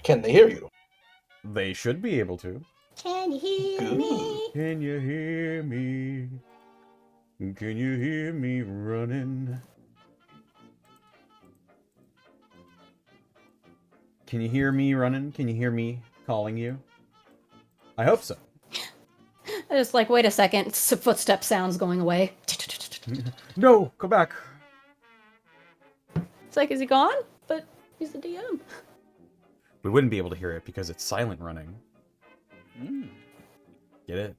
Can they hear you? They should be able to. Can you hear me? Can you hear me? Can you hear me running? Can you hear me running? Can you hear me calling you? I hope so. I just like, wait a second, it's footstep sounds going away. No, go back. It's like, is he gone? But he's the DM. We wouldn't be able to hear it because it's silent running. Get it?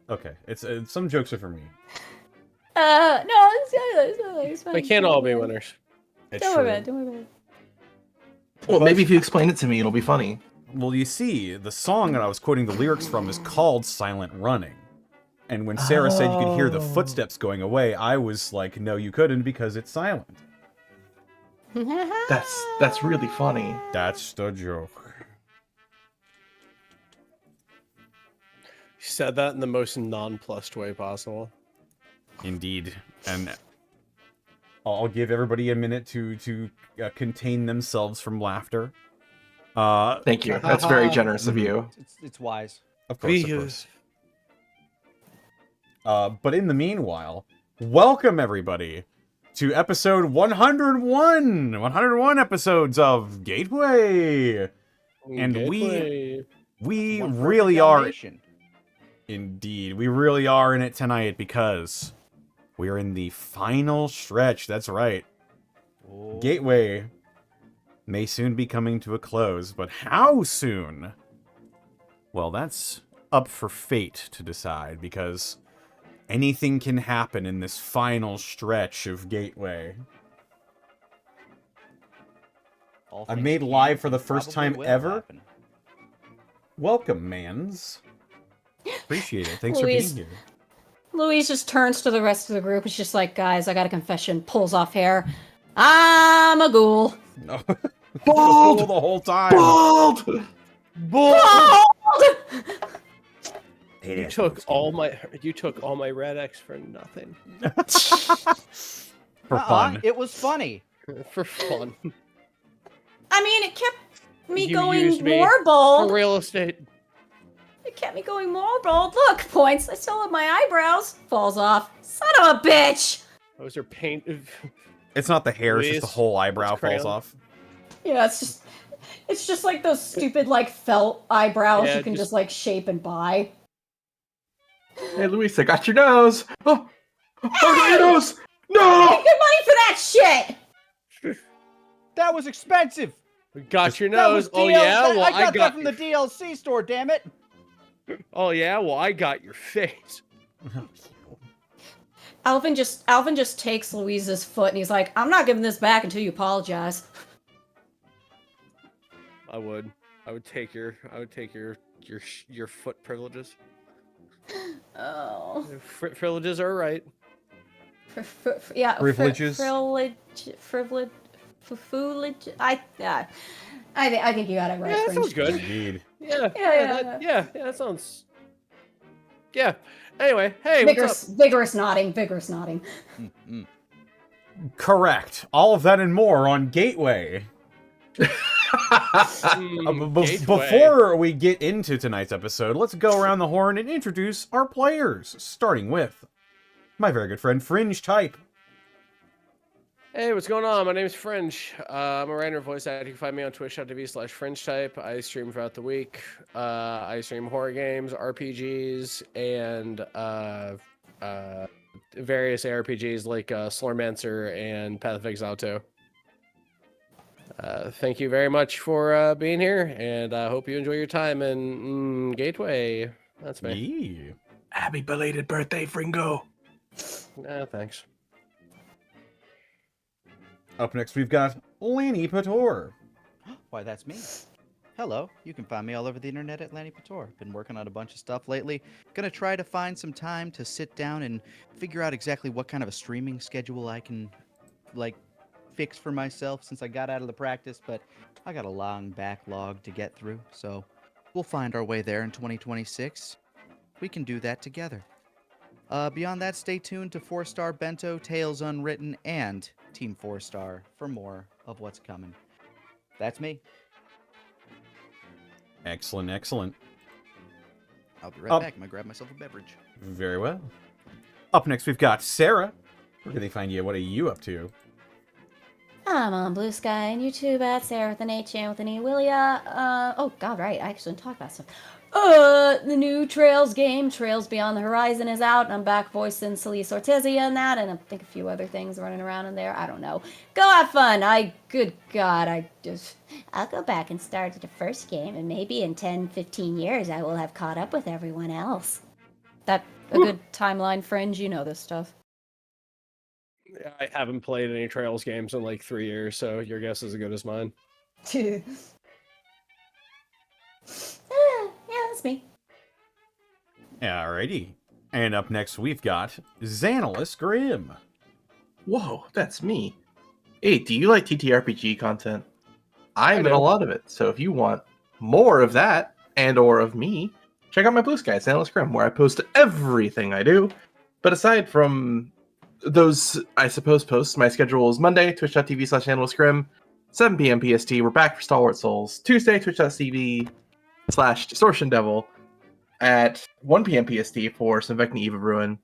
Okay, it's some jokes are for me. No, it's fine. They can't all be winners. Don't worry about it. Don't worry about it. Well, maybe if you explain it to me, it'll be funny. Well, you see, the song that I was quoting the lyrics from is called Silent Running. And when Sarah said you could hear the footsteps going away, I was like, no, you couldn't because it's silent. That's really funny. That's the joke. You said that in the most nonplussed way possible. Indeed. And I'll give everybody a minute to contain themselves from laughter. Thank you. That's very generous of you. It's wise. Of course. But in the meanwhile, welcome everybody to episode 101. 101 episodes of Gateway. And Gateway. we really are... Indeed, we really are in it tonight because we are in the final stretch. That's right. Oh. Gateway may soon be coming to a close, but how soon? Well, that's up for fate to decide because anything can happen in this final stretch of Gateway. I've made live for the first time ever. Welcome, mans. Appreciate it. Thanks for being here. Louise just turns to the rest of the group. It's just like, guys, I got a confession. Pulls off hair. I'm a ghoul. No. Bald! The whole time. Bald! Bald! You took all my red X for nothing. For fun. It was funny. For fun. I mean, it kept me You going used me more bold. For real estate. It kept me going more bold. Look, points. I still have my eyebrows. Falls off. Son of a bitch! Those are paint. It's not the hair, it's just the whole eyebrow falls off. Yeah, it's just like those stupid like felt eyebrows Yeah, you can just like shape and buy. Hey, Luis, I got your nose. Oh, I got your nose. Pay No! good money for that shit. That was expensive. We got your That was nose. Oh DL yeah, well I got that got from the DLC store. Damn it. Oh yeah, well I got your face. Alvin just takes Louise's foot and he's like, I'm not giving this back until you apologize. I would take your foot privileges. Oh. Privileges are right. Yeah. Privileges? Privilege. I think you got it right. Yeah, that Fringe. sounds good. Indeed. Yeah, that sounds. Yeah. Anyway, hey, what's up? Vigorous nodding. Correct. All of that and more on Gateway. Before we get into tonight's episode, let's go around the horn and introduce our players, starting with my very good friend Fringe Type. Hey, what's going on? My name is Fringe. I'm a writer and voice actor. You can find me on twitch.tv/FringeType. I stream throughout the week. I stream horror games, RPGs, and various ARPGs like Slormancer and Path of Exile 2. Thank you very much for being here, and I hope you enjoy your time in Gateway. That's me. Yeah. Happy belated birthday, Fringo. Thanks. Up next, we've got Lanny Pator. Why, that's me. Hello. You can find me all over the internet at Lanny Pator. Been working on a bunch of stuff lately. Gonna try to find some time to sit down and figure out exactly what kind of a streaming schedule I can, fix for myself since I got out of the practice, but I got a long backlog to get through, so we'll find our way there in 2026. We can do that together. Beyond that, stay tuned to 4-Star Bento, Tales Unwritten, and Team 4-Star for more of what's coming. That's me. Excellent, excellent. I'll be right Oh. back. I'm gonna grab myself a beverage. Very well. Up next, we've got Sarah. Where can they find you? What are you up to? I'm on Blue Sky and YouTube at Sarah with an H and with an E. Willia. Oh god, right. I actually didn't talk about stuff. The new Trails game, Trails Beyond the Horizon, is out, and I'm back voicing Celise Ortizia in that, and I think a few other things running around in there. I don't know. Go have fun. Good god, I'll go back and start at the first game, and maybe in 10, 15 years I will have caught up with everyone else. That a good timeline, Fringe? You know this stuff. I haven't played any Trails games in like 3 years, so your guess is as good as mine. Yeah, that's me. Alrighty. And up next, we've got Xanalis Grimm. Whoa, that's me. Hey, do you like TTRPG content? I'm in do. a lot of it, so if you want more of that and or of me, check out my Blue Sky, Xanalis Grimm, where I post everything I do. But aside from those, I suppose, posts, my schedule is Monday, twitch.tv/Xanalis Grimm, 7 p.m. PST. We're back for Stalwart Souls. Tuesday, twitch.tv/Distortion Devil at 1 p.m. PST for some Vecna Eva Ruin.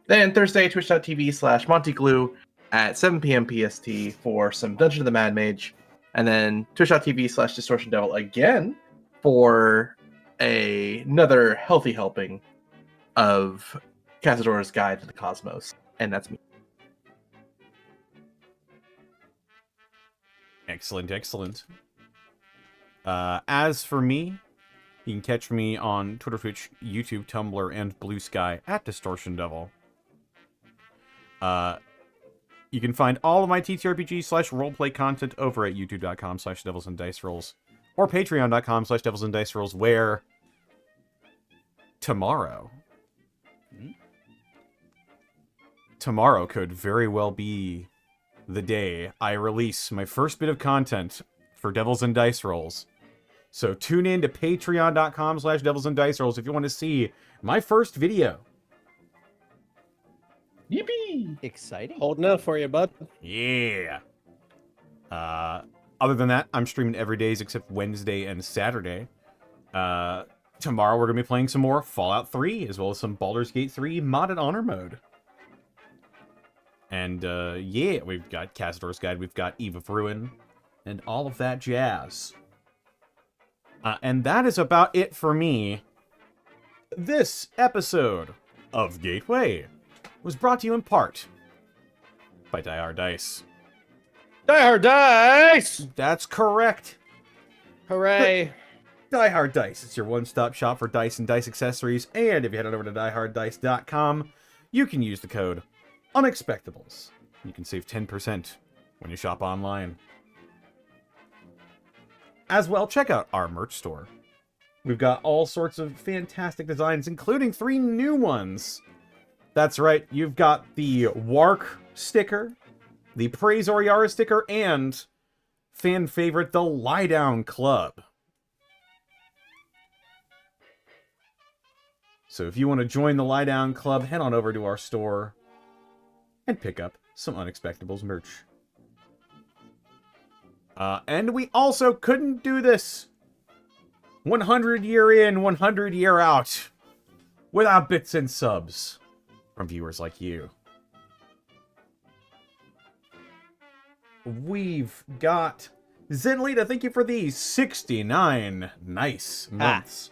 Then Thursday, twitch.tv/Monty Glue at 7 p.m. PST for some Dungeon of the Mad Mage. And then twitch.tv/Distortion Devil again for another healthy helping of Cazador's Guide to the Cosmos. And that's me. Excellent, excellent. As for me, you can catch me on Twitter, Twitch, YouTube, Tumblr, and Blue Sky at Distortion Devil. You can find all of my TTRPG/roleplay content over at youtube.com/devilsanddicerolls or patreon.com/devilsanddicerolls, where tomorrow could very well be the day I release my first bit of content for Devils and Dice Rolls. So tune in to patreon.com/devilsanddicerolls if you want to see my first video. Yippee! Exciting. Holding out for you, bud. Yeah. Other than that, I'm streaming every day except Wednesday and Saturday. Tomorrow we're going to be playing some more Fallout 3, as well as some Baldur's Gate 3 modded honor mode. And, yeah, we've got Cazador's Guide, we've got Eve of Ruin, and all of that jazz. And that is about it for me. This episode of Gateway was brought to you in part by Die Hard Dice. Die Hard Dice! That's correct. Hooray! Die Hard Dice. It's your one-stop shop for dice and dice accessories. And if you head on over to dieharddice.com, you can use the code Unexpectables. You can save 10% when you shop online. As well, check out our merch store. We've got all sorts of fantastic designs, including 3 new ones. That's right, you've got the Wark sticker, the Praise Oriara sticker, and fan favorite, the Lie Down Club. So if you want to join the Lie Down Club, head on over to our store and pick up some Unexpectables merch. And we also couldn't do this 100 year in, 100 year out without bits and subs from viewers like you. We've got Zenlita, thank you for the 69 nice months.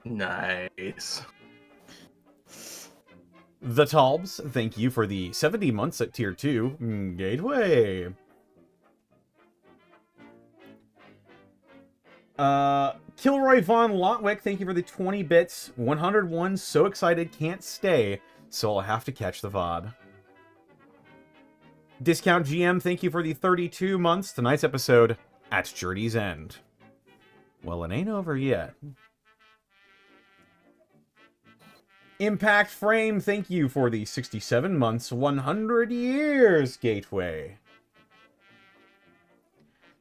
Nice. The Talbs, thank you for the 70 months at Tier 2. Gateway. Kilroy Von Lotwick, thank you for the 20 bits. 101, so excited, can't stay, so I'll have to catch the VOD. Discount GM, thank you for the 32 months. Tonight's episode, At Journey's End. Well, it ain't over yet. Impact Frame, thank you for the 67 months, 100 years, Gateway.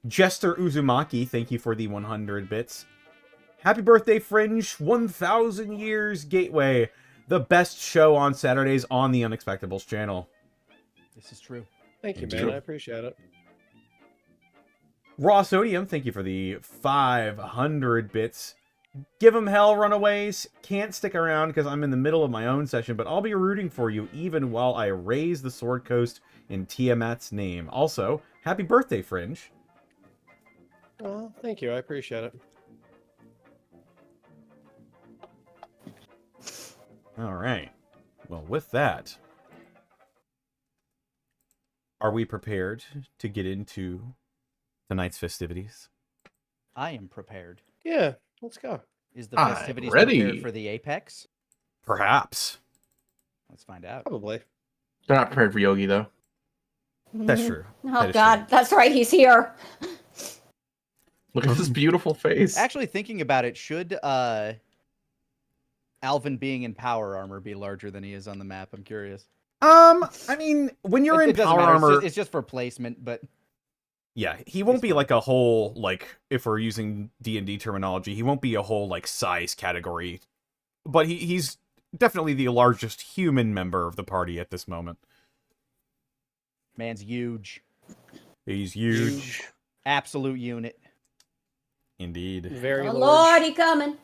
Jester Uzumaki, thank you for the 100 bits. Happy birthday, Fringe, 1,000 years, Gateway. The best show on Saturdays on the Unexpectables channel. This is true. Thank you, man. I appreciate it. Raw Sodium, thank you for the 500 bits. Give 'em hell, Runaways. Can't stick around because I'm in the middle of my own session, but I'll be rooting for you even while I raise the Sword Coast in Tiamat's name. Also, happy birthday, Fringe. Oh, thank you. I appreciate it. All right. Well, with that, are we prepared to get into tonight's festivities? I am prepared. Yeah, let's go. Is the I'm festivities ready. prepared for the apex? Perhaps. Let's find out. Probably. They're not prepared for Yogi, though. That's true. Oh That is God, true. that's right. He's here. Look at this beautiful face. Actually, thinking about it, should Alvin being in power armor be larger than he is on the map? I'm curious. I mean, when you're It in doesn't power matter. armor, It's just for placement, but yeah, he won't be fine. like a whole, like, if we're using D&D terminology, he won't be a whole, like, size category. But he's definitely the largest human member of the party at this moment. man's huge. He's huge. Absolute unit. Indeed. Very Oh, large. Lord, he coming.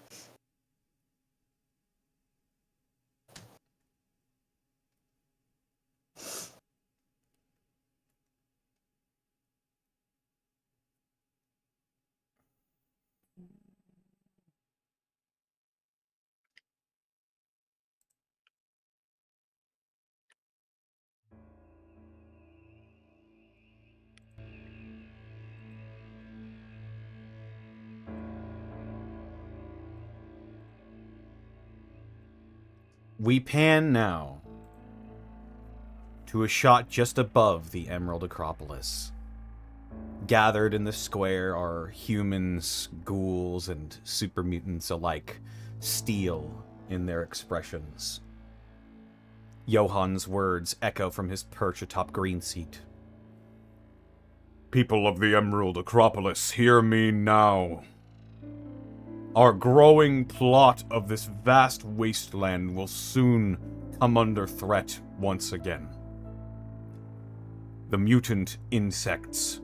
We pan now to a shot just above the Emerald Acropolis. Gathered in the square are humans, ghouls, and super mutants alike, steel in their expressions. Johann's words echo from his perch atop Green Seat. People of the Emerald Acropolis, hear me now. Our growing plot of this vast wasteland will soon come under threat once again. The mutant insects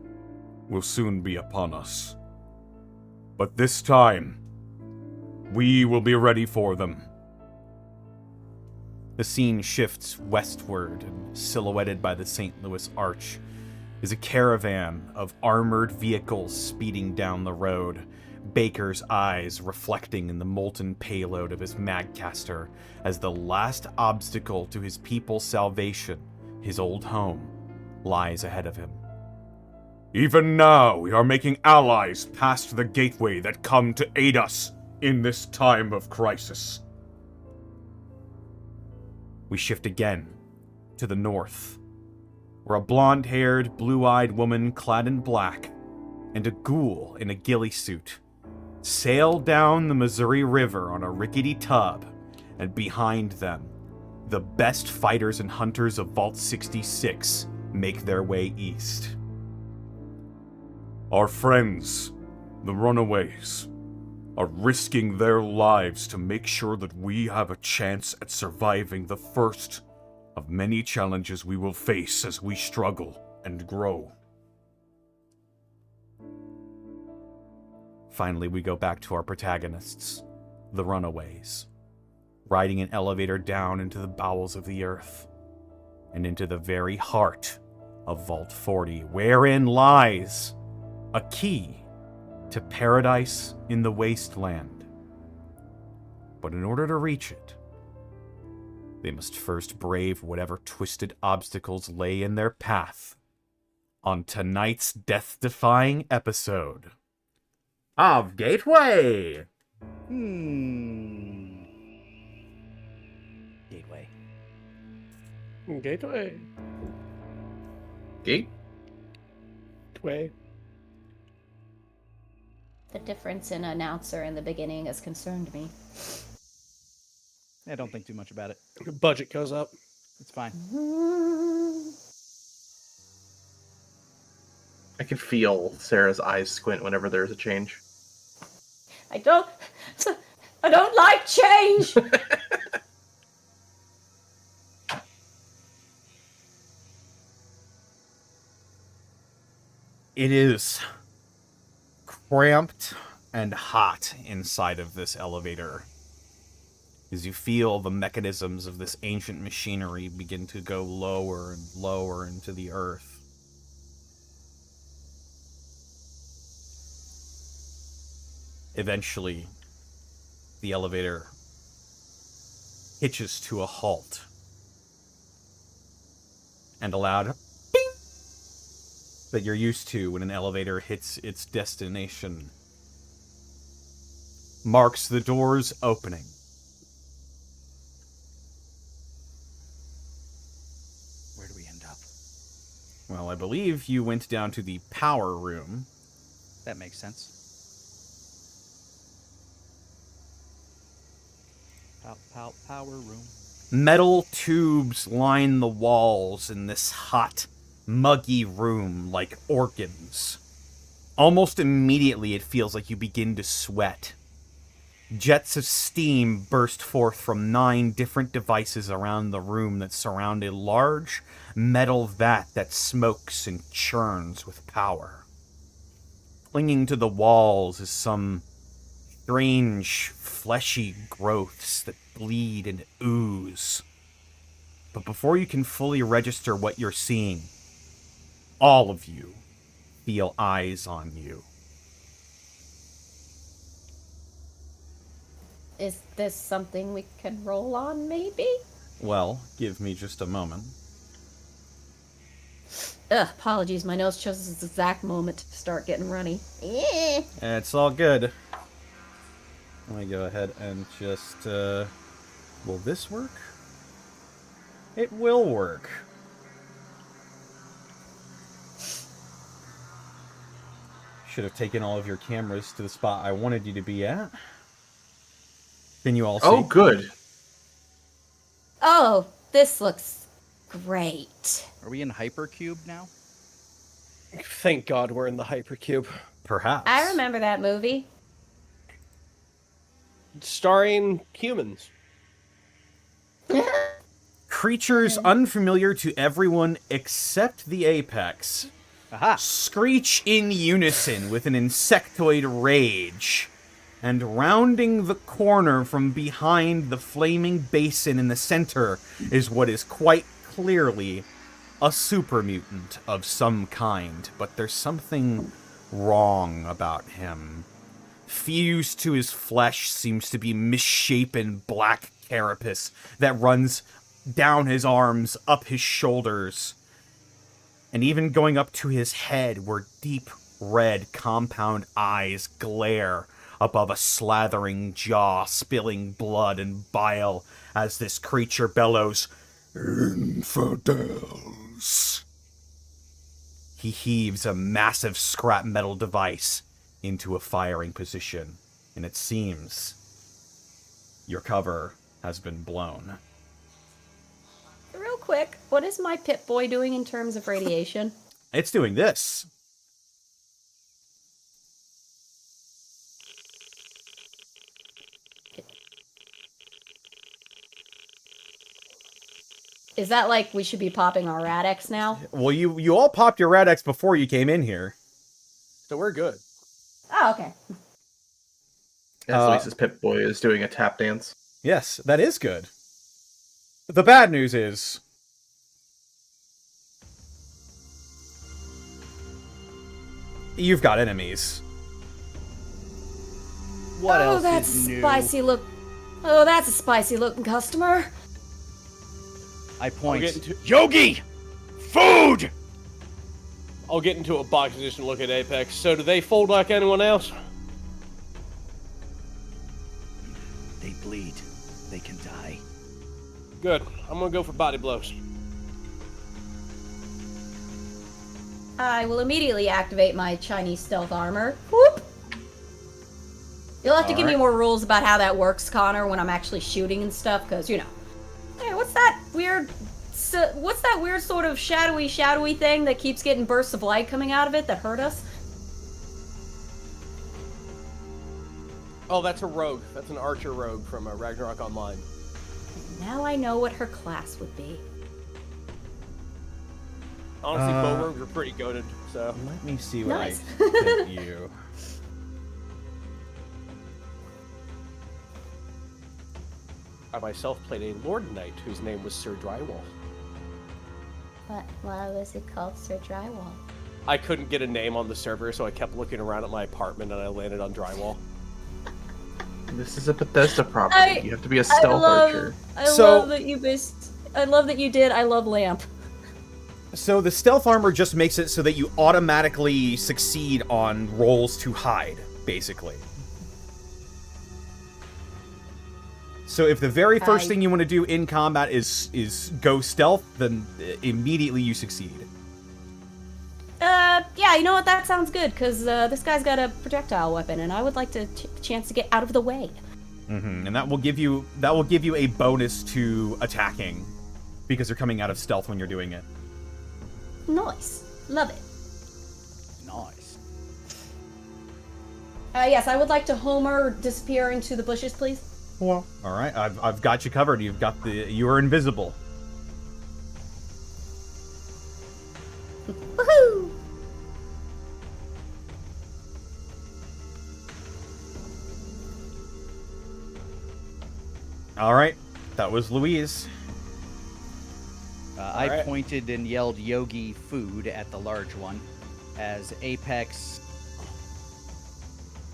will soon be upon us. But this time, we will be ready for them. The scene shifts westward, and silhouetted by the St. Louis Arch is a caravan of armored vehicles speeding down the road, Baker's eyes reflecting in the molten payload of his magcaster as the last obstacle to his people's salvation, his old home, lies ahead of him. Even now, we are making allies past the gateway that come to aid us in this time of crisis. We shift again to the north, where a blonde-haired, blue-eyed woman clad in black and a ghoul in a ghillie suit sail down the Missouri River on a rickety tub, and behind them, the best fighters and hunters of Vault 66 make their way east. Our friends, the Runaways, are risking their lives to make sure that we have a chance at surviving the first of many challenges we will face as we struggle and grow. Finally, we go back to our protagonists, the Runaways, riding an elevator down into the bowels of the earth, and into the very heart of Vault 40, wherein lies a key to paradise in the wasteland. But in order to reach it, they must first brave whatever twisted obstacles lay in their path on tonight's death-defying episode of Gateway. Gateway. Gateway. Gate? Gateway. The difference in announcer in the beginning has concerned me. I don't think too much about it. Budget goes up. It's fine. I can feel Sarah's eyes squint whenever there's a change. I don't like change. It is cramped and hot inside of this elevator as you feel the mechanisms of this ancient machinery begin to go lower and lower into the earth. Eventually, the elevator hitches to a halt, and a loud ding that you're used to when an elevator hits its destination marks the doors opening. Where do we end up? Well, I believe you went down to the power room. That makes sense. Power room. Metal tubes line the walls in this hot, muggy room like organs. Almost immediately, it feels like you begin to sweat. Jets of steam burst forth from 9 different devices around the room that surround a large metal vat that smokes and churns with power. Clinging to the walls is some strange, fleshy growths that bleed and ooze. But before you can fully register what you're seeing, all of you feel eyes on you. Is this something we can roll on, maybe? Well, give me just a moment. Ugh, apologies, my nose chose this exact moment to start getting runny. It's all good. Let me go ahead and just, will this work? It will work. Should have taken all of your cameras to the spot I wanted you to be at. Can you all see? Oh, good. Oh, this looks great. Are we in Hypercube now? Thank God we're in the hypercube. Perhaps. I remember that movie. Starring humans. Creatures unfamiliar to everyone except the Apex Aha! screech in unison with an insectoid rage. And rounding the corner from behind the flaming basin in the center is what is quite clearly a super mutant of some kind. But there's something wrong about him. Fused to his flesh seems to be misshapen black carapace that runs down his arms, up his shoulders, and even going up to his head where deep red compound eyes glare above a slathering jaw, spilling blood and bile as this creature bellows, "Infidels!" He heaves a massive scrap metal device into a firing position, and it seems your cover has been blown. Real quick, what is my Pip-Boy doing in terms of radiation? It's doing this. Is that like we should be popping our Rad-X now? Well, you all popped your Rad-X before you came in here. So we're good. Oh, okay. As Lisa's Pip-Boy is doing a tap dance. Yes, that is good. The bad news is you've got enemies. What Oh, else that's is a new? spicy look. Oh, that's a spicy looking customer. I point. I'll get into- Yogi! Food! I'll get into a box position to look at Apex. So do they fold like anyone else? They bleed. They can die. Good. I'm gonna go for body blows. I will immediately activate my Chinese stealth armor. Whoop! You'll have to give me Alright. more rules about how that works, Connor, when I'm actually shooting and stuff, because, you know. Hey, what's that weird sort of shadowy thing that keeps getting bursts of light coming out of it that hurt us? Oh, that's a rogue. That's an archer rogue from Ragnarok Online. Now I know what her class would be. Honestly, bow rogues are pretty goated, so... Let me see what Nice. I hit you. I myself played a Lord Knight whose name was Sir Drywall. But why was it called Sir Drywall? I couldn't get a name on the server, so I kept looking around at my apartment, and I landed on Drywall. This is a Bethesda property. You have to be a stealth archer. I love that you based. I love that you did. I love Lamp. So the stealth armor just makes it so that you automatically succeed on rolls to hide, basically. So if the very first thing you want to do in combat is go stealth, then immediately you succeed. Yeah, you know what? That sounds good, because this guy's got a projectile weapon, and I would like to chance to get out of the way. Mm-hmm. And that will give you a bonus to attacking, because you're coming out of stealth when you're doing it. Nice. Love it. Nice. Yes, I would like to Homer disappear into the bushes, please. Well, all right. I've got you covered. You are invisible. Woohoo! All right. That was Louise. I right. pointed and yelled Yogi food at the large one as Apex.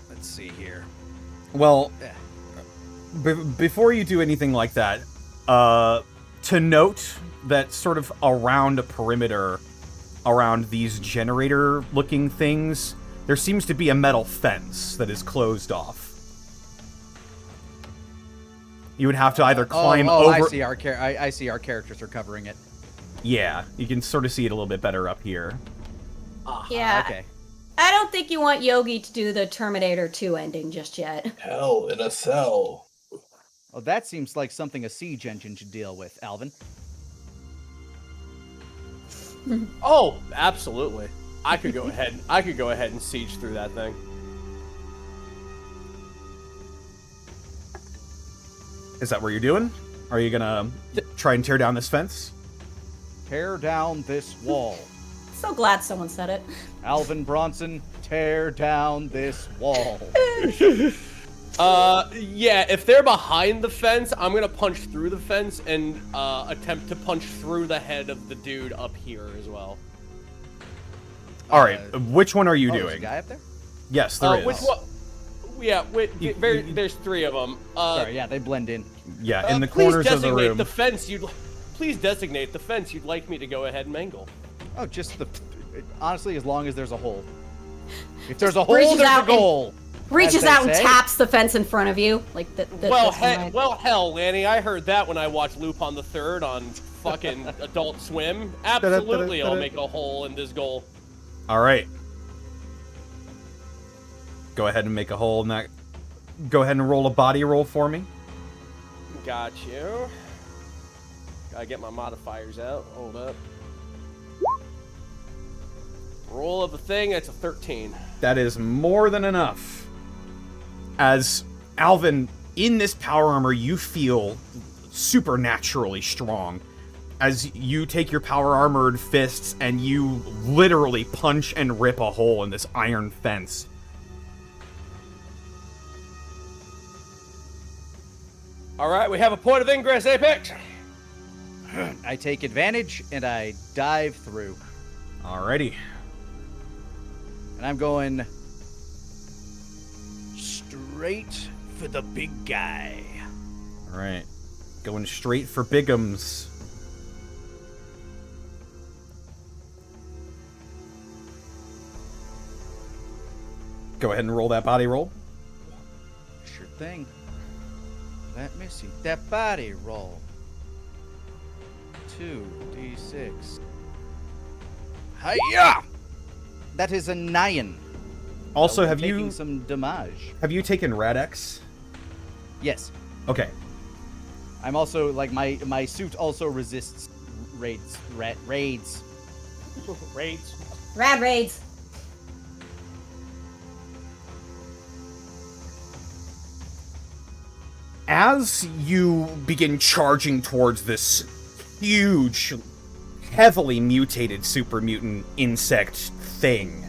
Let's see here. Well, before you do anything like that, to note that sort of around a perimeter, around these generator-looking things, there seems to be a metal fence that is closed off. You would have to either climb over. I see our characters are covering it. Yeah, you can sort of see it a little bit better up here. Yeah. Okay. I don't think you want Yogi to do the Terminator 2 ending just yet. Hell in a cell. Well, that seems like something a siege engine should deal with, Alvin. Oh, absolutely. I could go ahead. I could go ahead and siege through that thing. Is that what you're doing? Are you gonna try and tear down this fence? Tear down this wall. So glad someone said it. Alvin Bronson, tear down this wall. Yeah, if they're behind the fence, I'm gonna punch through the fence and attempt to punch through the head of the dude up here as well. All right, which one are you There's a doing? guy up there? Yes, there is. Which one? Yeah, there's three of them. Sorry, yeah, they blend in. Yeah, in the corners of the room. Please designate the fence you'd like me to go ahead and mangle. Oh, just honestly, as long as there's a hole. If there's a hole, Reaches there's a out goal. Reaches as they out and say. taps the fence in front of you, like Hell, Lanny, I heard that when I watched Lupin the Third on fucking Adult Swim. Absolutely, I'll make a hole in this goal. All right. Go ahead and make a hole in that. Go ahead and roll a body roll for me. Got you. Gotta get my modifiers out. Hold up. Roll of the thing, that's a 13. That is more than enough. As Alvin, in this power armor, you feel supernaturally strong. As you take your power armored fists and you literally punch and rip a hole in this iron fence. Alright, we have a point of ingress, Apex. I take advantage and I dive through. Alrighty. And I'm going straight for the big guy. Alright. Going straight for Bigums. Go ahead and roll that body roll. Sure thing. Let me see. That body roll. 2d6. Hiya! That is a 9. Also, We're have taking you some damage? have you taken Radex? Yes. Okay. I'm also like my suit also resists raids. Raids. Rad raids. As you begin charging towards this huge, heavily mutated super mutant insect thing,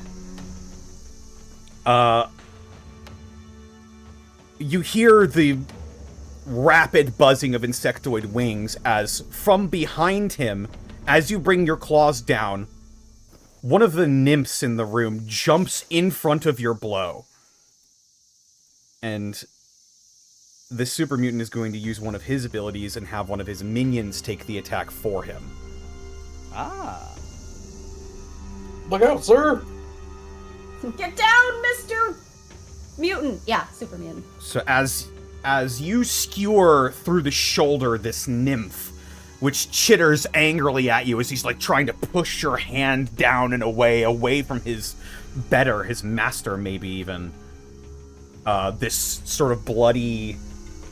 you hear the rapid buzzing of insectoid wings as from behind him, as you bring your claws down, one of the nymphs in the room jumps in front of your blow. And this super mutant is going to use one of his abilities and have one of his minions take the attack for him. Ah. Look out, sir! Get down, Mr. Mutant. Yeah, super mutant. So as you skewer through the shoulder this nymph, which chitters angrily at you as he's like trying to push your hand down and away from his master maybe even. This sort of bloody,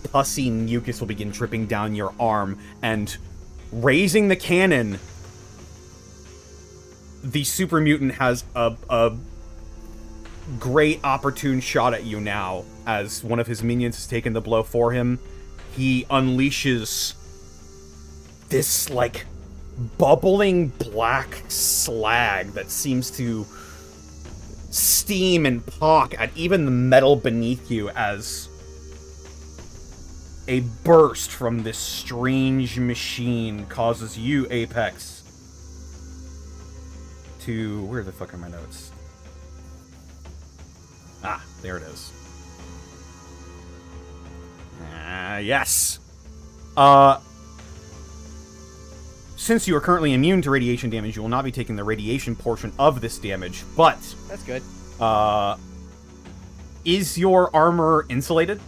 pussy mucus will begin dripping down your arm, and raising the cannon, the super mutant has a great opportune shot at you now. As one of his minions has taken the blow for him, he unleashes this, like, bubbling black slag that seems to steam and pock at even the metal beneath you as a burst from this strange machine causes you, Apex, to... Where the fuck are my notes? Ah, there it is. Yes. Since you are currently immune to radiation damage, you will not be taking the radiation portion of this damage, but... That's good. Is your armor insulated?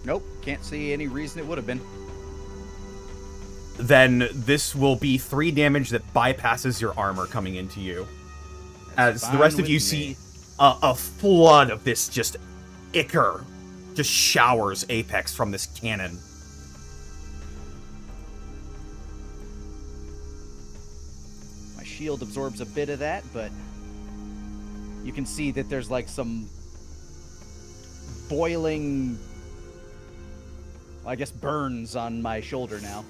Nope. Can't see any reason it would have been. Then this will be 3 damage that bypasses your armor coming into you. That's As the rest fine of you with see me. a flood of this just ichor just showers Apex from this cannon. My shield absorbs a bit of that, but you can see that there's like some boiling, I guess, burns on my shoulder now.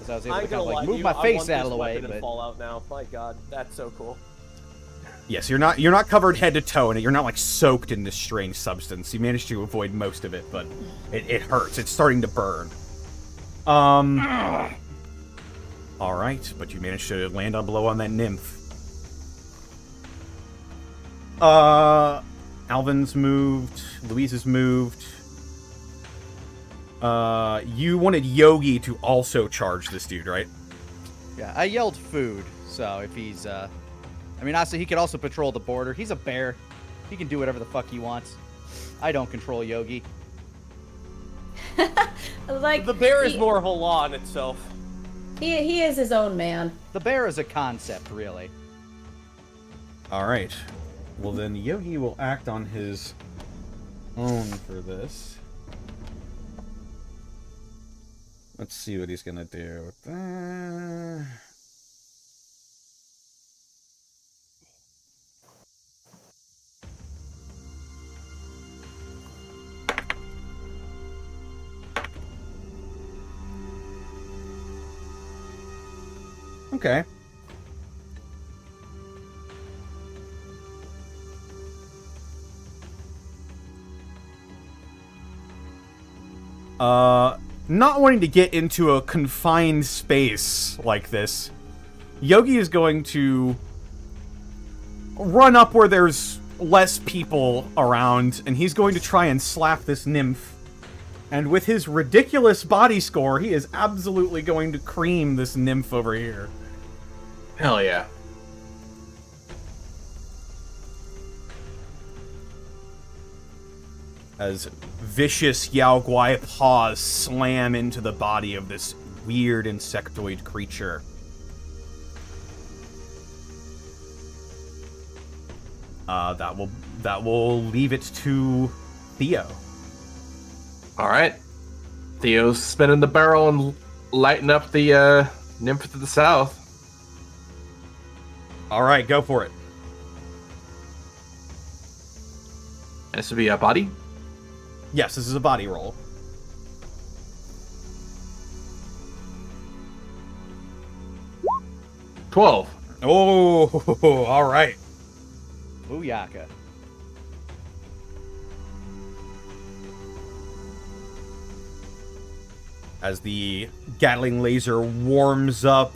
As I was able to kind of like move my face out of the way. But Fallout now. My God, that's so cool. Yes, you're not covered head to toe in it. You're not like soaked in this strange substance. You managed to avoid most of it, but it hurts. It's starting to burn. All right, but you managed to land a blow on that nymph. Alvin's moved. Louise has moved. You wanted Yogi to also charge this dude, right? yeah, I yelled food. So if he's, I mean, honestly, he could also patrol the border. He's a bear. He can do whatever the fuck he wants. I don't control Yogi. Like The bear is more of a law in itself. he is his own man. The bear is a concept, really. All right. Well, then Yogi will act on his own for this. Let's see what he's gonna do. Okay. Not wanting to get into a confined space like this, Yogi is going to run up where there's less people around, and he's going to try and slap this nymph. And with his ridiculous body score, he is absolutely going to cream this nymph over here. Hell yeah. As vicious Yao Guai paws slam into the body of this weird insectoid creature. That will leave it to Theo. All right. Theo's spinning the barrel and lighting up the nymph to the south. All right, go for it. This would be a body. Yes, this is a body roll. $12. Oh, all right. Booyaka. as the Gatling laser warms up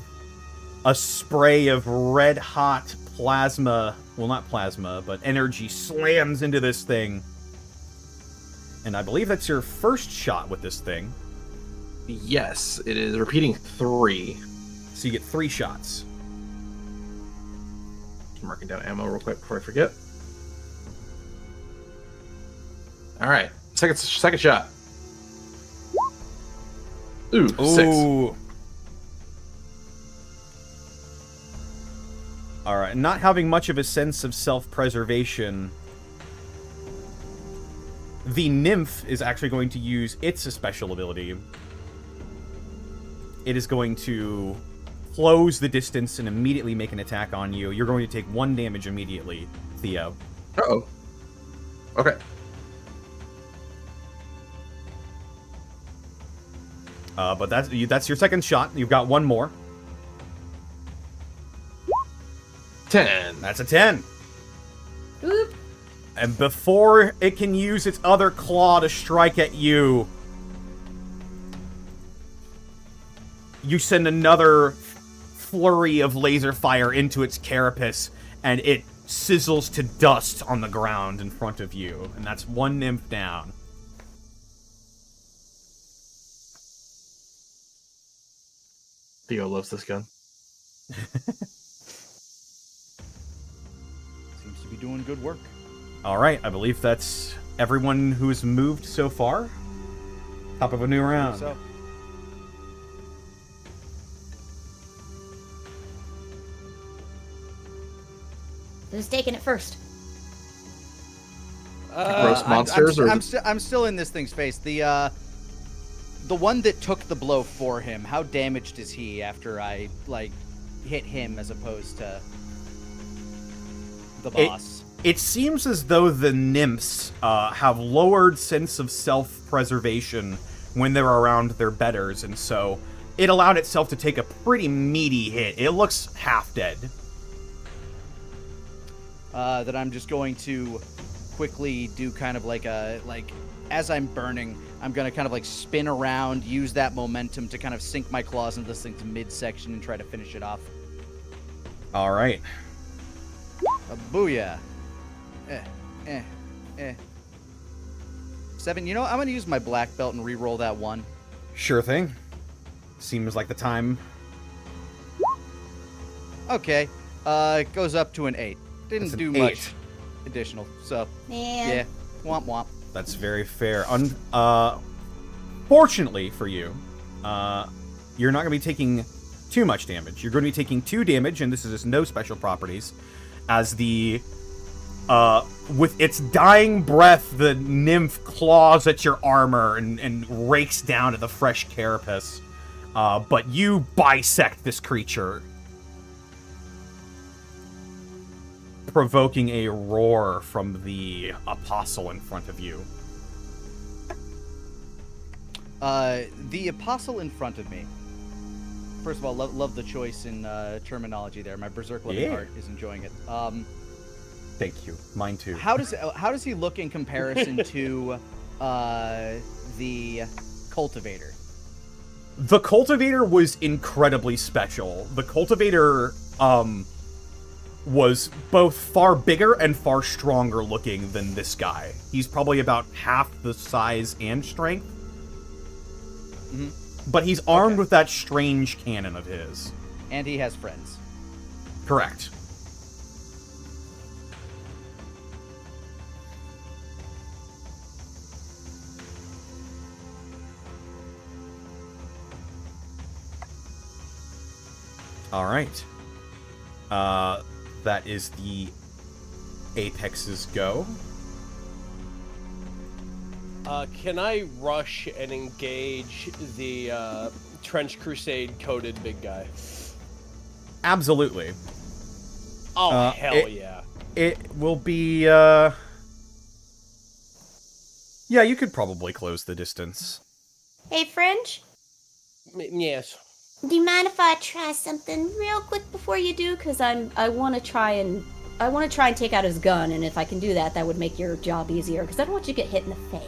a spray of red-hot plasma, well, not plasma, but energy slams into this thing. And I believe that's your first shot with this thing. Yes, it is repeating 3. So you get 3 shots. I'm marking down ammo real quick before I forget. All right, second shot. Ooh, 6. Ooh. All right, not having much of a sense of self-preservation, the nymph is actually going to use its special ability. It is going to close the distance and immediately make an attack on you. You're going to take 1 damage immediately, Theo. Uh-oh. Okay. But that's your second shot. You've got 1 more. 10. That's a 10. Oop. And before it can use its other claw to strike at you, you send another flurry of laser fire into its carapace, and it sizzles to dust on the ground in front of you. And that's 1 nymph down. Theo loves this gun. Seems to be doing good work. All right, I believe that's everyone who's moved so far. Top of a new round. So, Who's taking it first? Gross monsters, or I'm still in this thing's face. The one that took the blow for him. How damaged is he after I hit him as opposed to the boss? It seems as though the nymphs have lowered sense of self-preservation when they're around their betters, and so it allowed itself to take a pretty meaty hit. It looks half dead. That I'm just going to quickly do kind of as I'm burning, I'm gonna kind of spin around, use that momentum to kind of sink my claws into this thing's midsection and try to finish it off. All right. Booyah. 7. You know, I'm gonna use my black belt and re-roll that 1. Sure thing. Seems like the time. Okay. It goes up to an 8. Didn't That's do an 8. much additional, so Man. yeah. Womp womp. That's very fair. Fortunately for you, you're not going to be taking too much damage. You're going to be taking 2 damage, and this is just no special properties, as the with its dying breath, the nymph claws at your armor and rakes down at the fresh carapace. But you bisect this creature, provoking a roar from the apostle in front of you. The apostle in front of me. First of all, love the choice in terminology there. My berserk loving heart is enjoying it. Thank you. Mine too. How does he look in comparison to the cultivator? The cultivator was incredibly special. The cultivator was both far bigger and far stronger looking than this guy. He's probably about half the size and strength. Mm-hmm. But he's armed with that strange cannon of his. And he has friends. Correct. All right. That is the Apex's go. Can I rush and engage the Trench Crusade coated big guy? Absolutely. Oh, hell yeah. It will be, yeah, you could probably close the distance. Hey, Fringe? Yes. Do you mind if I try something real quick before you do? Because I want to try and take out his gun, and if I can do that, that would make your job easier. Because I don't want you to get hit in the face.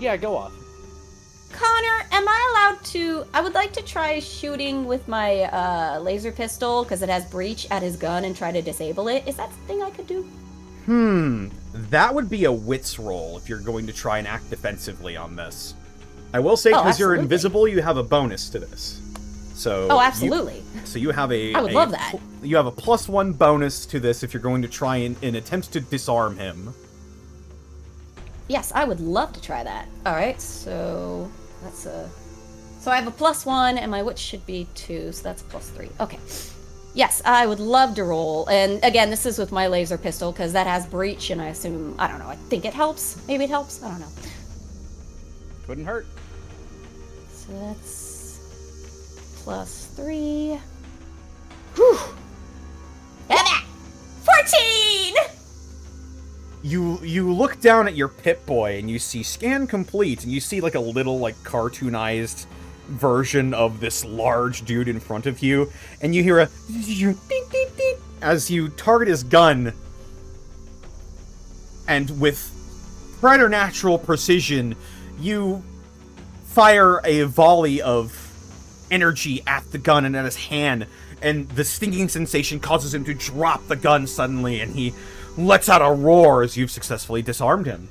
Yeah, go off. Connor, am I allowed to... I would like to try shooting with my laser pistol, because it has breach at his gun, and try to disable it. Is that something I could do? That would be a wits roll if you're going to try and act defensively on this. I will say, because you're invisible, you have a bonus to this. So Oh, absolutely. You have a... I would love that. You have a +1 bonus to this if you're going to try and attempt to disarm him. Yes, I would love to try that. Alright, so... that's a... So I have a +1, and my wits should be 2, so that's a +3. Okay. Yes, I would love to roll. And again, this is with my laser pistol, because that has breach, and I assume... I don't know, I think it helps. Maybe it helps? I don't know. Couldn't hurt. So that's... +3... Whew! 14! You look down at your Pip-Boy, and you see scan complete, and you see like a little like cartoonized version of this large dude in front of you, and you hear a ding, ding, ding, as you target his gun, and with preternatural precision, you fire a volley of energy at the gun and at his hand, and the stinging sensation causes him to drop the gun suddenly, and he lets out a roar as you've successfully disarmed him.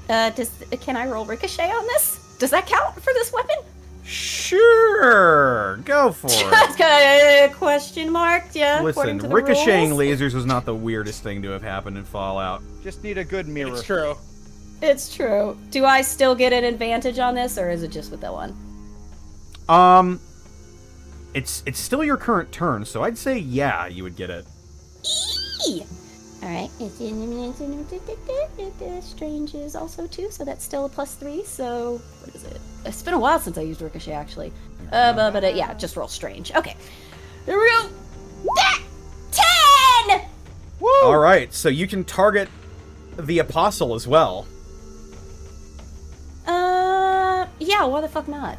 Can I roll Ricochet on this? Does that count for this weapon? Sure, go for it. Just got a question mark, yeah. Listen, ricocheting lasers was not the weirdest thing to have happened in Fallout. Just need a good mirror. It's true. It's true. Do I still get an advantage on this, or is it just with that one? It's still your current turn, so I'd say yeah, you would get it. Alright, Strange is also 2, so that's still a +3, so what is it? It's been a while since I used Ricochet, actually. But yeah, just roll Strange. Okay. Real... 10! Woo! Alright, so you can target the Apostle as well. Yeah, why the fuck not?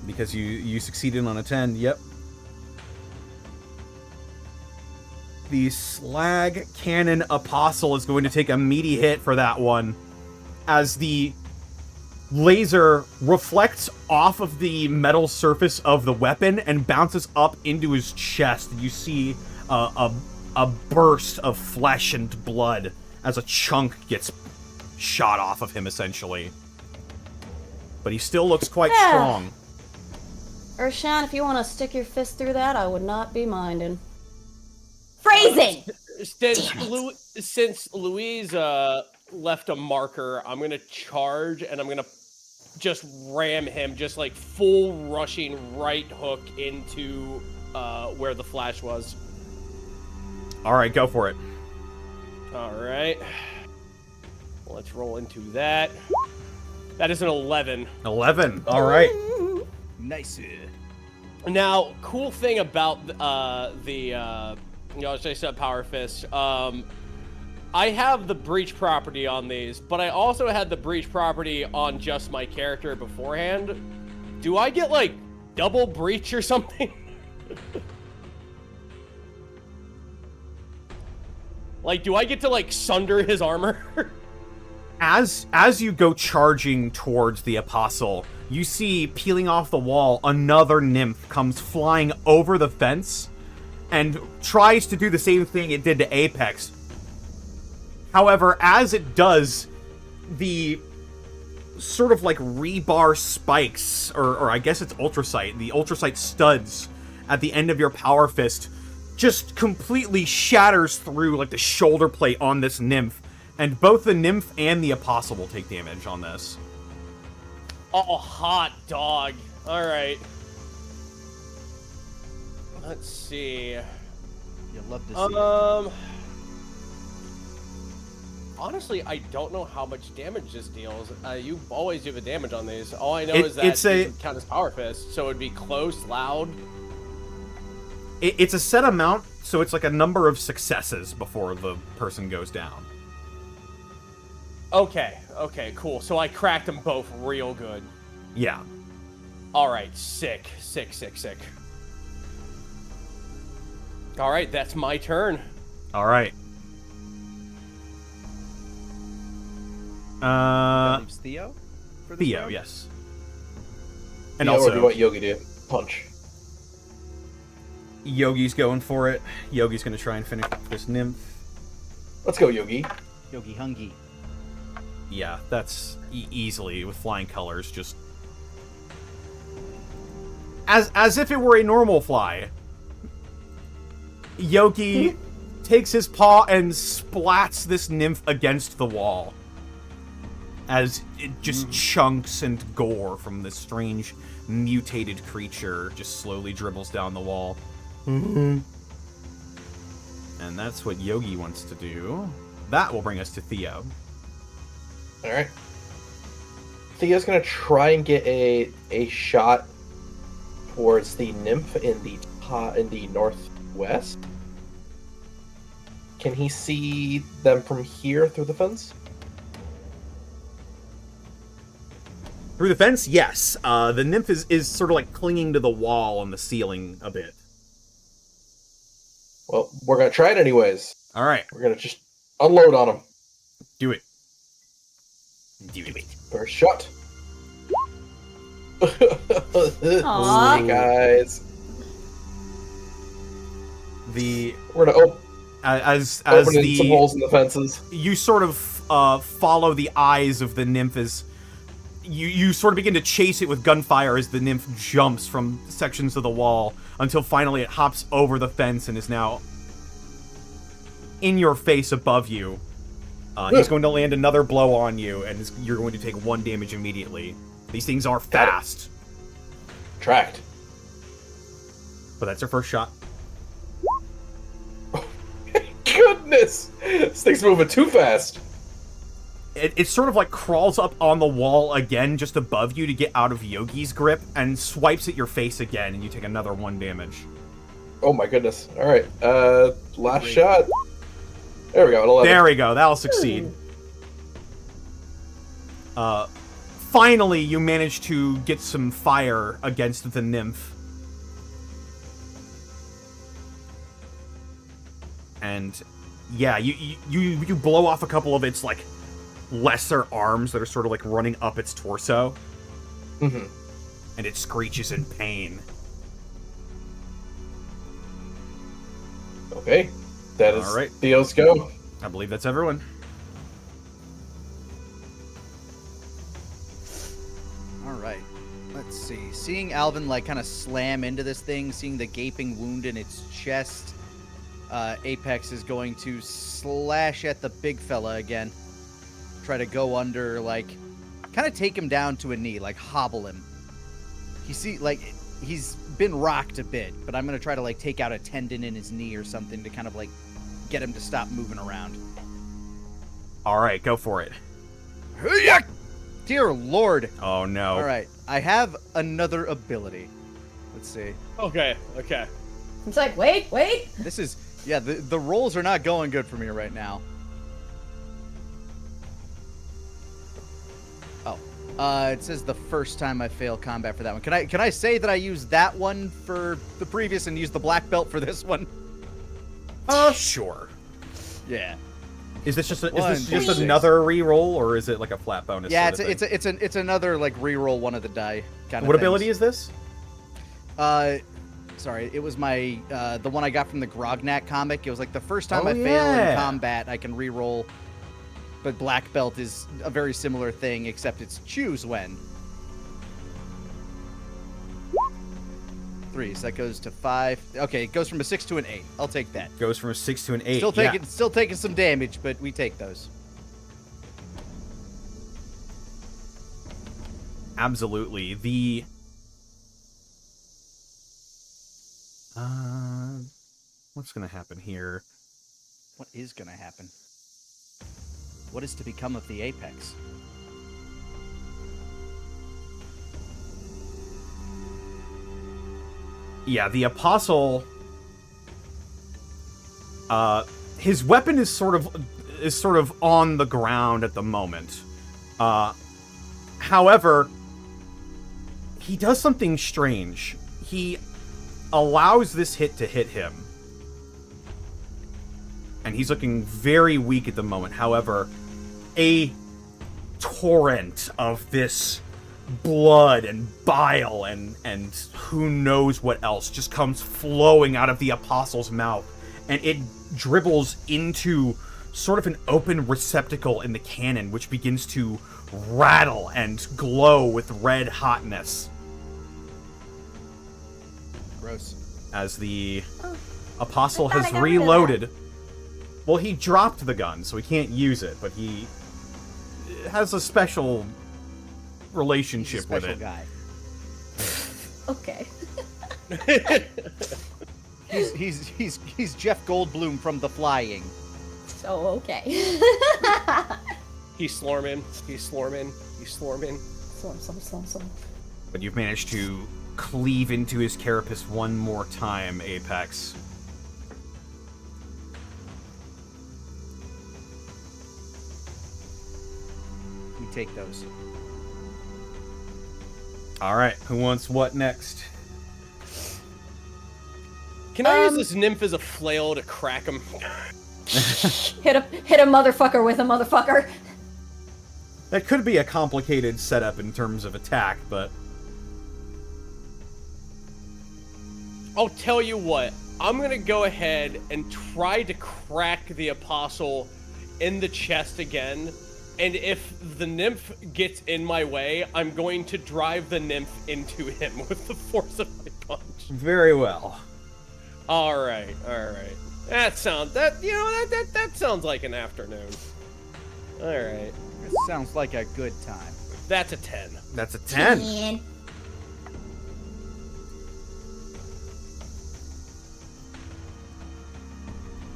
Because you succeeded on a 10, yep. The Slag Cannon Apostle is going to take a meaty hit for that one, as the laser reflects off of the metal surface of the weapon and bounces up into his chest. You see a burst of flesh and blood as a chunk gets shot off of him, essentially. But he still looks quite strong. Urshan, if you want to stick your fist through that, I would not be minding. Phrasing! Since Louise left a marker, I'm going to charge, and I'm going to just ram him, just like full rushing right hook into where the flash was. Alright, go for it. Alright. Let's roll into that. That is an 11. 11, alright. Nice. Now, cool thing about I said Power Fist. I have the breach property on these, but I also had the breach property on just my character beforehand. Do I get, like, double breach or something? Like, do I get to, like, sunder his armor? As you go charging towards the Apostle, you see, peeling off the wall, another nymph comes flying over the fence and tries to do the same thing it did to Apex. However, as it does, the sort of like rebar spikes, or I guess it's ultrasight, the ultrasight studs at the end of your Power Fist just completely shatters through like the shoulder plate on this nymph, and both the nymph and the Apostle will take damage on this. Oh, hot dog. All right. Let's see. You'll love to see it. Honestly, I don't know how much damage this deals. You always do the damage on these. All I know is that it would count as Power Fist, so it would be close, loud. It's a set amount, so it's like a number of successes before the person goes down. Okay, cool. So I cracked them both real good. Yeah. All right, sick. All right, that's my turn. All right. That leaves Theo? for this Theo, round? yes. And Theo, or do you also, want Yogi to punch? Yogi's going for it. Yogi's going to try and finish this nymph. Let's go, Yogi. Yogi Hungy. Yeah, that's easily with flying colors. Just as if it were a normal fly. Yogi takes his paw and splats this nymph against the wall, as it just chunks and gore from this strange mutated creature just slowly dribbles down the wall. And that's what Yogi wants to do. That will bring us to Theo. All right. Theo's gonna try and get a shot towards the nymph in the northwest. Can he see them from here through the fence? Through the fence, yes. The nymph is sort of like clinging to the wall on the ceiling a bit. Well, we're gonna try it anyways. All right, We're gonna just unload on him. do it. Do it. First shot. Aw. Snake eyes. We're gonna As open in some the holes in the fences. you sort of follow the eyes of the nymph as you sort of begin to chase it with gunfire as the nymph jumps from sections of the wall until finally it hops over the fence and is now in your face above you. He's going to land another blow on you, and you're going to take 1 damage immediately. These things are fast, Tracked. but that's our first shot. Goodness! This thing's moving too fast. It sort of like crawls up on the wall again just above you to get out of Yogi's grip and swipes at your face again, and you take another 1 damage. Oh my goodness. Alright, last shot. There we go, an 11. There we go, that'll succeed. Finally, you manage to get some fire against the nymph. And yeah, you blow off a couple of its like lesser arms that are sort of like running up its torso. Mm-hmm. And it screeches in pain. Okay. That is All right. Theo's go. I believe that's everyone. All right. Let's see. Seeing Alvin like kind of slam into this thing, seeing the gaping wound in its chest, Apex is going to slash at the big fella again. Try to go under, like, kind of take him down to a knee, like hobble him. He's been rocked a bit, but I'm gonna try to like take out a tendon in his knee or something to kind of like get him to stop moving around. All right, go for it. Dear Lord. Oh no. All right, I have another ability. Let's see. Okay. It's like, wait. This is, yeah, the rolls are not going good for me right now. Oh, it says the first time I fail combat for that one. Can I say that I used that one for the previous and use the black belt for this one? Sure. Yeah. Is this just One, another re-roll, or is it like a flat bonus? Yeah, sort of thing? it's another like re-roll one of the die kind of. What ability is this? Sorry, it was my the one I got from the Grognak comic. It was like the first time Oh, I fail yeah. in combat, I can re-roll. But black belt is a very similar thing, except it's choose when. 3, so that goes to 5. Okay, it goes from a 6 to an 8. I'll take that. Goes from a 6 to an 8. Still taking some damage, but we take those. Absolutely. The what's gonna happen here? What is gonna happen? What is to become of the Apex? Yeah, the Apostle. His weapon is sort of on the ground at the moment. However, he does something strange. He allows this hit to hit him. And he's looking very weak at the moment. However, a torrent of this blood and bile and who knows what else just comes flowing out of the apostle's mouth, and it dribbles into sort of an open receptacle in the cannon, which begins to rattle and glow with red hotness Gross. as the apostle I thought has I got rid of reloaded. Well, he dropped the gun, so he can't use it, but he has a special relationship He's a special with it. Okay. He's Jeff Goldblum from The Flying. So, okay. He's slorming. He's slorming. He's slorming. Slum. But you've managed to cleave into his carapace one more time, Apex. We take those. Alright, who wants what next? Can I use this nymph as a flail to crack him? Hit a motherfucker with a motherfucker. That could be a complicated setup in terms of attack, but... I'll tell you what. I'm gonna go ahead and try to crack the apostle in the chest again. And if the nymph gets in my way, I'm going to drive the nymph into him with the force of my punch. Very well. All right. That sounds like an afternoon. All right. It sounds like a good time. That's a 10. That's a 10.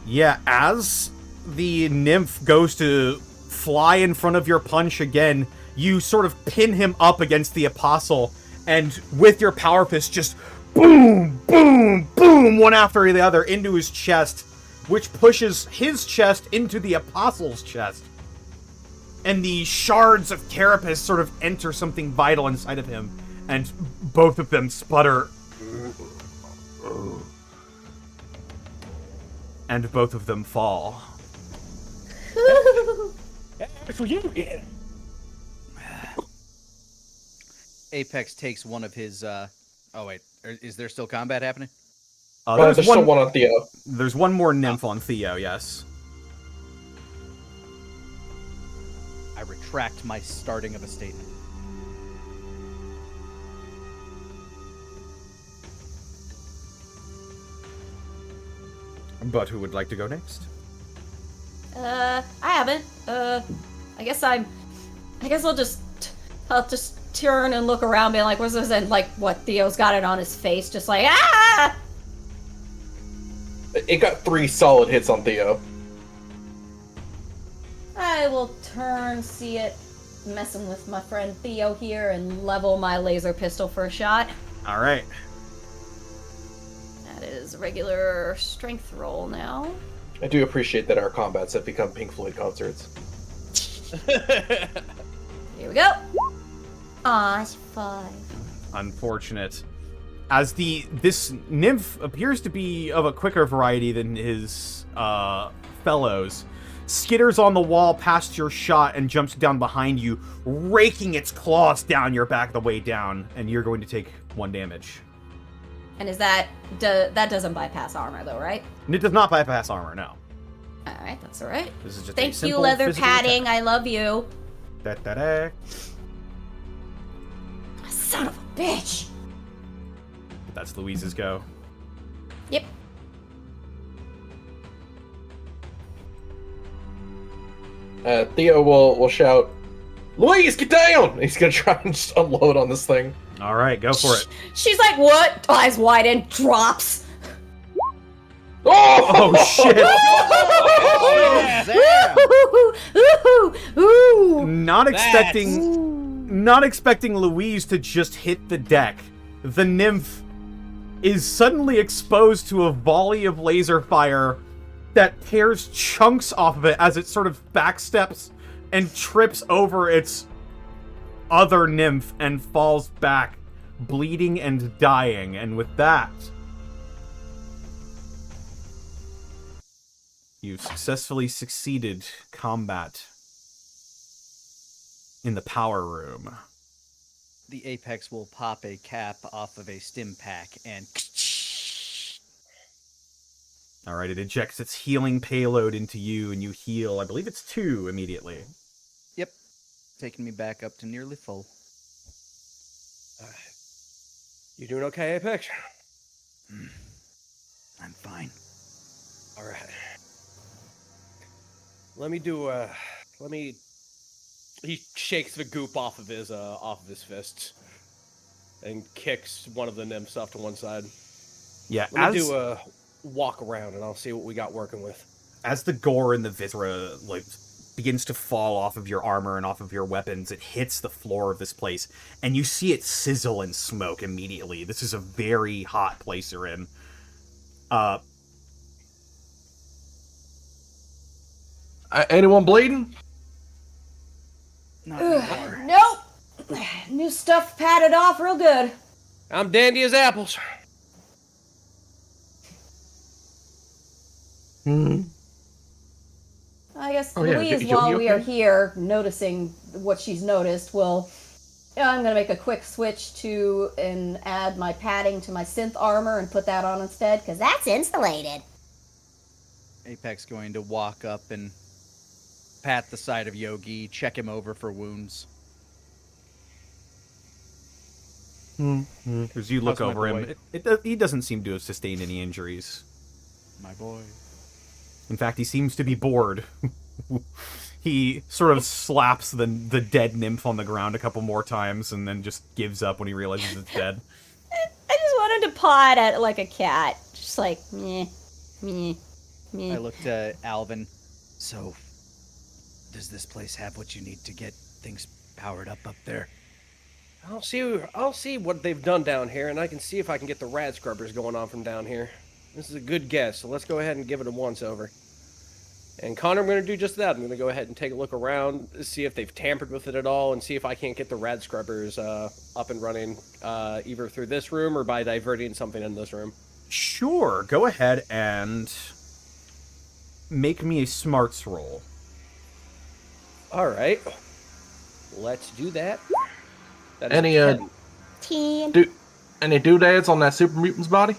Yeah, as the nymph goes to fly in front of your punch again, you sort of pin him up against the apostle, and with your power fist just boom, boom, boom, one after the other into his chest, which pushes his chest into the apostle's chest. And the shards of carapace sort of enter something vital inside of him, and both of them sputter. And both of them fall. That's what you get. Apex takes one of his. Oh wait, is there still combat happening? There's still one on Theo. There's one more nymph on Theo, yes. I retract my starting of a statement. But who would like to go next? I haven't. I guess I'll just turn and look around, being like, "What's this?" And like, what? Theo's got it on his face, just like, ah! It got 3 solid hits on Theo. I will turn, see it messing with my friend Theo here, and level my laser pistol for a shot. All right. That is a regular strength roll now. I do appreciate that our combats have become Pink Floyd concerts. Here we go. Aw, it's 5. Unfortunate. As this nymph appears to be of a quicker variety than his fellows, skitters on the wall past your shot and jumps down behind you, raking its claws down your back the way down, and you're going to take 1 damage. And is that doesn't bypass armor though, right? And it does not bypass armor, no. All right, that's all right. This is just Thank a you, simple leather physical padding. attack. I love you. Da-da-da. Son of a bitch. That's Louise's go. Yep. Theo will shout, "Louise, get down!" He's gonna try and just unload on this thing. All right, go for it. She's like, what? Eyes wide and drops. Oh, shit! Ooh. Not expecting Louise to just hit the deck. The nymph is suddenly exposed to a volley of laser fire that tears chunks off of it as it sort of backsteps and trips over its other nymph and falls back, bleeding and dying. And with that, you've successfully succeeded combat. in the power room. The Apex will pop a cap off of a stim pack and... All right, it ejects its healing payload into you, and you heal, I believe it's 2 immediately. Yep. Taking me back up to nearly full. You doing okay, Apex? I'm fine. All right. He shakes the goop off of his fists and kicks one of the nymphs off to one side. Yeah, Let me do a walk around and I'll see what we got working with. As the gore and the viscera begins to fall off of your armor and off of your weapons, it hits the floor of this place, and you see it sizzle and smoke immediately. This is a very hot place you're in. Anyone bleeding? Not anymore. Nope. New stuff padded off real good. I'm dandy as apples. I guess Oh, yeah, Louise, you while we are okay? here, noticing what she's noticed, I'm going to make a quick switch to and add my padding to my synth armor and put that on instead, because that's insulated. Apex going to walk up and pat the side of Yogi, check him over for wounds. As you look How's my over him, boy? he doesn't seem to have sustained any injuries. My boy. In fact, he seems to be bored. He sort of slaps the dead nymph on the ground a couple more times and then just gives up when he realizes it's dead. I just wanted to paw it at like a cat. Just like, meh, meh, meh. I looked at Alvin. So, does this place have what you need to get things powered up there? I'll see what they've done down here, and I can see if I can get the rad scrubbers going on from down here. This is a good guess, so let's go ahead and give it a once-over. And Connor, I'm going to do just that. I'm going to go ahead and take a look around, see if they've tampered with it at all, and see if I can't get the rad scrubbers up and running, either through this room or by diverting something in this room. Sure, go ahead and make me a smarts roll. All right. Let's do that. That is Any 10. Teen. Any doodads on that super mutant's body?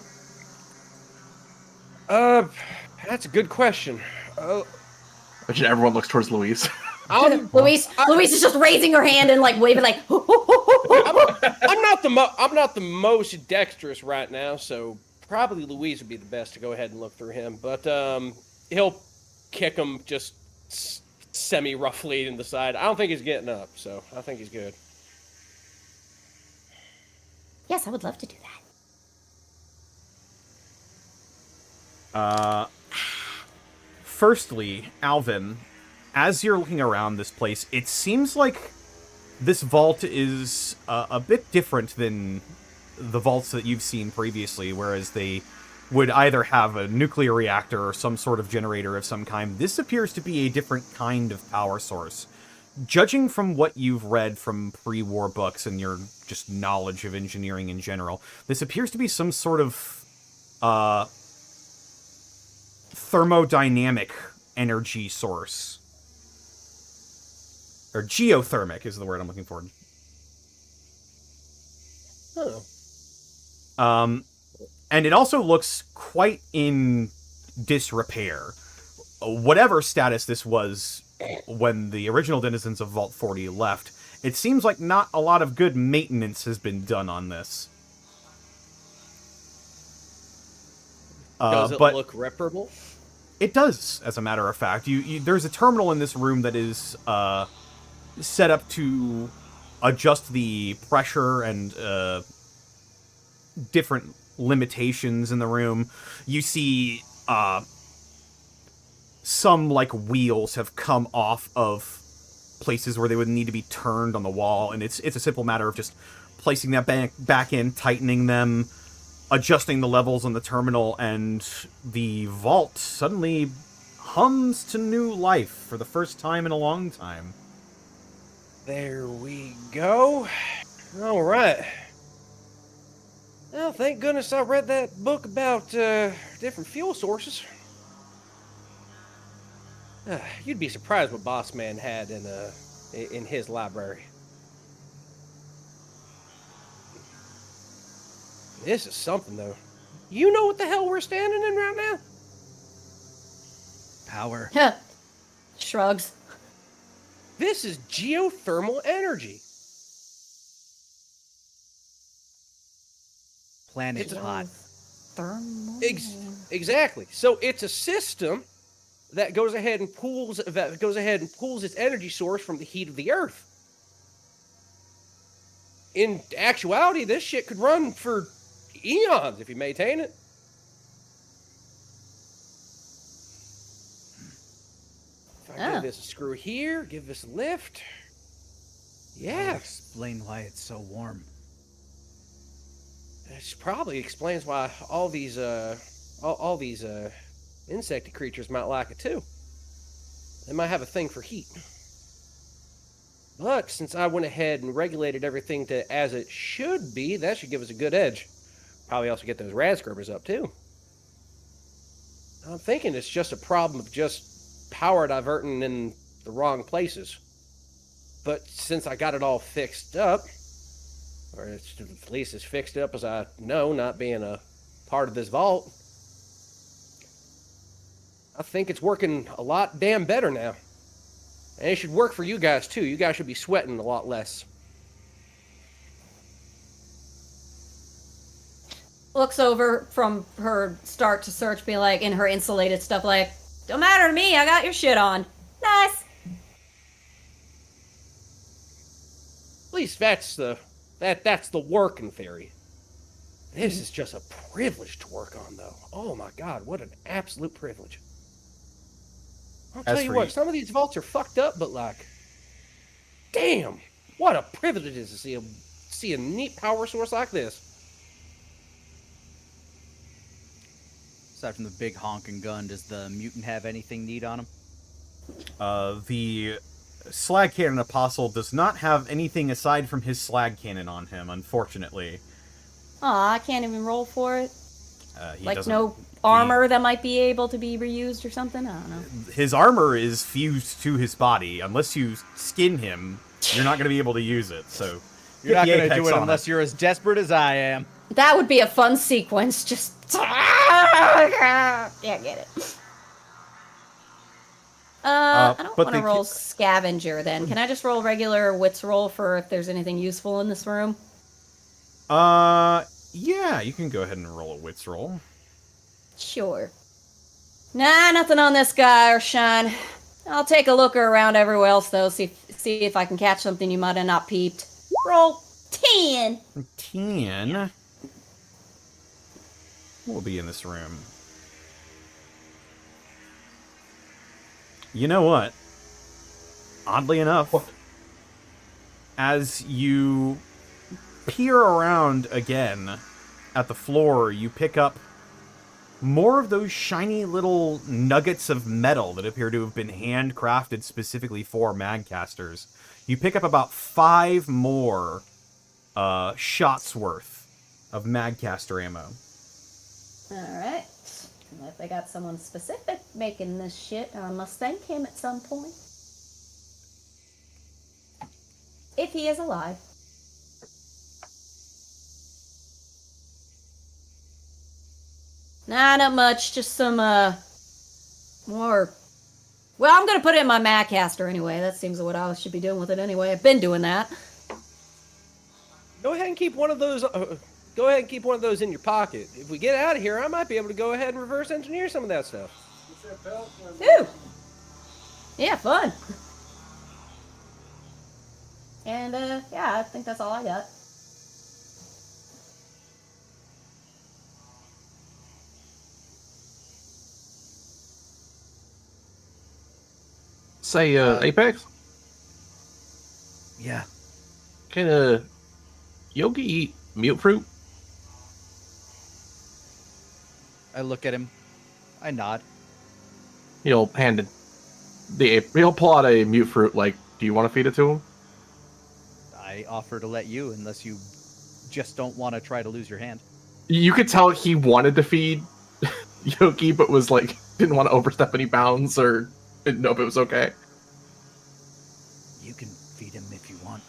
That's a good question. Imagine everyone looks towards Louise. Louise is just raising her hand and like waving like. I'm not the most dexterous right now, so probably Louise would be the best to go ahead and look through him. But he'll kick him just semi-roughly in the side. I don't think he's getting up, so I think he's good. Yes, I would love to do that. Firstly, Alvin, as you're looking around this place, it seems like this vault is a bit different than the vaults that you've seen previously, whereas they would either have a nuclear reactor or some sort of generator of some kind. This appears to be a different kind of power source. Judging from what you've read from pre-war books and your just knowledge of engineering in general, this appears to be some sort of thermodynamic energy source. Or geothermic is the word I'm looking for. Oh. And it also looks quite in disrepair. Whatever status this was when the original denizens of Vault 40 left, it seems like not a lot of good maintenance has been done on this. Does it look reparable? It does, as a matter of fact. There's a terminal in this room that is set up to adjust the pressure and different limitations in the room. You see some like wheels have come off of places where they would need to be turned on the wall, and it's a simple matter of just placing that back in, tightening them, adjusting the levels on the terminal, and the vault suddenly hums to new life for the first time in a long time. There we go. All right. Well, thank goodness I read that book about different fuel sources. You'd be surprised what Boss Man had in in his library. This is something, though. You know what the hell we're standing in right now? Power. Shrugs. This is geothermal energy. Planet It's hot. Thermal. Exactly. So it's a system that goes ahead and pulls its energy source from the heat of the Earth. In actuality, this shit could run for eons if you maintain it. If I give this a screw here, give this a lift. Yeah. Explain why it's so warm. It probably explains why all these insect creatures might like it too. They might have a thing for heat. But since I went ahead and regulated everything to as it should be, that should give us a good edge. Probably also get those rad scrubbers up too. I'm thinking it's just a problem of just power diverting in the wrong places. But since I got it all fixed up, or it's at least as fixed up as I know, not being a part of this vault, I think it's working a lot damn better now. And it should work for you guys too. You guys should be sweating a lot less. Looks over from her start to search, being like, in her insulated stuff, like, don't matter to me, I got your shit on. Nice. At least that's the working theory. This is just a privilege to work on, though. Oh my god, what an absolute privilege. I'll tell you what, some of these vaults are fucked up, but like, damn, what a privilege it is to see a neat power source like this. Aside from the big honking gun, does the mutant have anything neat on him? The slag cannon apostle does not have anything aside from his slag cannon on him, unfortunately. Aw, I can't even roll for it. He no armor that might be able to be reused or something? I don't know. His armor is fused to his body. Unless you skin him, you're not going to be able to use it. So You're not going to do it unless you're as desperate as I am. That would be a fun sequence. Just... yeah, get it. I don't want to roll scavenger then. Can I just roll regular wits roll for if there's anything useful in this room? Yeah, you can go ahead and roll a wits roll. Sure. Nah, nothing on this guy or Shine. I'll take a look around everywhere else though, see if I can catch something you might have not peeped. Roll 10. 10. What will be in this room? You know what? Oddly enough, as you peer around again at the floor, you pick up more of those shiny little nuggets of metal that appear to have been handcrafted specifically for magcasters. You pick up about 5 more shots worth of magcaster ammo. Alright. If they got someone specific making this shit, I must thank him at some point. If he is alive. Nah, not much. Just some, more... Well, I'm gonna put it in my Magcaster anyway. That seems what I should be doing with it anyway. I've been doing that. Go ahead and keep one of those... Go ahead and keep one of those in your pocket. If we get out of here, I might be able to go ahead and reverse engineer some of that stuff. Ooh! Yeah, fun. And, yeah, I think that's all I got. Say, Apex? Yeah. Can, Yogi eat mute fruit? I look at him. I nod. He'll he'll pull out a mute fruit, like, do you want to feed it to him? I offer to let you, unless you just don't want to try to lose your hand. You could tell he wanted to feed Yogi, but was like, didn't want to overstep any bounds or didn't know if it was okay. You can feed him if you want.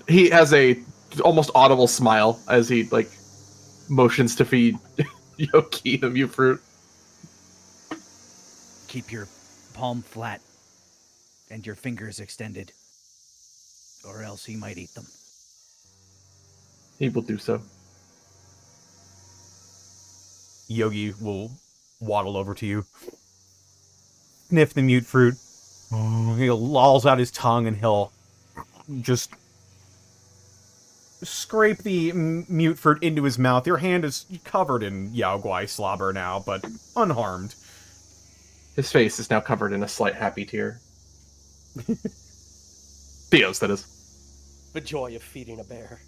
He has a almost audible smile as he like motions to feed Yoki the mute fruit. Keep your palm flat and your fingers extended, or else he might eat them. He will do so. Yogi will waddle over to you, sniff the mute fruit. He lolls out his tongue and he'll just scrape the mute fruit into his mouth. Your hand is covered in Yao Guai slobber now, but unharmed. His face is now covered in a slight happy tear. Theo's, that is. The joy of feeding a bear.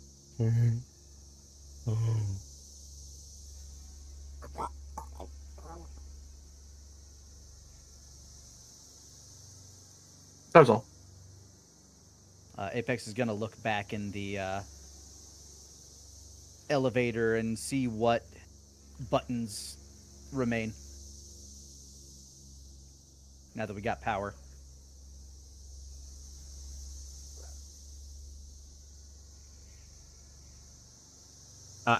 That was all. Apex is going to look back in the elevator and see what buttons remain. Now that we got power.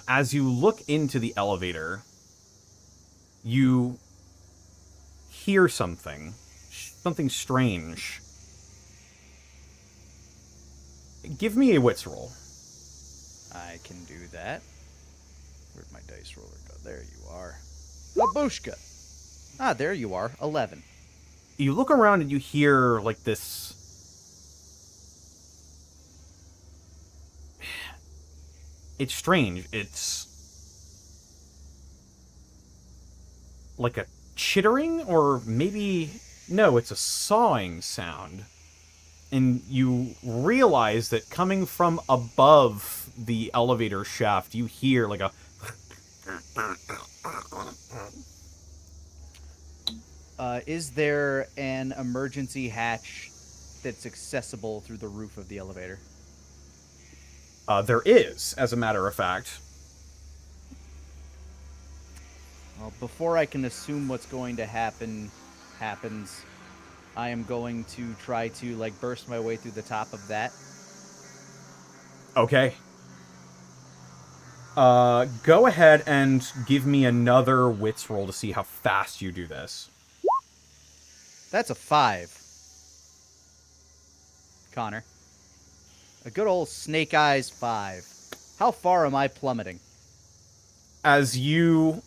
As you look into the elevator, you hear something strange. Give me a wits roll. I can do that. Where'd my dice roller go? There you are. Babushka. Ah, there you are. 11. You look around and you hear, like, this... It's strange. It's... like a chittering, or maybe... No, it's a sawing sound. And you realize that coming from above the elevator shaft, you hear, like, a... Is there an emergency hatch that's accessible through the roof of the elevator? There is, as a matter of fact. Well, before I can assume what's going to happens, I am going to try to, like, burst my way through the top of that. Okay. Go ahead and give me another wits roll to see how fast you do this. That's a 5. Connor. A good old snake eyes 5. How far am I plummeting? As you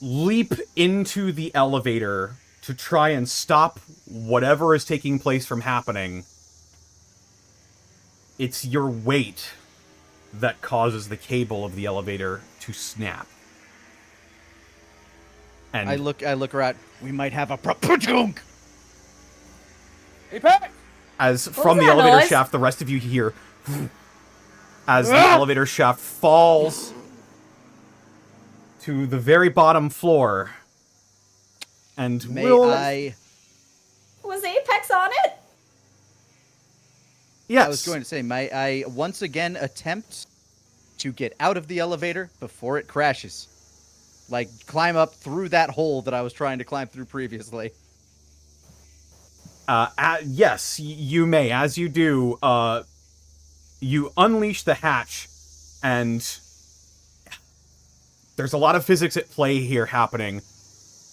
leap into the elevator to try and stop whatever is taking place from happening, it's your weight that causes the cable of the elevator to snap. And I look around. We might have a propagunk. Apex! as was from the that elevator noise? shaft, the rest of you hear as the elevator shaft falls to the very bottom floor. And May will I? Was Apex on it? yes, I was going to say, may I once again attempt to get out of the elevator before it crashes? Like, climb up through that hole that I was trying to climb through previously. yes, you may. As you do, you unleash the hatch, and there's a lot of physics at play here happening,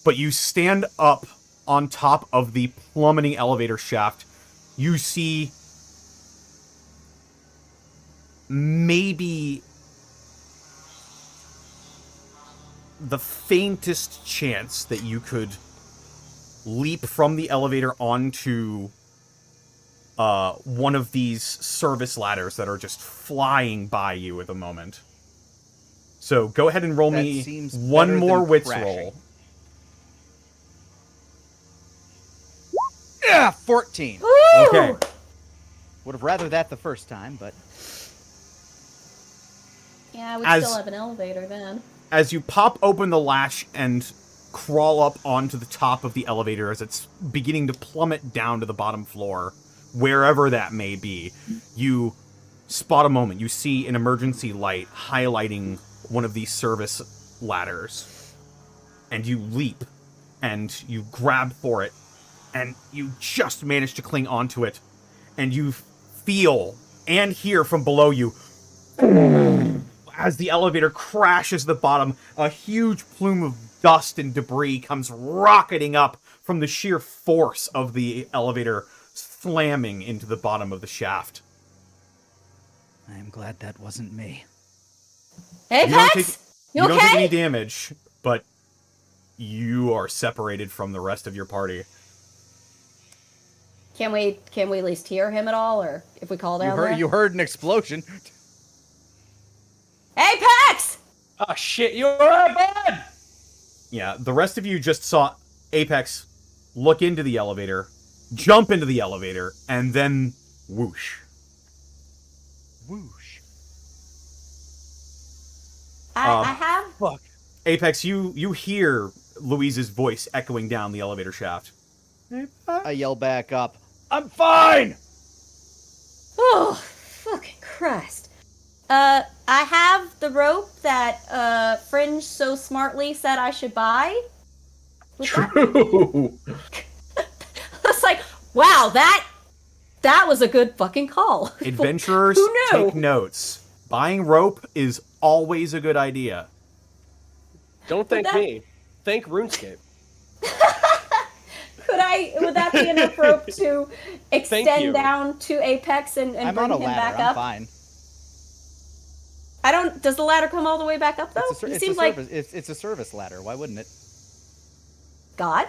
but you stand up on top of the plummeting elevator shaft. You see maybe the faintest chance that you could leap from the elevator onto one of these service ladders that are just flying by you at the moment. So go ahead and roll That me seems one better more than wits crashing. roll. Yeah, 14. Woo! Okay. Would have rather that the first time, but Yeah, we As- still have an elevator then. As you pop open the latch and crawl up onto the top of the elevator as it's beginning to plummet down to the bottom floor, wherever that may be, you spot a moment. You see an emergency light highlighting one of these service ladders. And you leap and you grab for it and you just manage to cling onto it, and you feel and hear from below you as the elevator crashes to the bottom, a huge plume of dust and debris comes rocketing up from the sheer force of the elevator slamming into the bottom of the shaft. I am glad that wasn't me. Apex? You don't take okay? any damage, but you are separated from the rest of your party. Can we at least hear him at all, or if we call down there? You heard an explosion. Apex! Oh shit, you alright, bud? Yeah, the rest of you just saw Apex look into the elevator, jump into the elevator, and then whoosh. Whoosh. I have. Fuck. Apex, you hear Louise's voice echoing down the elevator shaft. I yell back up. I'm fine! Oh, fucking Christ. I have the rope that Fringe so smartly said I should buy. True. It's like, wow, that was a good fucking call. Adventurers, Who knew? take notes. Buying rope is always a good idea. Don't thank me. Thank RuneScape. Would that be enough rope to you. extend down to Apex and I'm bring on a him ladder. back I'm up? fine. Does the ladder come all the way back up though? It's a service. It's a service ladder. Why wouldn't it? God?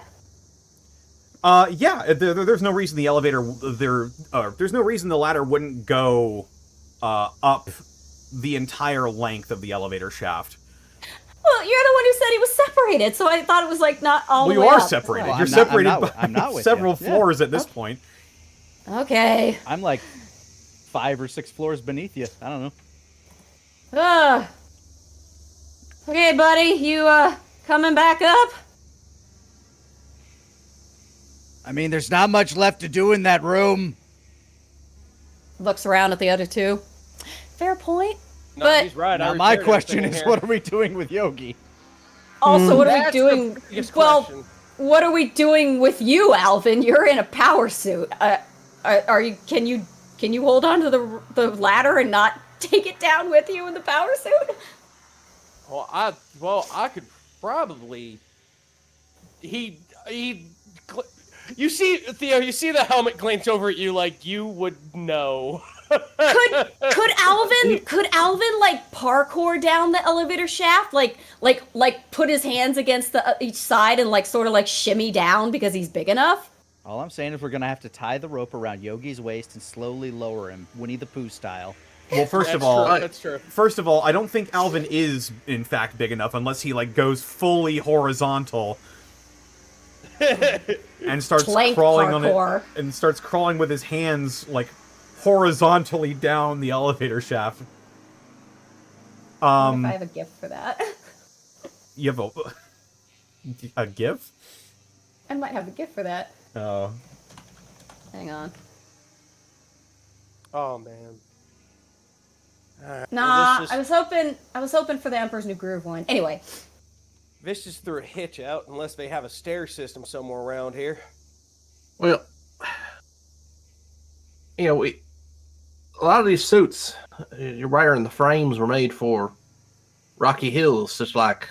Yeah, there's no reason the elevator there's no reason the ladder wouldn't go up the entire length of the elevator shaft. Well, you're the one who said he was separated, so I thought it was like not all the way Well, you are up. separated. Well, You're I'm not- separated I'm not- by I'm not with several you. Yeah. floors at this point. Okay. I'm like 5 or 6 floors beneath you. I don't know. Okay, buddy, you coming back up? I mean, there's not much left to do in that room. Looks around at the other two. Fair point. No, But- he's right. Now, I my repaired question everything is, here. what are we doing with Yogi? Also, what are we That's doing? the biggest Well, question. what are we doing with you, Alvin? You're in a power suit. Are you? Can you hold on to the ladder and not take it down with you in the power suit? Well, I could probably. You see, Theo, you see the helmet glance over at you like you would know. Could Alvin like parkour down the elevator shaft? Like put his hands against each side and like sort of like shimmy down because he's big enough? All I'm saying is we're going to have to tie the rope around Yogi's waist and slowly lower him, Winnie the Pooh style. Well, first of That's all, true, that's true. First of all, I don't think Alvin is in fact big enough unless he like goes fully horizontal and starts Plank crawling parkour. on it and starts crawling with his hands like horizontally down the elevator shaft. If I have a gift for that. You have a gift? I might have a gift for that. Oh. Hang on. Oh man. Alright, Nah, well, I was hoping for the Emperor's New Groove one. Anyway, this just threw a hitch out unless they have a stair system somewhere around here. Well, a lot of these suits, you're right, in the frames were made for rocky hills, just like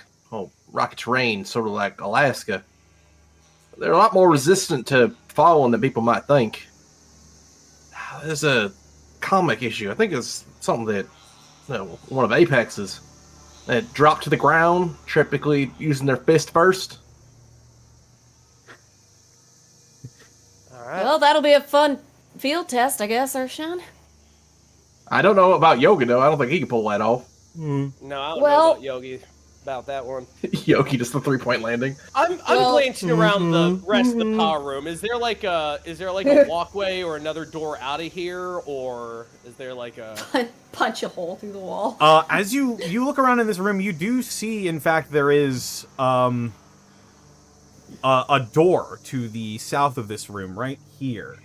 rocky terrain, sort of like Alaska. They're a lot more resistant to falling than people might think. There's a comic issue. I think it's something that one of Apex's that dropped to the ground, typically using their fist first. All right. well, that'll be a fun field test, I guess, Urshan. I don't know about Yogi though. I don't think he can pull that off. No, I don't Well- know about Yogi about that one. Yogi just the 3-point landing. I'm Well- glancing around the rest of the power room. Is there like a walkway or another door out of here, or is there like a? Punch a hole through the wall. As you look around in this room, you do see, in fact, there is a door to the south of this room, right here.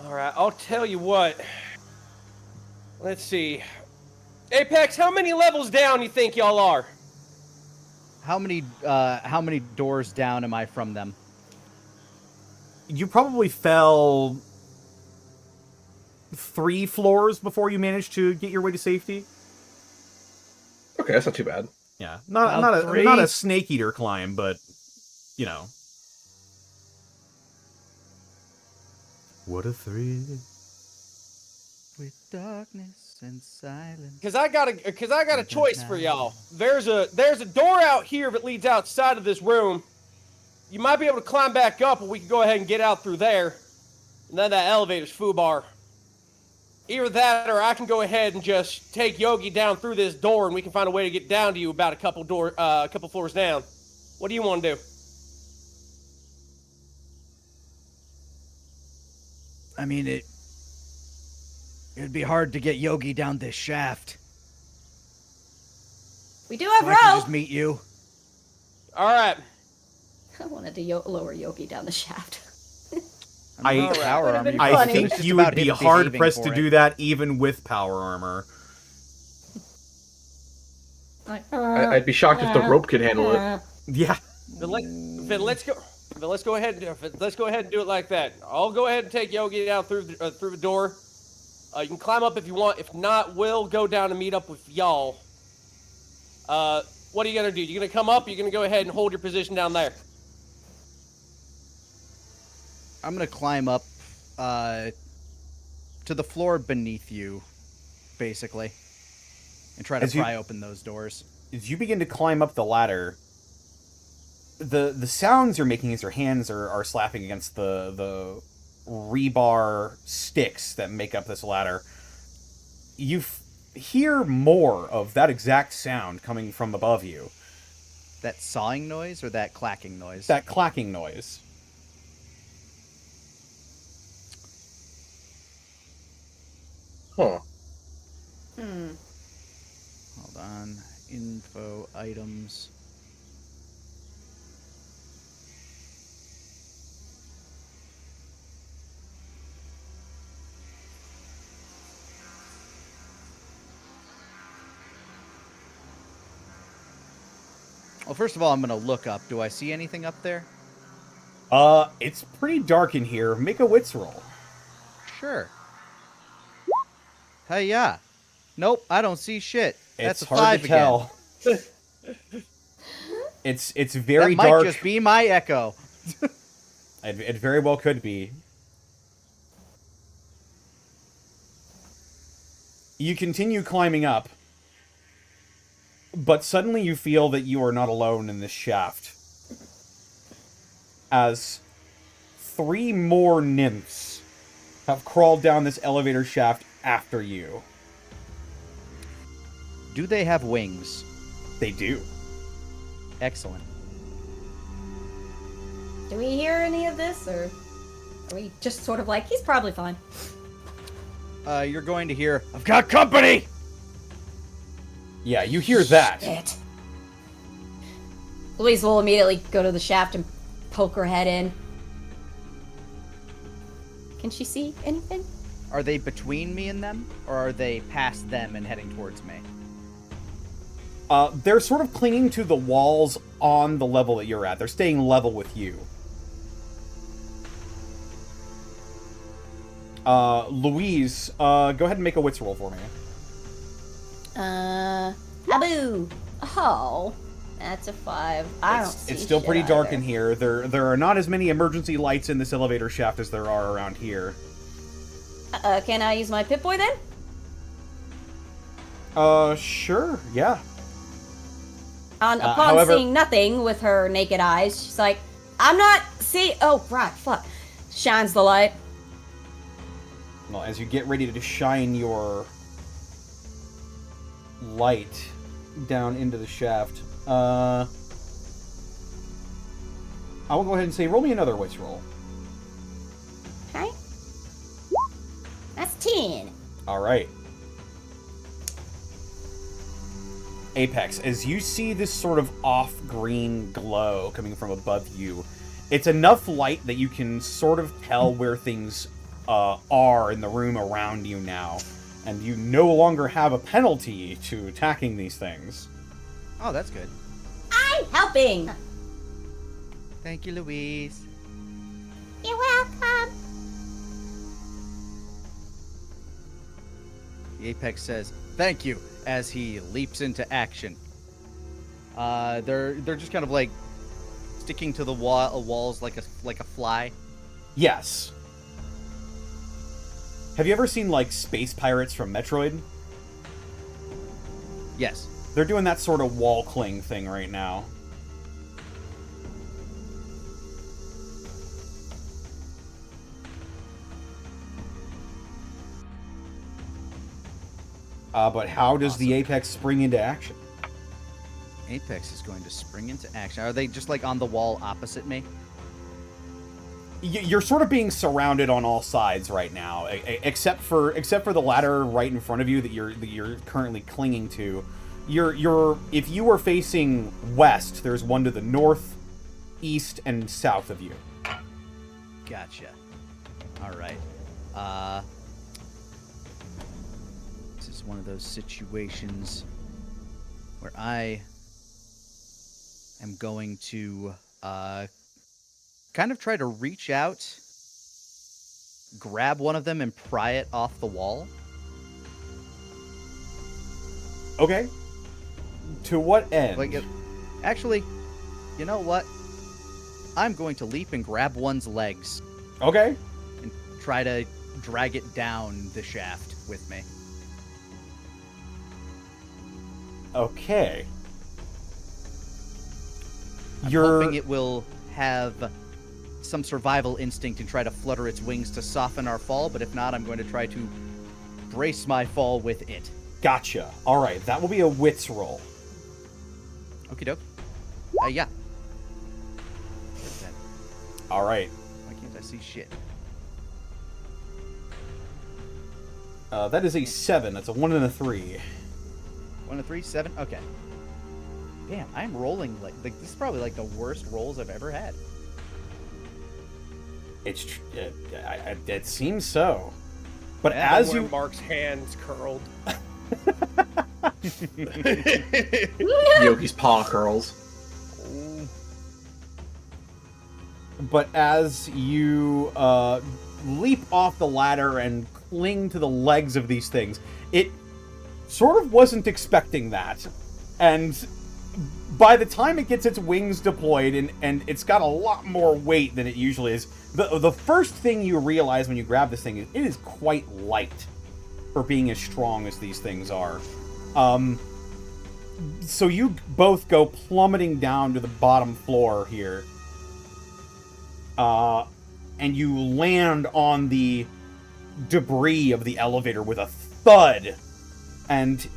All right, I'll tell you what. Let's see. Apex, how many levels down you think y'all are? How many doors down am I from them? you probably fell 3 floors before you managed to get your way to safety. Okay, that's not too bad. Yeah, About not a 3. snake eater climb, but you know. What a thrill. With darkness and silence. Because I got a choice for y'all. There's a door out here that leads outside of this room. You might be able to climb back up, or we can go ahead and get out through there. And then that elevator's foobar. Either that, or I can go ahead and just take Yogi down through this door, and we can find a way to get down to you about a couple floors down. What do you want to do? I mean, it'd be hard to get Yogi down this shaft. We do have So I can rope. just meet you. All right. I wanted to lower Yogi down the shaft. I Alright. power Would've armor. been I funny. think It's just you about would be him hard behaving pressed for to it. do that even with power armor. Like, I'd be shocked if the rope could handle it. Yeah. Then let's go ahead and do it like that. I'll go ahead and take Yogi down through the door. You can climb up if you want. If not, we'll go down and meet up with y'all. What are you gonna do? You gonna come up? Or you gonna go ahead and hold your position down there? I'm gonna climb up to the floor beneath you, basically, and try to As you- pry open those doors. As you begin to climb up the ladder, the sounds you're making as your hands are slapping against the rebar sticks that make up this ladder, you hear more of that exact sound coming from above you. That sawing noise or that clacking noise? That clacking noise. Huh. Hold on. Info items. Well, first of all, I'm going to look up. Do I see anything up there? It's pretty dark in here. Make a wits roll. Sure. Hey, yeah. Nope, I don't see shit. That's It's a hard 5 to tell. It's very that might dark. just be my echo. It very well could be. You continue climbing up, but suddenly you feel that you are not alone in this shaft. As 3 more nymphs have crawled down this elevator shaft after you. Do they have wings? They do. Excellent. do we hear any of this, or are we just sort of like, he's probably fine? You're going to hear, I've got company! Yeah, you hear that. Shit. Louise will immediately go to the shaft and poke her head in. Can she see anything? Are they between me and them? Or are they past them and heading towards me? They're sort of clinging to the walls on the level that you're at. They're staying level with you. Louise, go ahead and make a wits roll for me. Abu. Oh, that's a 5. I don't see It's still shit pretty dark either. in here. There are not as many emergency lights in this elevator shaft as there are around here. Can I use my Pip-Boy then? Sure, yeah. Upon however- seeing nothing with her naked eyes, she's like, I'm not see. Oh, right, fuck. Shines the light. Well, as you get ready to shine your light down into the shaft, I will go ahead and say, roll me another wits roll. Okay. That's 10. All right. Apex, as you see this sort of off-green glow coming from above you, it's enough light that you can sort of tell where things are in the room around you now, and you no longer have a penalty to attacking these things. Oh, that's good. I'm helping. Thank you, Louise. You're welcome. The Apex says, "Thank you," as he leaps into action. They're just kind of like sticking to the walls like a fly. Yes. Have you ever seen, like, space pirates from Metroid? Yes. They're doing that sort of wall cling thing right now. But how does the Apex spring into action? Apex is going to spring into action. Are they just like on the wall opposite me? You're sort of being surrounded on all sides right now, except for the ladder right in front of you that you're currently clinging to. If you were facing west, there's one to the north, east, and south of you. Gotcha. All right. This is one of those situations where I am going to kind of try to reach out, grab one of them, and pry it off the wall. Okay. To what end? Actually, you know what? I'm going to leap and grab one's legs Okay. and try to drag it down the shaft with me. Okay. I'm hoping it will have some survival instinct and try to flutter its wings to soften our fall, but if not, I'm going to try to brace my fall with it. Gotcha. All right, that will be a wits roll. Okie doke. Yeah. Where's that? All right. Why can't I see shit? That is a 7. That's a 1 and a 3. 1 to 3, 7. Okay. Damn, I'm rolling like this is probably like the worst rolls I've ever had. It seems so. But Yeah, as Where you Mark's hands curled. Yogi's paw curls. But as you leap off the ladder and cling to the legs of these things, it sort of wasn't expecting that. And by the time it gets its wings deployed, and it's got a lot more weight than it usually is, the first thing you realize when you grab this thing is it is quite light for being as strong as these things are. So you both go plummeting down to the bottom floor here. And you land on the debris of the elevator with a thud. And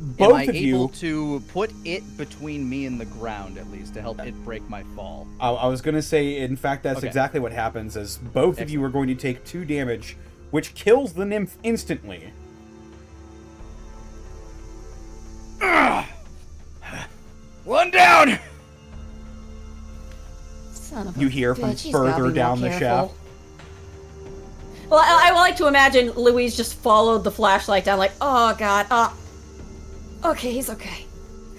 both Am I of you, able to put it between me and the ground, at least, to help it break my fall? I was going to say, in fact, that's Okay. exactly what happens, as both of you are going to take 2 damage, which kills the nymph instantly. One down! Son of a You hear from bitch, he's gotta further be more down the careful. shaft. Well, I like to imagine Louise just followed the flashlight down, like, oh god, okay, he's okay.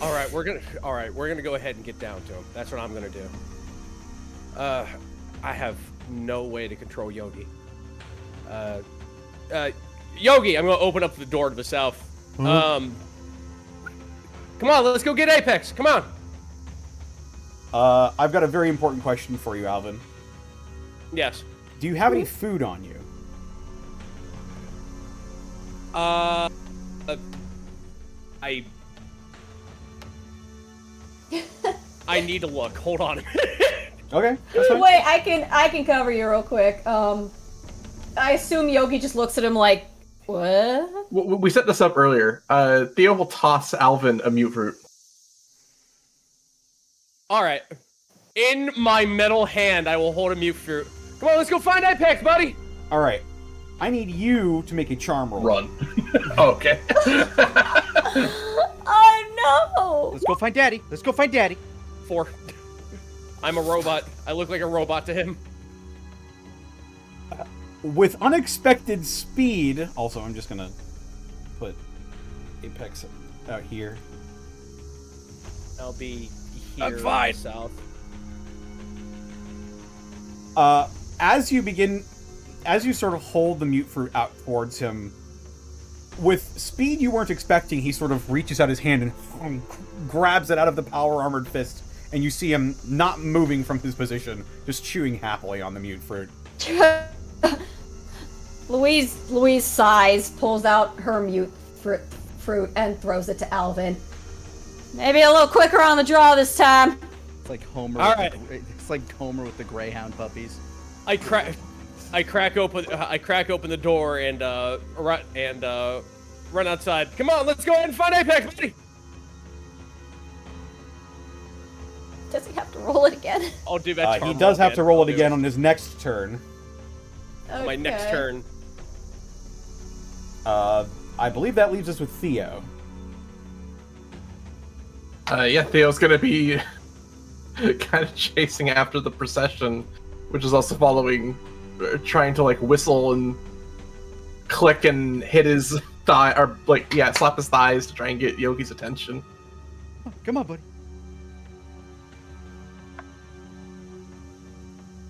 All right, we're gonna go ahead and get down to him. That's what I'm gonna do. I have no way to control Yogi. Yogi, I'm gonna open up the door to the south. Come on, let's go get Apex. Come on. I've got a very important question for you, Alvin. Yes. Do you have any food on you? I need to look. Hold on. Okay, that's fine. Wait, I can cover you real quick. I assume Yogi just looks at him like, what? We set this up earlier. Theo will toss Alvin a mute fruit. All right. In my metal hand, I will hold a mute fruit. Come on, let's go find Apex, buddy. All right. I need you to make a charm roll. Run. Okay. Oh no! Let's go find Daddy. Let's go find Daddy. 4. I'm a robot. I look like a robot to him. With unexpected speed. Also, I'm just gonna put Apex out here. I'll be here I'm fine. in the south. As you begin as you sort of hold the mute fruit out towards him, with speed you weren't expecting, he sort of reaches out his hand and grabs it out of the power-armored fist, and you see him not moving from his position, just chewing happily on the mute fruit. Louise sighs, pulls out her mute fruit, and throws it to Alvin. Maybe a little quicker on the draw this time. It's like Homer. All right. It's like Homer with the Greyhound puppies. I crack open the door and run outside. Come on, let's go ahead and find Apex, buddy. Does he have to roll it again? I'll do that. He does have to roll it again on his next turn. Okay. My next turn. I believe that leaves us with Theo. Yeah, Theo's gonna be kind of chasing after the procession, which is also following, trying to like whistle and click and hit his thigh, or like, yeah, slap his thighs to try and get Yogi's attention. Oh, come on, buddy.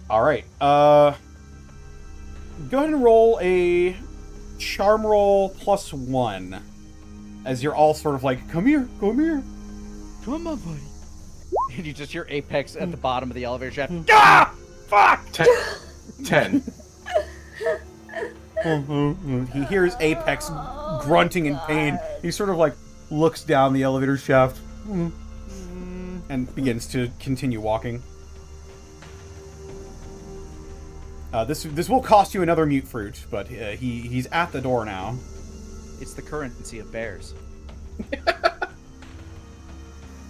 All right. Go ahead and roll a charm roll +1, as you're all sort of like, come here, come here. Come on, buddy. And you just hear Apex at the bottom of the elevator shaft. Ah! Fuck! 10. He hears Apex grunting in pain. He sort of like looks down the elevator shaft and begins to continue walking. This will cost you another mute fruit, but he's at the door now. It's the currency of bears.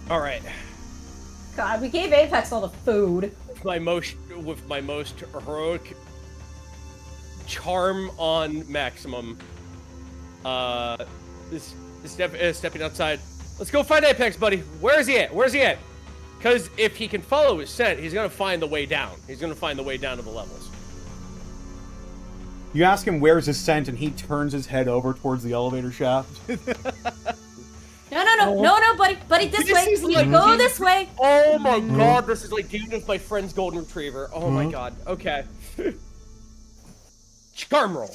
All right. God, we gave Apex all the food. With my most heroic charm on maximum. Stepping outside. Let's go find Apex, buddy. Where is he at? Where's he at? Because if he can follow his scent, he's gonna find the way down. He's gonna find the way down to the levels. You ask him where's his scent, and he turns his head over towards the elevator shaft. No, buddy, this way. is You like- go this way. Oh my god, this is like dealing with my friend's golden retriever. Oh my god. Okay. Charm roll.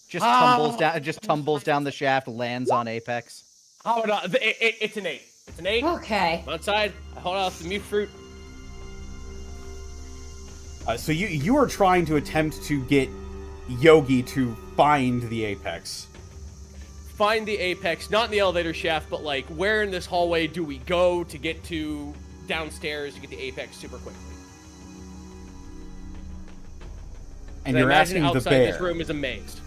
Just tumbles down the shaft, lands on Apex. How about it's an 8. It's an 8. Okay. I'm outside. I hold out the mute fruit. So you are trying to attempt to get Yogi to find the Apex. Find the Apex, not in the elevator shaft, but like where in this hallway do we go to get to downstairs to get the Apex super quickly? And I you're imagine asking the outside bear. this room is amazed.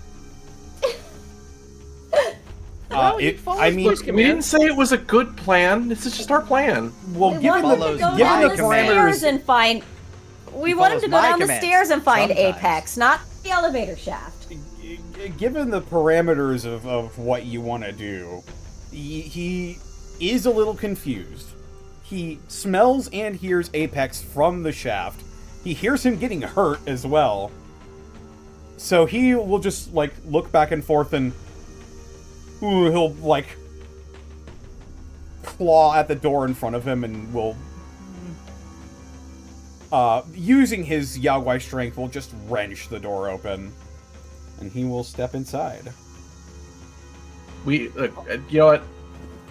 I mean, Voice We command. didn't say it was a good plan. This is just our plan. well, We given want the him to go given down the the parameters, stairs and find. We want him to go follows my down the commands. stairs and find Sometimes. Apex, not the elevator shaft. given the parameters of what you want to do, he is a little confused. He smells and hears Apex from the shaft. He hears him getting hurt as well. So he will just, like, look back and forth and he'll, like, claw at the door in front of him and will, using his Yaogwai strength, will just wrench the door open. And he will step inside. You know what?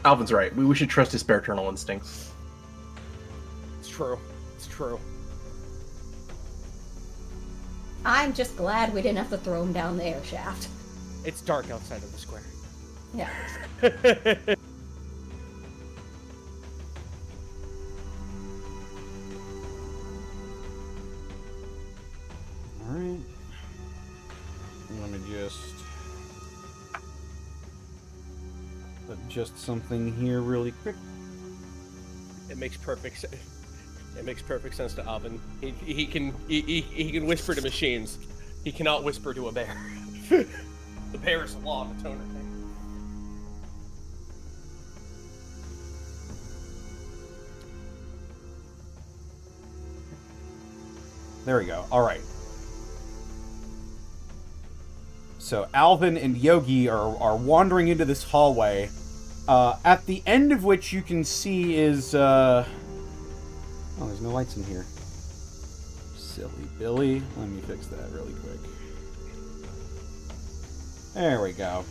Alvin's right. We should trust his paraternal instincts. It's true. It's true. I'm just glad we didn't have to throw him down the air shaft. It's dark outside of the square. Yeah. Alright. Let me just adjust something here really quick. It makes perfect sense. It makes perfect sense to Alvin. He can whisper to machines. He cannot whisper to a bear. The bear is a law of the toner thing. There we go. Alright. So Alvin and Yogi are wandering into this hallway, at the end of which you can see is, oh, there's no lights in here. Silly Billy. Let me fix that really quick. There we go.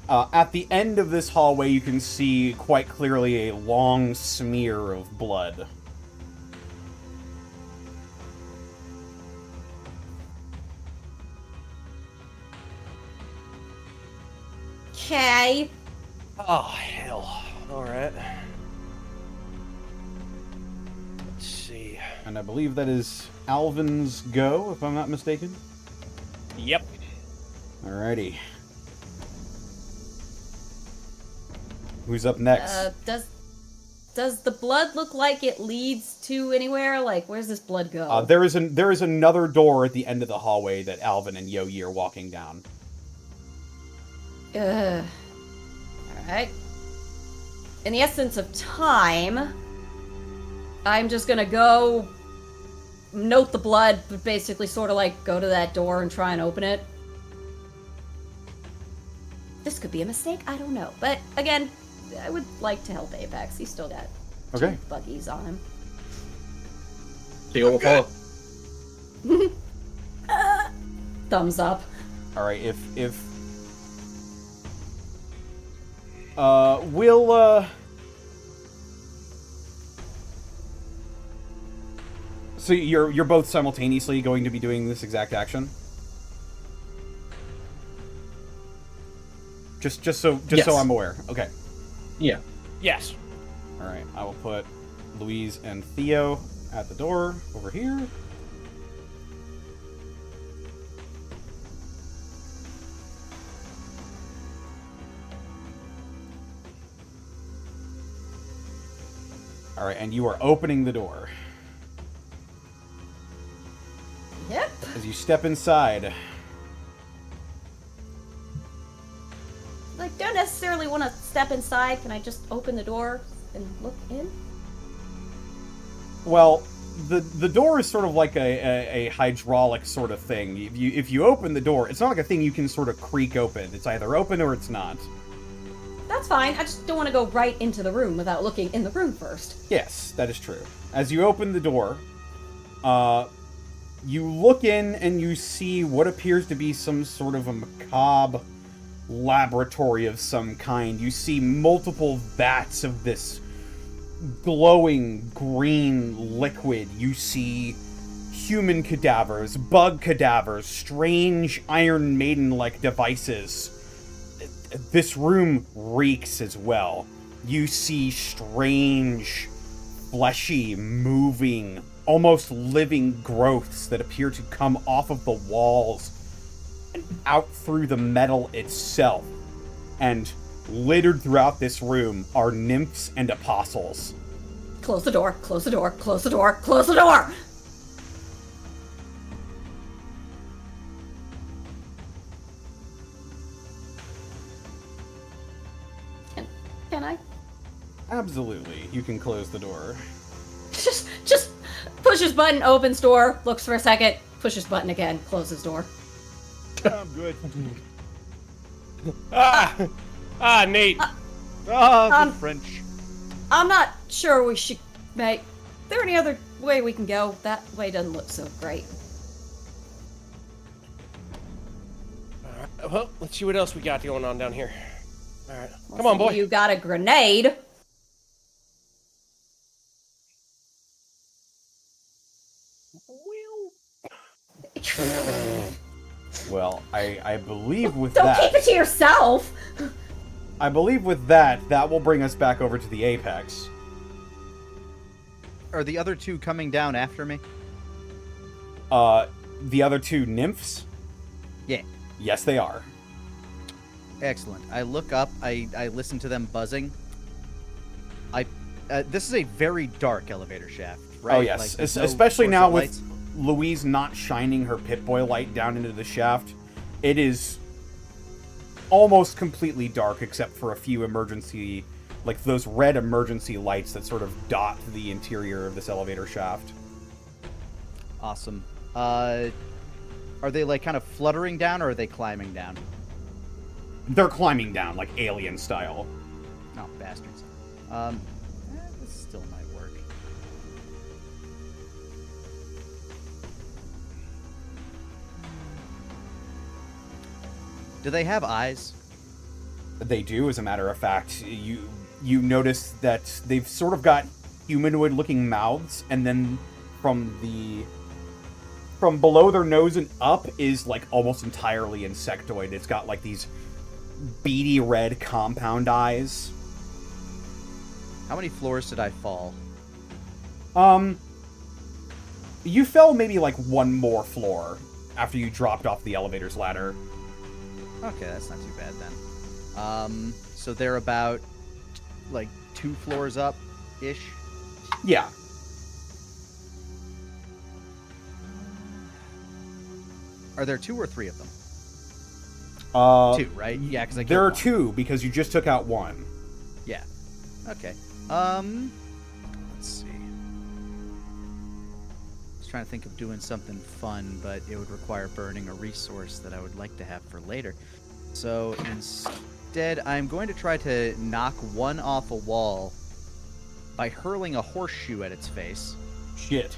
At the end of this hallway, you can see quite clearly a long smear of blood. Okay. Oh, hell. All right. Let's see. And I believe that is Alvin's go, if I'm not mistaken. Yep. Alrighty. Who's up next? Does the blood look like it leads to anywhere? Like, where's this blood go? There is another door at the end of the hallway that Alvin and Yo-Yi are walking down. Alright. In the essence of time, I'm just gonna go note the blood, but basically sort of like go to that door and try and open it. This could be a mistake, I don't know. But again, I would like to help Apex. He's still got Okay. 2 buggies on him. See what will follow. Thumbs up. Alright, we'll, so you're both simultaneously going to be doing this exact action? Just so I'm aware. Okay. Yeah. Yes. Alright, I will put Louise and Theo at the door over here. Alright, and you are opening the door. Yep. As you step inside, Like, don't necessarily want to step inside. Can I just open the door and look in? well, the door is sort of like a hydraulic sort of thing. If you open the door, it's not like a thing you can sort of creak open. It's either open or it's not. That's fine. I just don't want to go right into the room without looking in the room first. Yes, that is true. As you open the door, you look in and you see what appears to be some sort of a macabre laboratory of some kind. You see multiple vats of this glowing green liquid. You see human cadavers, bug cadavers, strange Iron Maiden-like devices. This room reeks as well. You see strange, fleshy, moving, almost living growths that appear to come off of the walls and out through the metal itself. And littered throughout this room are nymphs and apostles. Close the door, close the door, close the door, close the door! Can I? Absolutely, you can close the door. Just pushes button, opens door, looks for a second, pushes button again, closes door. I'm good. Nate. The French. I'm not sure we should make... Is there any other way we can go? That way doesn't look so great. Well, let's see what else we got going on down here. All right, Well, come on, boy. You got a grenade. Well, I believe with Don't that... keep it to yourself! I believe with that will bring us back over to the Apex. Are the other two coming down after me? The other two nymphs? Yeah. Yes, they are. Excellent. I look up. I listen to them buzzing. This is a very dark elevator shaft, right? Oh, yes. Like, there's no Especially now with lights. Louise not shining her Pip-Boy light down into the shaft. It is almost completely dark except for a few emergency, like those red emergency lights that sort of dot the interior of this elevator shaft. Awesome. Are they like kind of fluttering down, or are they climbing down? They're climbing down, like alien style. Oh, bastards. This still might work. Do they have eyes? They do, as a matter of fact. You notice that they've sort of got humanoid-looking mouths, and then from below their nose and up is like almost entirely insectoid. It's got like these beady red compound eyes. How many floors did I fall? You fell maybe like one more floor after you dropped off the elevator's ladder. Okay, that's not too bad then. So they're about like 2 floors up ish. Yeah. Are there 2 or 3 of them? 2, right? Yeah, because there are 2 because you just took out 1. Yeah. Okay. Let's see. I was trying to think of doing something fun, but it would require burning a resource that I would like to have for later. So instead, I'm going to try to knock one off a wall by hurling a horseshoe at its face. Shit.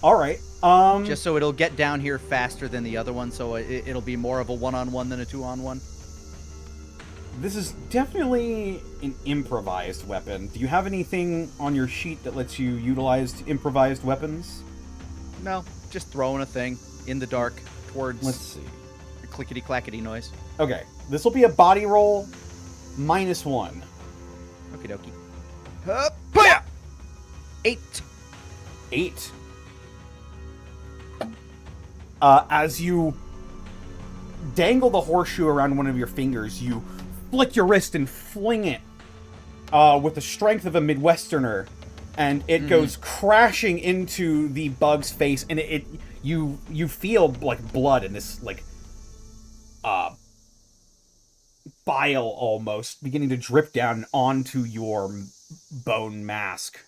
Alright, Just so it'll get down here faster than the other one, so it'll be more of a 1-on-1 than a 2-on-1. This is definitely an improvised weapon. Do you have anything on your sheet that lets you utilize improvised weapons? No, just throwing a thing in the dark towards Let's see. a clickety-clackety noise. Okay, this will be a body roll -1. Okie dokie. Booyah! 8. 8. As you dangle the horseshoe around one of your fingers, you flick your wrist and fling it with the strength of a Midwesterner, and it goes crashing into the bug's face, and you feel like blood in this like bile almost beginning to drip down onto your bone mask.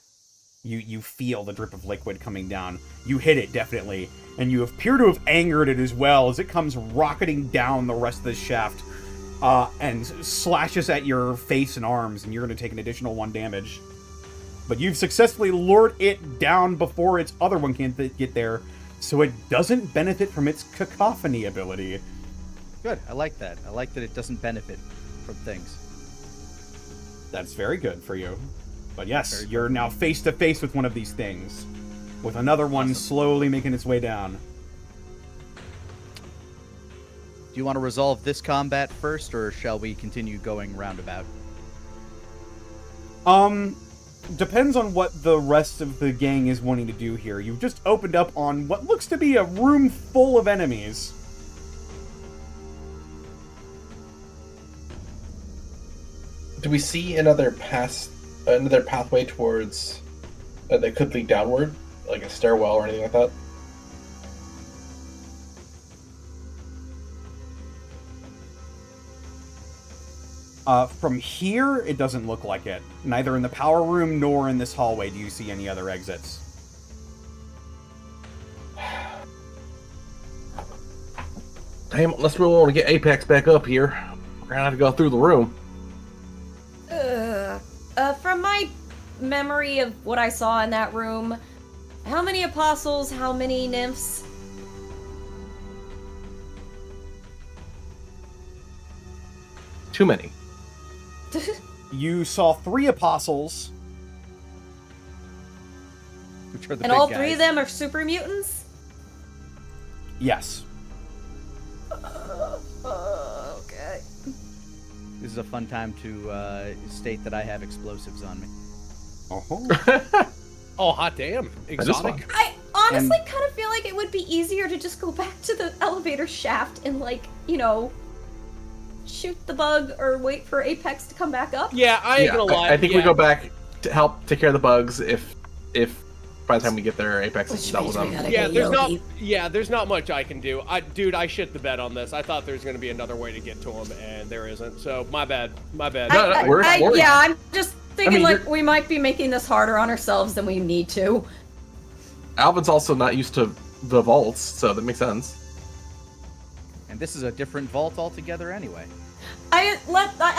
You feel the drip of liquid coming down. You hit it, definitely. And you appear to have angered it as well as it comes rocketing down the rest of the shaft and slashes at your face and arms, and you're going to take an additional 1 damage. But you've successfully lured it down before its other one can get there, so it doesn't benefit from its cacophony ability. Good, I like that. I like that it doesn't benefit from things. That's very good for you. But yes, you're now face to face with one of these things, with another one slowly making its way down. Do you want to resolve this combat first, or shall we continue going roundabout? Depends on what the rest of the gang is wanting to do here. You've just opened up on what looks to be a room full of enemies. Do we see another pathway towards that could lead downward, like a stairwell or anything like that? From here, it doesn't look like it. Neither in the power room nor in this hallway do you see any other exits. Damn, unless we want to get Apex back up here, we're gonna have to go through the room. From my memory of what I saw in that room, how many apostles, how many nymphs? Too many. You saw 3 apostles. Which are the And big all guys. 3 of them are super mutants? Yes. Okay. This is a fun time to state that I have explosives on me. Oh. Oh, hot damn. Exotic. I honestly kind of feel like it would be easier to just go back to the elevator shaft and, like, you know, shoot the bug or wait for Apex to come back up. Yeah, I ain't gonna lie. I think we go back to help take care of the bugs if by the time we get there, Apex is done with them. There's not much I can do. I shit the bed on this. I thought there was gonna be another way to get to him, and there isn't. So my bad. I'm just thinking I mean, we might be making this harder on ourselves than we need to. Alvin's also not used to the vaults, so that makes sense. And this is a different vault altogether anyway. I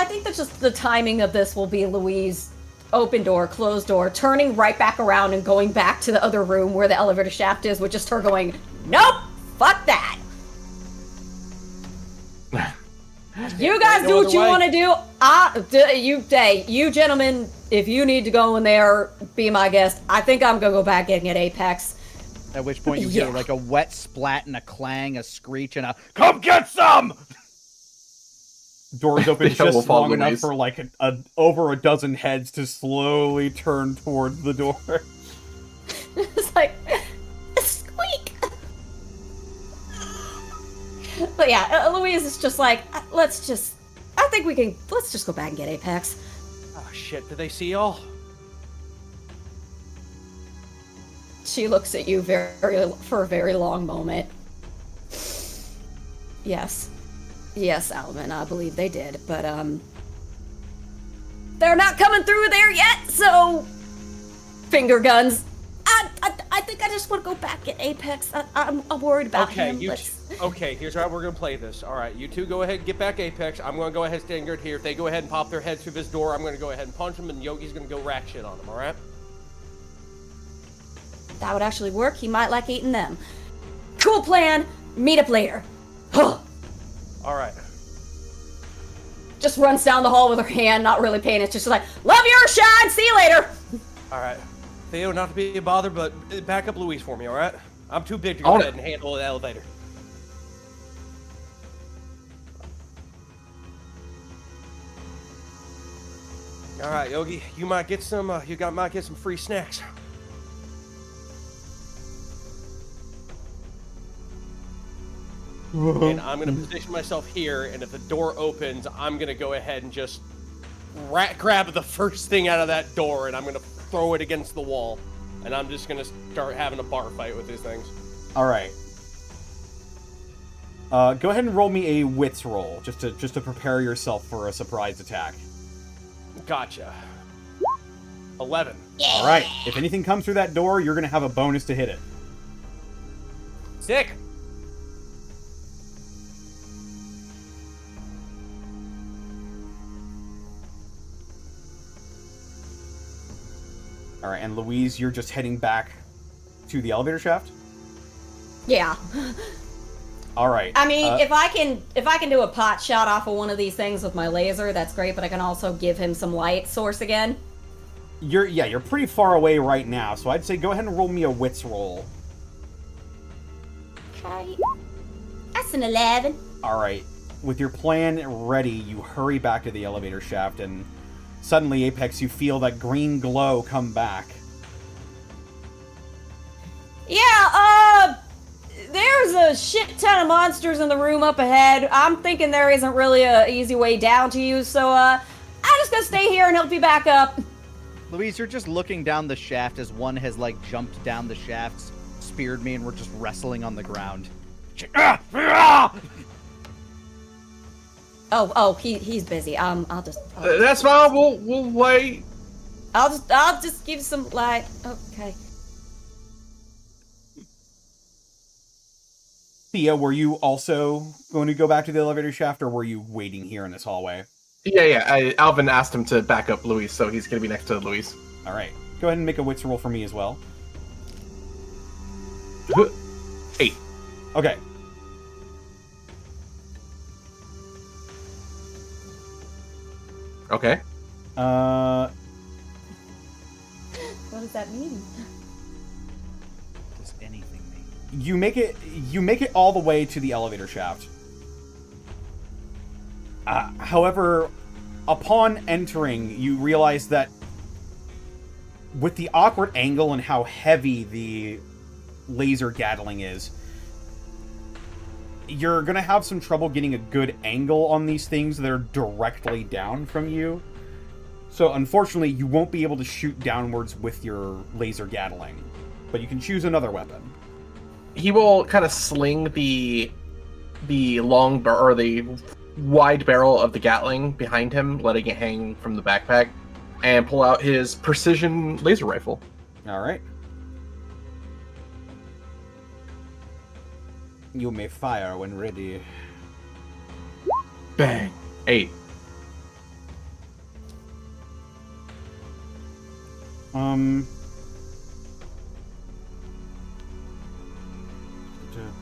think that just the timing of this will be Louise, open door, closed door, turning right back around and going back to the other room where the elevator shaft is, with just her going, nope, fuck that. You guys do what you want to do. You gentlemen, if you need to go in there, be my guest. I think I'm gonna go back in at Apex. At which point you hear like a wet splat and a clang, a screech, and a "Come get some!" Doors open They will just follow long enough Louise. for like over a dozen heads to slowly turn towards the door. It's like a squeak. But yeah, Louise is just like, let's just go back and get Apex. Oh shit! Did they see y'all? She looks at you for a very long moment. Yes, Alvin, I believe they did, but they're not coming through there yet. So, finger guns. I think I just want to go back at Apex. I'm worried about him. Okay, here's how we're gonna play this. All right, you two go ahead and get back Apex. I'm gonna go ahead and stand guard here. If they go ahead and pop their heads through this door, I'm gonna go ahead and punch them, and Yogi's gonna go rack shit on them. All right? That would actually work. He might like eating them. Cool plan. Meet up later. All right. Just runs down the hall with her hand, not really paying it. Just like, love your shine. See you later. All right. Theo, not to be a bother, but back up Louise for me, all right? I'm too big to go ahead and handle the elevator. All right, Yogi, you might get some. Might get some free snacks. And I'm gonna position myself here, and if the door opens, I'm gonna go ahead and just grab the first thing out of that door, and I'm gonna throw it against the wall, and I'm just gonna start having a bar fight with these things. All right. Go ahead and roll me a wits roll, just to prepare yourself for a surprise attack. Gotcha. 11. All right. If anything comes through that door, you're gonna have a bonus to hit it. Sick. All right, and Louise, you're just heading back to the elevator shaft? Yeah. All right. I mean, if I can do a pot shot off of one of these things with my laser, that's great. But I can also give him some light source again. You're pretty far away right now, so I'd say go ahead and roll me a wits roll. Okay. That's an 11. All right. With your plan ready, you hurry back to the elevator shaft, and suddenly, Apex, you feel that green glow come back. Yeah, there's a shit ton of monsters in the room up ahead. I'm thinking there isn't really a easy way down to you, so, I'm just gonna stay here and help you back up. Louise, you're just looking down the shaft as one has, like, jumped down the shaft, speared me, and we're just wrestling on the ground. Oh, he's busy. I'll just... That's fine. We'll wait. I'll just give some light. Okay. Thea, were you also going to go back to the elevator shaft, or were you waiting here in this hallway? Yeah. Alvin asked him to back up Louise, so he's gonna be next to Louise. All right. Go ahead and make a wits roll for me as well. 8. Okay. Okay. What does that mean? Does anything mean? You make it all the way to the elevator shaft. However, upon entering, you realize that with the awkward angle and how heavy the laser gatling is, you're gonna have some trouble getting a good angle on these things that are directly down from you. So unfortunately, you won't be able to shoot downwards with your laser gatling, but you can choose another weapon. He will kind of sling the long or the wide barrel of the Gatling behind him, letting it hang from the backpack, and pull out his precision laser rifle. All right. You may fire when ready. Bang. 8.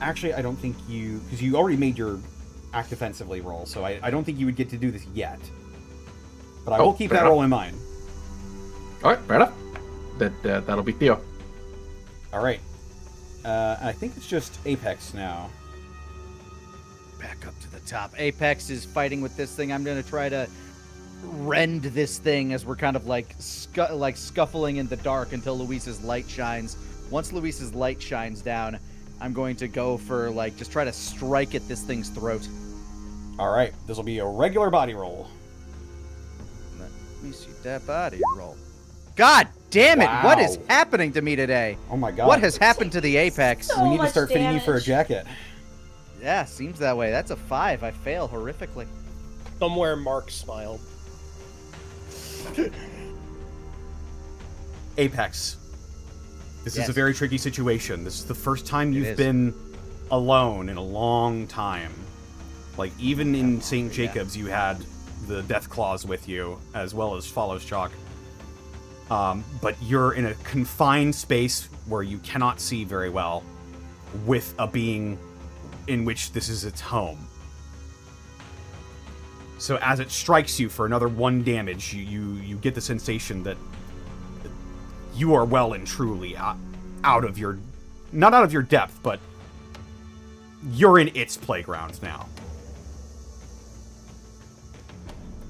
Actually, I don't think you... Because you already made your act defensively roll, so I don't think you would get to do this yet. But I will keep fair that enough. roll in mind. All right, fair enough. That'll be Theo. All right. I think it's just Apex now. Back up to the top. Apex is fighting with this thing. I'm going to try to rend this thing as we're kind of like scuffling in the dark until Luis's light shines. Once Luis's light shines down, I'm going to go for just try to strike at this thing's throat. All right. This will be a regular body roll. Let me see that body roll. God damn it! Wow. What is happening to me today? Oh my god. What has happened to the Apex? So we need to much start fitting you for a damage. jacket. Yeah, seems that way. That's a 5. I fail horrifically. Somewhere Mark smiled. Apex. This is Yes. a very tricky situation. This is the first time It you've is. been alone in a long time. Like, even in St. Yeah. Jacobs, you had the Death Claws with you, as well as Follows Chalk. But you're in a confined space where you cannot see very well, with a being in which this is its home. So as it strikes you for another 1 damage, you get the sensation that you are well and truly out of your... Not out of your depth, but you're in its playground now.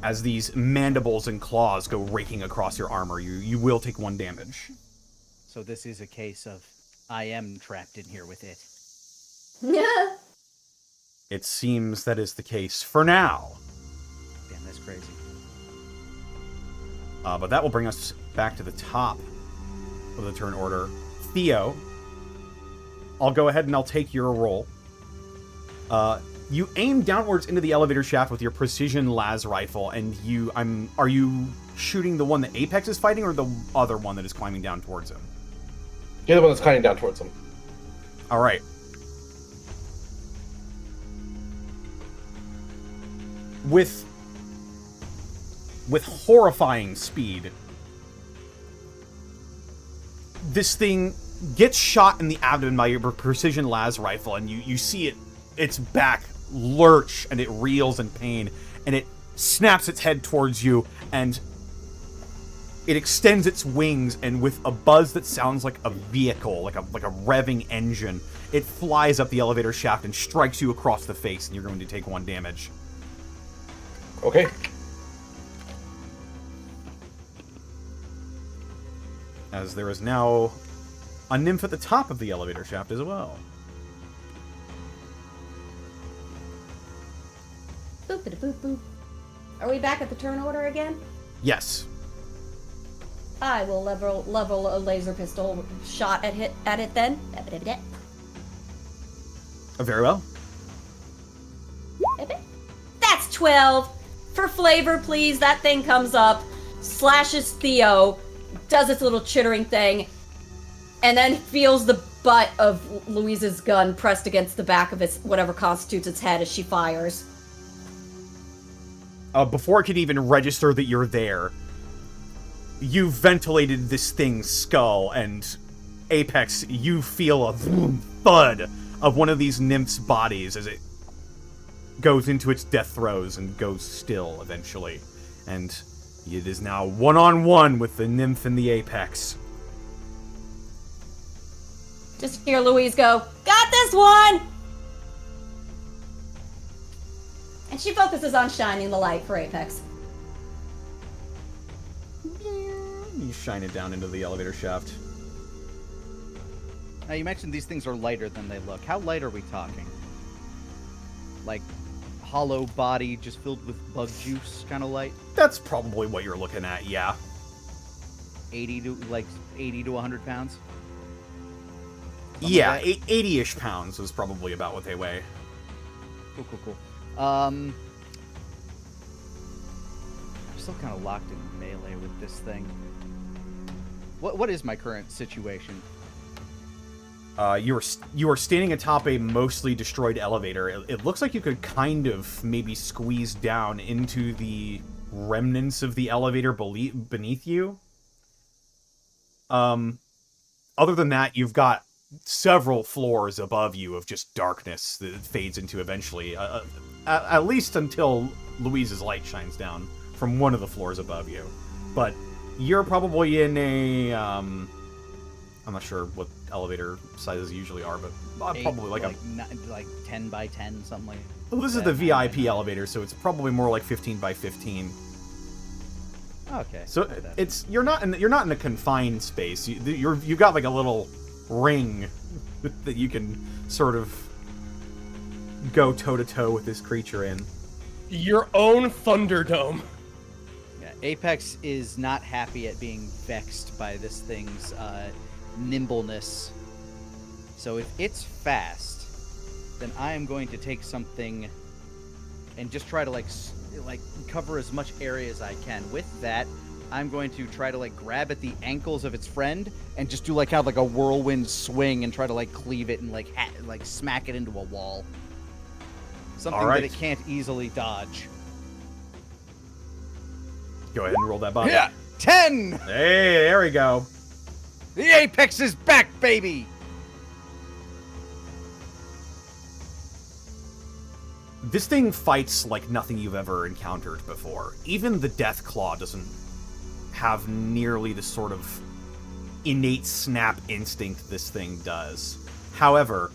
As these mandibles and claws go raking across your armor, you will take 1 damage. So this is a case of I am trapped in here with it. Yeah. It seems that is the case for now. Damn, that's crazy. But that will bring us back to the top of the turn order. Theo, I'll go ahead and I'll take your roll. You aim downwards into the elevator shaft with your precision las rifle, and are you shooting the one that Apex is fighting, or the other one that is climbing down towards him? You're the one that's climbing down towards him. All right. With horrifying speed, this thing gets shot in the abdomen by your precision las rifle, and you see its back lurch, and it reels in pain, and it snaps its head towards you, and it extends its wings, and with a buzz that sounds like a vehicle, like a revving engine, it flies up the elevator shaft and strikes you across the face, and you're going to take 1 damage. Okay. As there is now a nymph at the top of the elevator shaft as well. Boop boop boop. Are we back at the turn order again? Yes. I will level a laser pistol shot at it then. Very well. That's 12. For flavor, please. That thing comes up, slashes Theo, does its little chittering thing, and then feels the butt of Louise's gun pressed against the back of its whatever constitutes its head as she fires. Before it can even register that you're there, you ventilated this thing's skull, and Apex, you feel a thud of one of these nymphs' bodies as it goes into its death throes and goes still eventually. And it is now one-on-one with the nymph and the Apex. Just hear Louise go, "Got this one!" And she focuses on shining the light for Apex. You shine it down into the elevator shaft. Now, you mentioned these things are lighter than they look. How light are we talking? Like, hollow body just filled with bug juice kind of light? That's probably what you're looking at, yeah. 80 to 100 pounds? Yeah, like that? 80-ish pounds is probably about what they weigh. Cool. I'm still kind of locked in melee with this thing. What is my current situation? You are standing atop a mostly destroyed elevator. It looks like you could kind of maybe squeeze down into the remnants of the elevator beneath you. Other than that, you've got several floors above you of just darkness that fades into eventually at least until Louise's light shines down from one of the floors above you. But you're probably in a I'm not sure what elevator sizes usually are, but probably like 10 by 10, something like. Well, this is the VIP elevator, so it's probably more like 15 by 15. Okay. So it's you're not in a confined space. You've got like a little ring that you can sort of go toe to toe with this creature in. Your own Thunderdome. Yeah, Apex is not happy at being vexed by this thing's nimbleness. So if it's fast, then I am going to take something and just try to like cover as much area as I can. With that, I'm going to try to like grab at the ankles of its friend and just do like kind of like a whirlwind swing and try to like cleave it and like smack it into a wall. Something that it can't easily dodge. Go ahead and roll that body. Yeah, 10. Hey, there we go. The Apex is back, baby. This thing fights like nothing you've ever encountered before. Even the Death Claw doesn't have nearly the sort of innate snap instinct this thing does. However,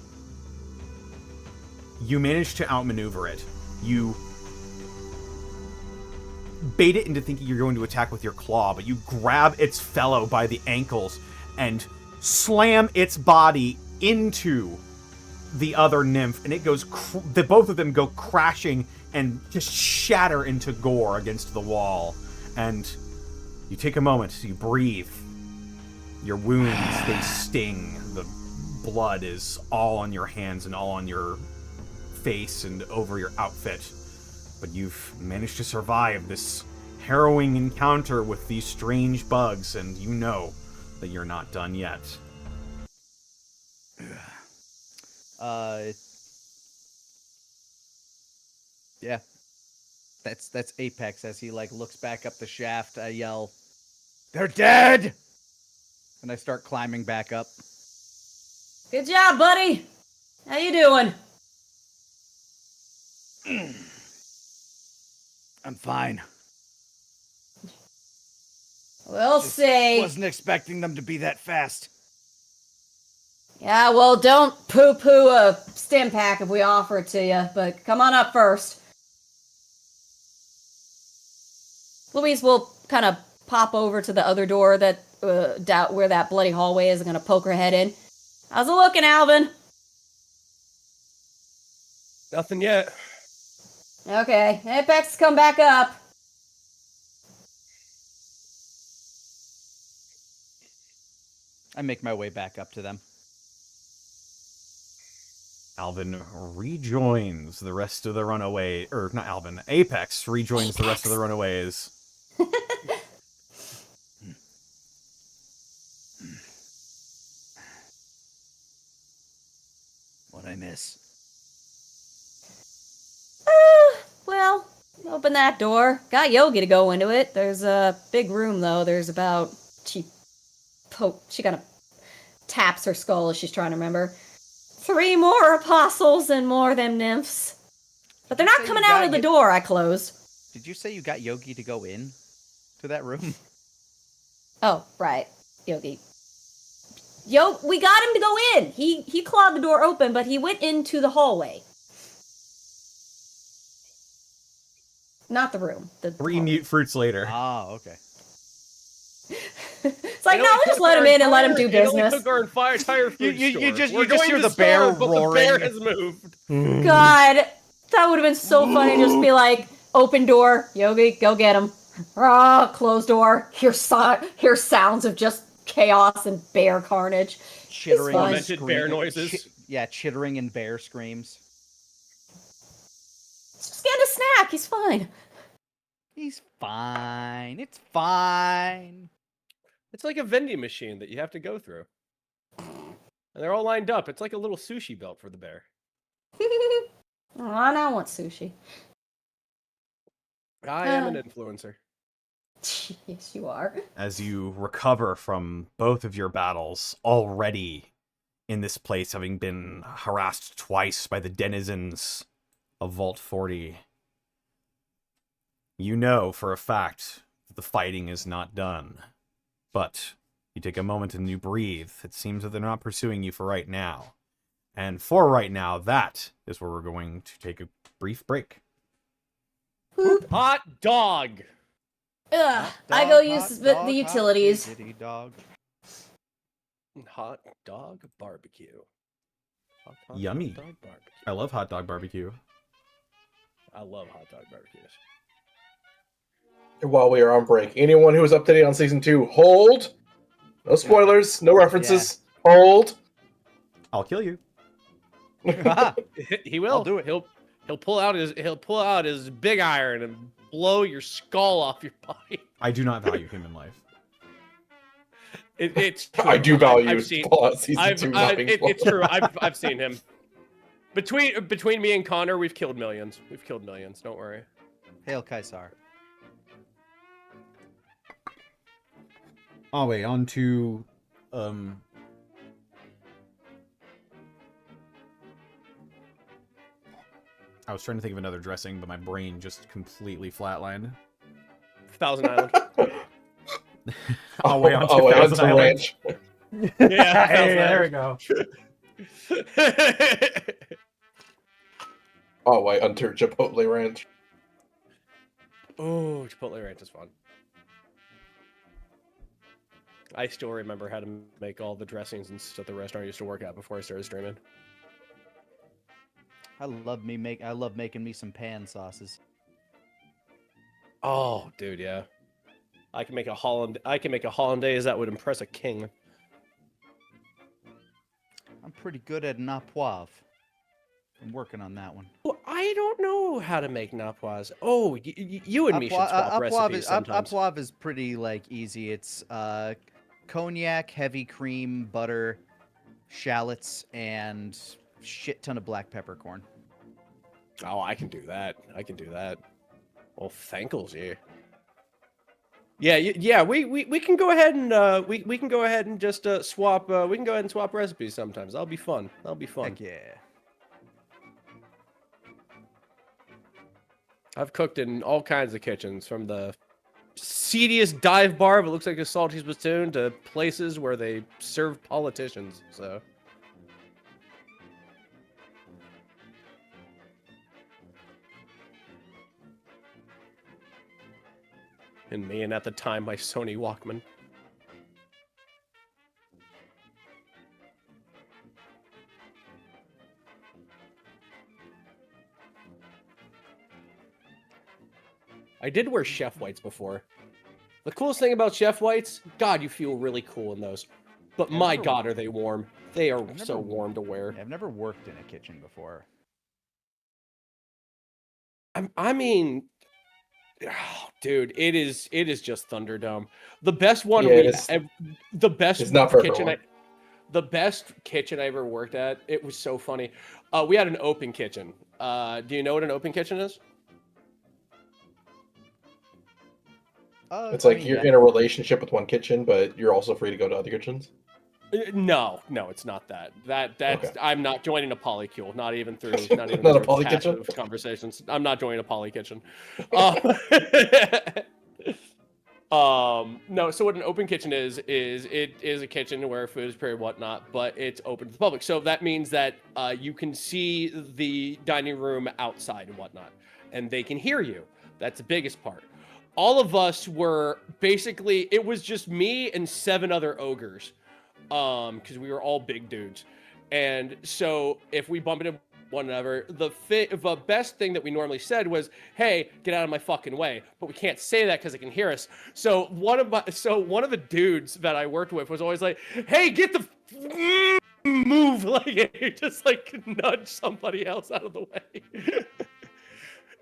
you manage to outmaneuver it. You bait it into thinking you're going to attack with your claw, but you grab its fellow by the ankles and slam its body into the other nymph, and it goes both of them go crashing and just shatter into gore against the wall. And you take a moment, you breathe. Your wounds, they sting. The blood is all on your hands and all on your face and over your outfit. But you've managed to survive this harrowing encounter with these strange bugs, and you know that you're not done yet. Yeah. That's Apex. As he like looks back up the shaft, I yell, "They're dead!" And I start climbing back up. Good job, buddy. How you doing? I'm fine. We'll see. Wasn't expecting them to be that fast. Yeah, well, don't poo-poo a stim pack if we offer it to you, but come on up first. Louise will kind of pop over to the other door that where that bloody hallway is and going to poke her head in. How's it looking, Alvin? Nothing yet. Okay, Apex, come back up. I make my way back up to them. Alvin rejoins the rest of the runaway, or not Alvin, Apex rejoins the rest of the runaways. What'd I miss? Well, open that door. Got Yogi to go into it. There's a big room, though. There's about... She kind of taps her skull as she's trying to remember. 3 more apostles and more them nymphs. But they're not coming out of the door I closed. Did you say you got Yogi to go in to that room? Oh, right. Yogi. We got him to go in. He clawed the door open, but he went into the hallway. Not the room. The 3 mute fruits later. Oh, okay. It's like, no, we'll just let him in and let him do business. Took our entire food You just store. hear the bear roaring. The bear has moved. God, that would have been so funny. Just be like, open door, Yogi, go get him. Closed door. Hear sounds of just chaos and bear carnage. Chittering and Tormented bear noises. Chittering and bear screams. Just get a snack. He's fine. He's fine. It's fine. It's like a vending machine that you have to go through. And they're all lined up. It's like a little sushi belt for the bear. Oh, I now want sushi. I am an influencer. Yes, you are. As you recover from both of your battles, already in this place, having been harassed twice by the denizens of Vault 40. You know for a fact that the fighting is not done. But you take a moment and you breathe. It seems that they're not pursuing you for right now. And for right now, that is where we're going to take a brief break. Hot dog. Ugh, Hot I dog, go hot use dog, the hot utilities. diggity dog. Hot dog barbecue. Hot Yummy. dog barbecue. I love hot dog barbecue. I love hot dog barbecues. While we are on break, anyone who is up to date on season 2, hold. No spoilers, no references. Hold. I'll kill you. He will. I'll do it. He'll pull out his big iron and blow your skull off your body. I do not value human life. It's I true. do value I've seen. Fallout season 2 not being It's true. I've seen him. Between me and Connor, we've killed millions. We've killed millions. Don't worry. Hail Caesar. Oh wait, on to I was trying to think of another dressing, but my brain just completely flatlined. Thousand Island. Oh wait, on to Thousand Thousand Island. Ranch. Yeah, Hey, there we go. Oh wait, Unto Chipotle Ranch. Oh, Chipotle Ranch is fun. I still remember how to make all the dressings and stuff the restaurant I used to work at before I started streaming. I love making me some pan sauces. Oh, dude, yeah. I can make a hollandaise that would impress a king. I'm pretty good at napoivre. I'm working on that one. Well, I don't know how to make napois. Oh, you and me should swap recipes sometimes. Napoivre is pretty easy. It's cognac, heavy cream, butter, shallots, and shit ton of black peppercorn. Oh, I can do that. Well, thankles you. Yeah. We can go ahead and we can go ahead and just swap. We can go ahead and swap recipes sometimes. That'll be fun. Heck yeah. I've cooked in all kinds of kitchens, from the seediest dive bar that looks like a salty spittoon to places where they serve politicians. So. And me, and at the time, my Sony Walkman. I did wear chef whites before. The coolest thing about chef whites, God, you feel really cool in those. But my God, are they warm. They are so warm to wear. I've never worked in a kitchen before. I mean, oh, dude, it is just Thunderdome. The best one the best It's not for kitchen everyone. the best kitchen I ever worked at. It was so funny. We had an open kitchen. Do you know what an open kitchen is? It's like you're in a relationship with one kitchen, but you're also free to go to other kitchens. No, it's not that. That's Okay. I'm not joining a polycule. Not even through Not a through poly kitchen? passive conversations. I'm not joining a poly kitchen. No. So what an open kitchen is it is a kitchen where food is prepared, whatnot, but it's open to the public. So that means that you can see the dining room outside and whatnot, and they can hear you. That's the biggest part. All of us were basically, it was just me and 7 other ogres, because we were all big dudes. And so if we bumped into one another, the best thing that we normally said was, "Hey, get out of my fucking way." But we can't say that because they can hear us. So one of the dudes that I worked with was always like, "Hey, get the move," like just like nudge somebody else out of the way.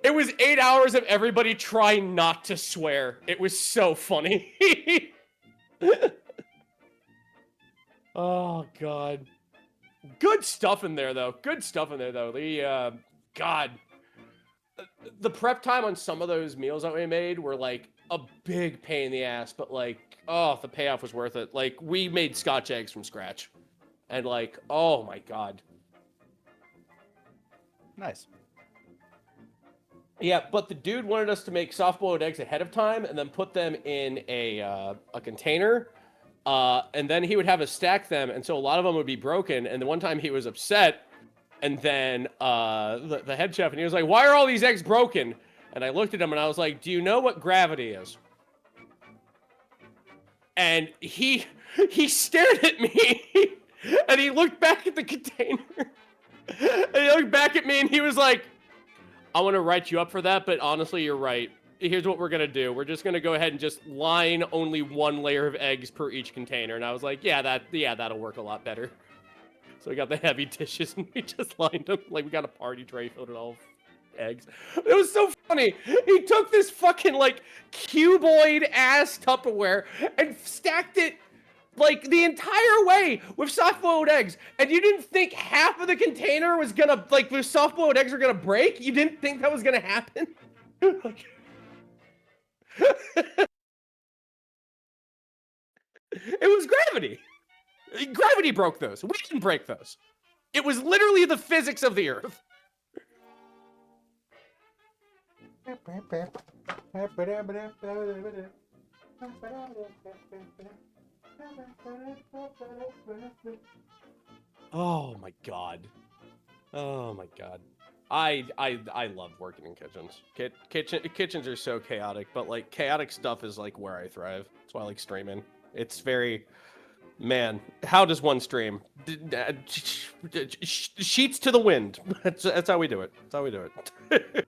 It was 8 hours of everybody trying not to swear. It was so funny. Oh, God. Good stuff in there, though. The, God. The prep time on some of those meals that we made were, like, a big pain in the ass. But, like, oh, the payoff was worth it. Like, we made Scotch eggs from scratch. And, like, oh, my God. Nice. Yeah, but the dude wanted us to make soft-boiled eggs ahead of time and then put them in a container. And then he would have us stack them, and so a lot of them would be broken. And the one time he was upset, and then the head chef, and he was like, "Why are all these eggs broken?" And I looked at him, and I was like, "Do you know what gravity is?" And he stared at me, and he looked back at the container, and he looked back at me, and he was like, "I want to write you up for that, but honestly, you're right. Here's what we're going to do. We're just going to go ahead and just line only one layer of eggs per each container." And I was like, yeah, that'll work a lot better. So we got the heavy dishes, and we just lined them. Like, we got a party tray filled with all eggs. It was so funny. He took this fucking, like, cuboid-ass Tupperware and stacked it, like, the entire way with soft-boiled eggs. And you didn't think half of the container was gonna, like, the soft-boiled eggs were gonna break? You didn't think that was gonna happen? Like, it was gravity. Gravity broke those. We didn't break those. It was literally the physics of the Earth. Oh my god. Oh my god. I love working in kitchens. Kitchens are so chaotic, but like chaotic stuff is like where I thrive. That's why I like streaming. It's very, man. How does one stream? Sheets to the wind. That's how we do it. That's how we do it.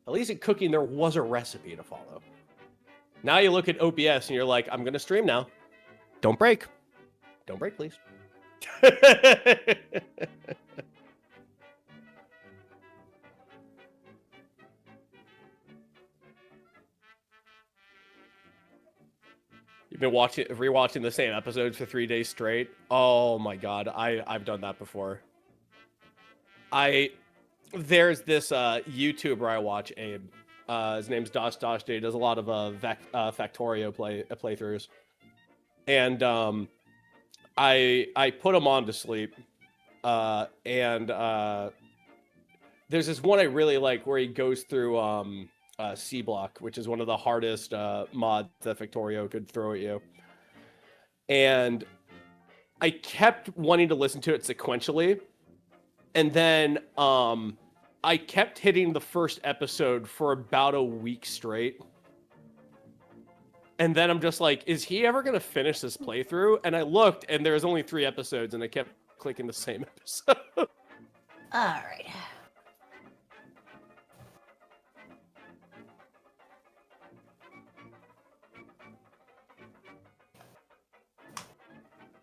At least in cooking, there was a recipe to follow. Now you look at OBS and you're like, I'm gonna stream now. Don't break. Don't break, please. You've been rewatching the same episodes for 3 days straight. Oh my god, I've done that before. There's this YouTuber I watch, Abe. His name's Dosh Day. He does a lot of Factorio playthroughs, and I put him on to sleep, and there's this one I really like where he goes through C Block, which is one of the hardest mods that Factorio could throw at you, and I kept wanting to listen to it sequentially, and then I kept hitting the first episode for about a week straight. And then I'm just like, is he ever going to finish this playthrough? And I looked, and there was only 3 episodes, and I kept clicking the same episode. All right.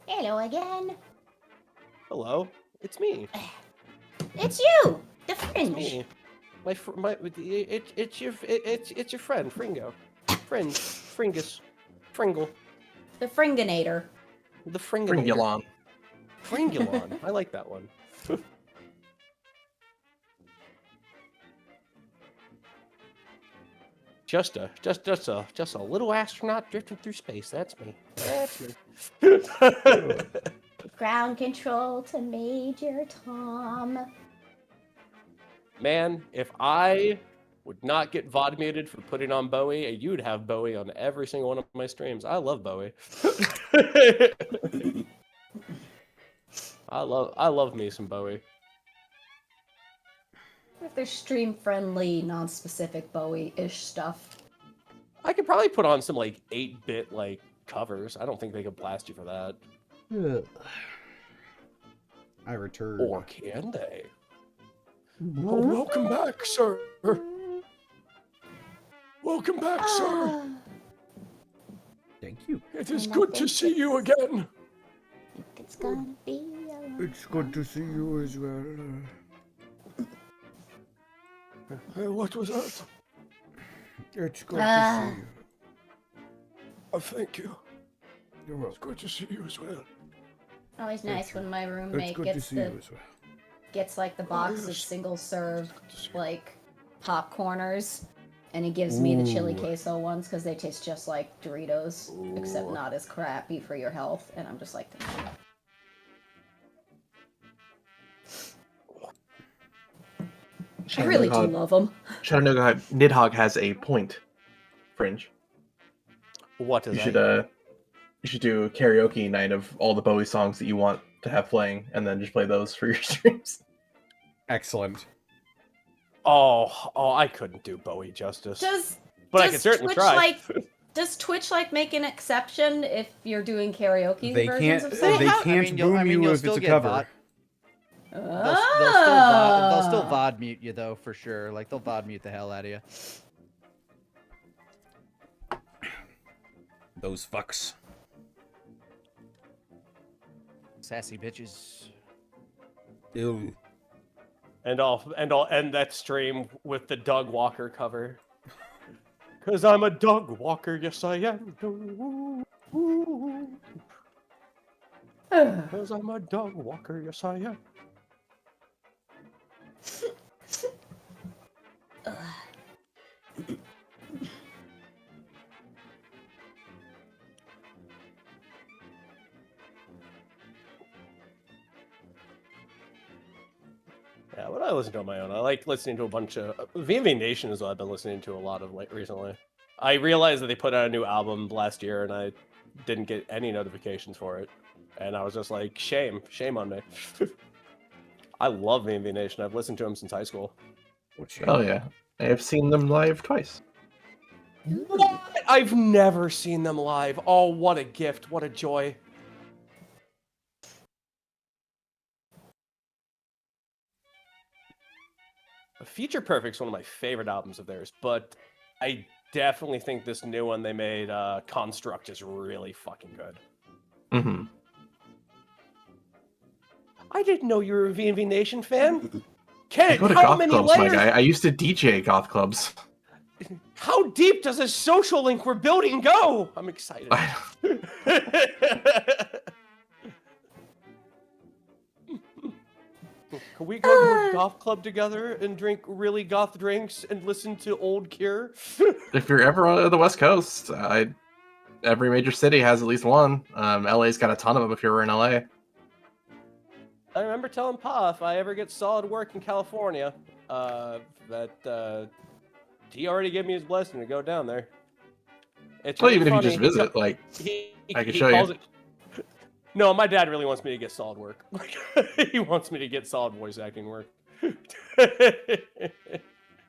Hello again. Hello, it's me. It's you, the It's fringe. me. It's your friend, Fringo. Fringus. Fringle. The Fringinator. The Fringulator. Fringulon. Fringulon. I like that one. Just a little astronaut drifting through space. That's me. That's me. Ground control to Major Tom. Man, if I would not get VOD muted for putting on Bowie, you'd have Bowie on every single one of my streams. I love Bowie. I love me some Bowie. If there's stream-friendly, non-specific Bowie-ish stuff. I could probably put on some like 8-bit like covers. I don't think they could blast you for that. I return. Or can they? Oh, welcome back, sir. Welcome back, sir. Thank you. It is good to see you again. It's gonna be a It's good to see you as well. What was that? It's good Ah. to see you. Oh, thank you. You're welcome. It's good to see you as well. always nice when my It's roommate good to gets see the you as well. gets like the box of yes. single-serve like popcorners, and he gives me the chili Ooh. queso ones because they taste just like Doritos, except Ooh. not as crappy for your health. And I'm just like, thank you. I really do love them. Chattanooga Nidhogg has a point. Fringe. What is You that? should do a karaoke night of all the Bowie songs that you want to have playing, and then just play those for your streams. Excellent. Oh, I couldn't do Bowie justice. But I could certainly Twitch, try. Does Twitch make an exception if you're doing karaoke They versions can't. of songs? They can't boom you if it's a cover. They'll still VOD mute you though, for sure. Like they'll VOD mute the hell out of you. Those fucks. Sassy bitches. Ew. And I'll end that stream with the Doug Walker cover. Cause I'm a dog walker, yes I am. Cause I'm a dog walker, yes I am. Yeah, what I listen to on my own. I like listening to a bunch of VV Nation is what I've been listening to a lot of recently. I realized that they put out a new album last year, and I didn't get any notifications for it, and I was just like, shame on me. I love VV Nation. I've listened to them since high school. Oh yeah, I've seen them live twice. What? I've never seen them live. Oh, what a gift! What a joy! Future Perfect's one of my favorite albums of theirs, but I definitely think this new one they made, Construct, is really fucking good. Mm-hmm. I didn't know you were a V&V Nation fan. I Ken, go to how goth many clubs, my layers? guy. I used to DJ goth clubs. How deep does this social link we're building go? I'm excited. Can we go to a goth club together and drink really goth drinks and listen to Old Cure? If you're ever on the West Coast, every major city has at least one. LA's got a ton of them if you're in LA. I remember telling Pa if I ever get solid work in California, that he already gave me his blessing to go down there. It's Well, really even if you funny. just visit, like, I can show you. calls it- No, my dad really wants me to get solid work. He wants me to get solid voice acting work.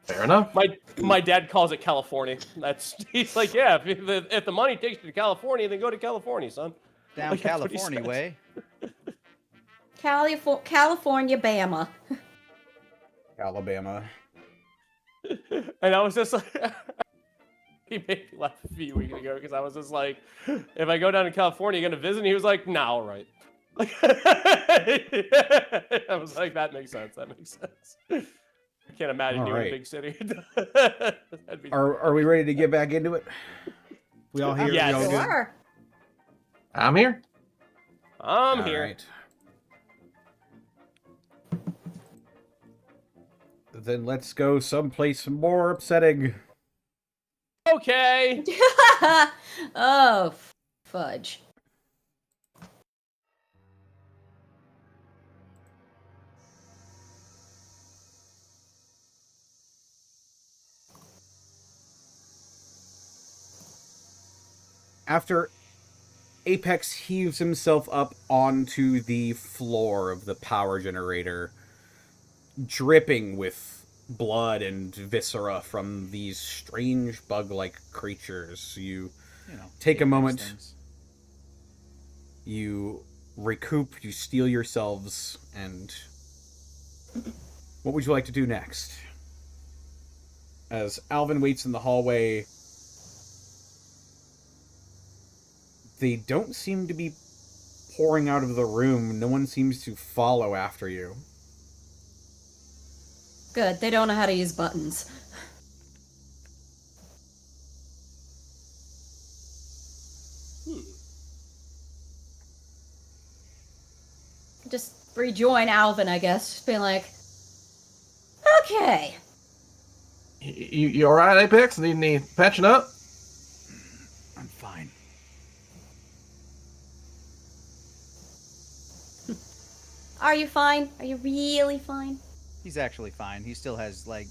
Fair enough. My dad calls it California. He's like, yeah, if the money takes you to California, then go to California, son. Down Like, that's what he California says. way. California, Bama. Alabama. And I was just like, he made me laugh a few weeks ago because I was just like, if I go down to California, you gonna visit? And he was like, nah, all right. Like, I was like, that makes sense. That makes sense. I can't imagine All you in right. a big city. That'd be- Are we ready to get back into it? We all here? Yes. We all good? Sure. I'm here. I'm All here. right. Then let's go someplace more upsetting. Okay. Oh, fudge. After Apex heaves himself up onto the floor of the power generator, dripping with blood and viscera from these strange bug-like creatures, you take a moment, you recoup, you steel yourselves, and what would you like to do next? As Alvin waits in the hallway, they don't seem to be pouring out of the room. No one seems to follow after you. Good, they don't know how to use buttons. Just rejoin Alvin, I guess. Just being like, okay. You all right, Apex? Need any patching up? I'm fine. Are you fine? Are you really fine? He's actually fine. He still has, like...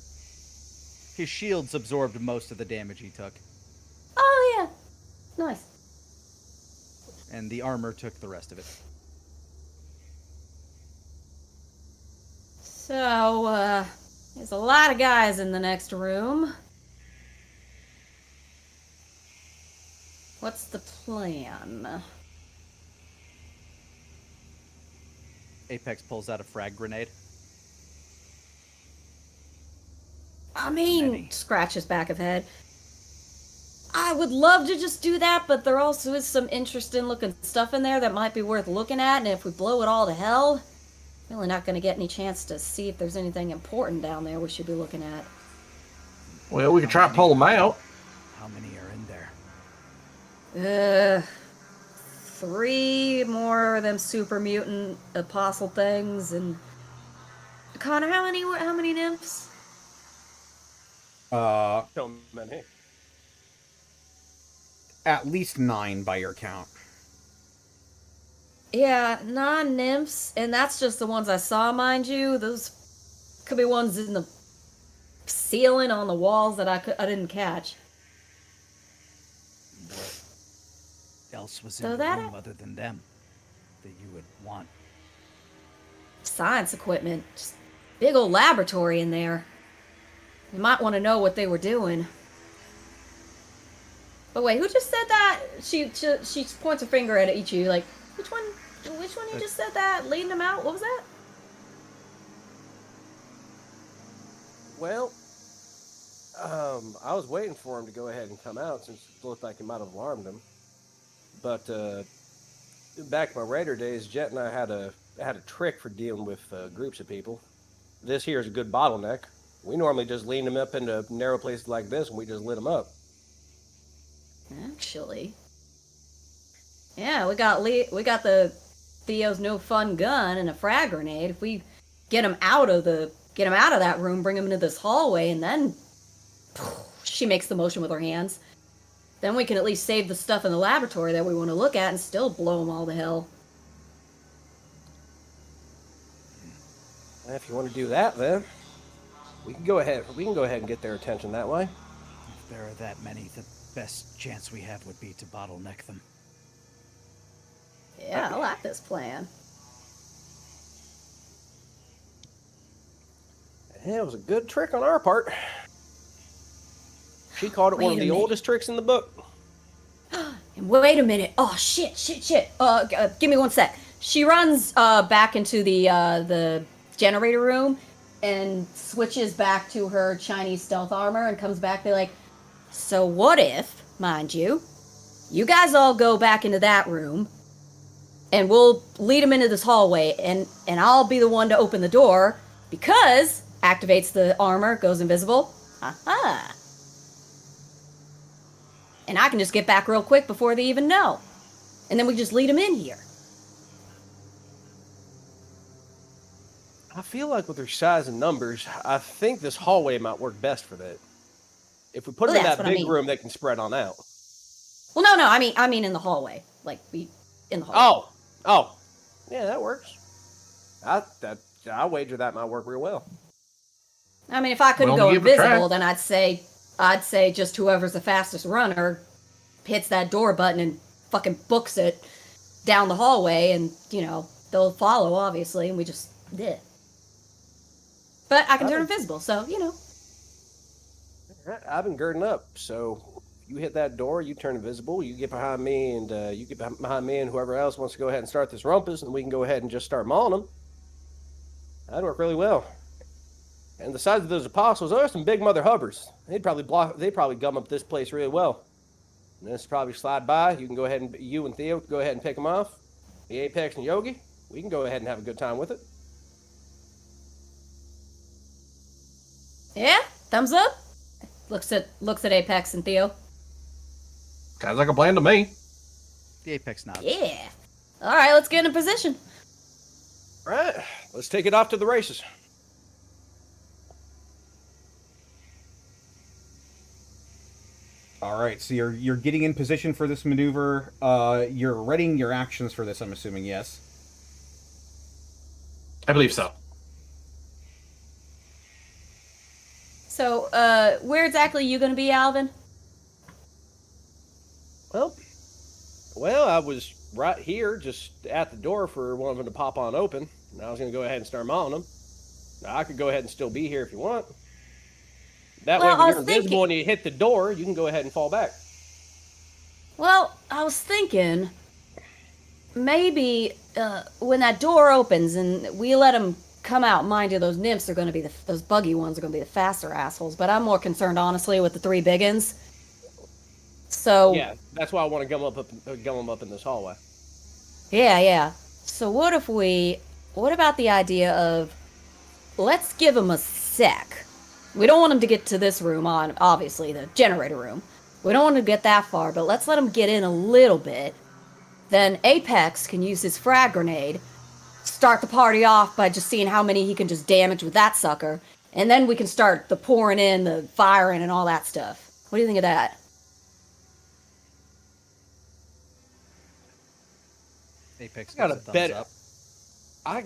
His shields absorbed most of the damage he took. Oh, yeah. Nice. And the armor took the rest of it. So, there's a lot of guys in the next room. What's the plan? Apex pulls out a frag grenade. I mean, Many. scratch his back of head. I would love to just do that, but there also is some interesting looking stuff in there that might be worth looking at, and if we blow it all to hell, really not going to get any chance to see if there's anything important down there we should be looking at. Well, we could try to pull them out. How many are in there? 3 more of them super mutant apostle things, and Connor, how many nymphs? So many. At least 9 by your count. Yeah, 9 nymphs, and that's just the ones I saw, mind you. Those could be ones in the ceiling on the walls that I didn't catch. What else was So in the that- room other than them that you would want? Science equipment, just big old laboratory in there. You might want to know what they were doing. But wait, who just said that? She points her finger at each of you, like, which one you just said that? Leading them out? What was that? Well, I was waiting for him to go ahead and come out since it looked like he might have alarmed him. But back in my Raider days, Jet and I had a trick for dealing with groups of people. This here is a good bottleneck. We normally just lean them up into narrow places like this, and we just lit them up. Actually, yeah, we got the Theo's no fun gun and a frag grenade. If we get him out of that room, bring him into this hallway, and then she makes the motion with her hands. Then we can at least save the stuff in the laboratory that we want to look at and still blow them all to hell. If you want to do that, then we can go ahead and get their attention that way. If there are that many, the best chance we have would be to bottleneck them. Yeah, I like this plan. Yeah, it was a good trick on our part. She called it one of the oldest tricks in the book. And wait a minute. Oh, shit. Give me one sec. She runs back into the generator room and switches back to her Chinese stealth armor and comes back. They're like, so what if, mind you guys all go back into that room and we'll lead them into this hallway and I'll be the one to open the door because activates the armor, goes invisible. Aha. And I can just get back real quick before they even know. And then we just lead them in here. I feel like with their size and numbers, I think this hallway might work best for that. If we put them in that big room, they can spread on out. Well, no, I mean in the hallway. Like, in the hallway. Oh. Yeah, that works. I wager that might work real well. I mean, if I couldn't Well, go give it a try. invisible, then I'd say just whoever's the fastest runner hits that door button and fucking books it down the hallway, and, they'll follow, obviously, and we just did. But I can turn invisible, so, I've been girding up, so you hit that door, you turn invisible, you get behind me, and whoever else wants to go ahead and start this rumpus, and we can go ahead and just start mauling them. That'd work really well. And the size of those apostles, those are some big mother hubbers. They'd probably gum up this place really well. And this probably slide by. You and Theo can go ahead and pick them off. The Apex and Yogi, we can go ahead and have a good time with it. Yeah, thumbs up. Looks at Apex and Theo. Sounds like a plan to me. The Apex nods. Yeah. All right, let's get in position. All right, let's take it off to the races. All right, so you're getting in position for this maneuver. You're readying your actions for this, I'm assuming, yes? I believe so. So, where exactly are you gonna be, Alvin? Well, I was right here, just at the door for one of them to pop on open. And I was going to go ahead and start mauling them. Now, I could go ahead and still be here if you want. That way, Well, when I you're was invisible thinking. and you hit the door, you can go ahead and fall back. Well, I was thinking maybe when that door opens and we let them come out. Mind you, those nymphs are going to be those buggy ones are going to be the faster assholes. But I'm more concerned, honestly, with the three biggins. So Yeah, that's why I want to gum them up in this hallway. yeah. So what if we? What about the idea of let's give them a sec? We don't want them to get to this room on obviously the generator room. We don't want to get that far, but let's let them get in a little bit. Then Apex can use his frag grenade, start the party off by just seeing how many he can just damage with that sucker, and then we can start the pouring in, the firing, and all that stuff. What do you think of that? Apex I got gives a thumbs better. up. I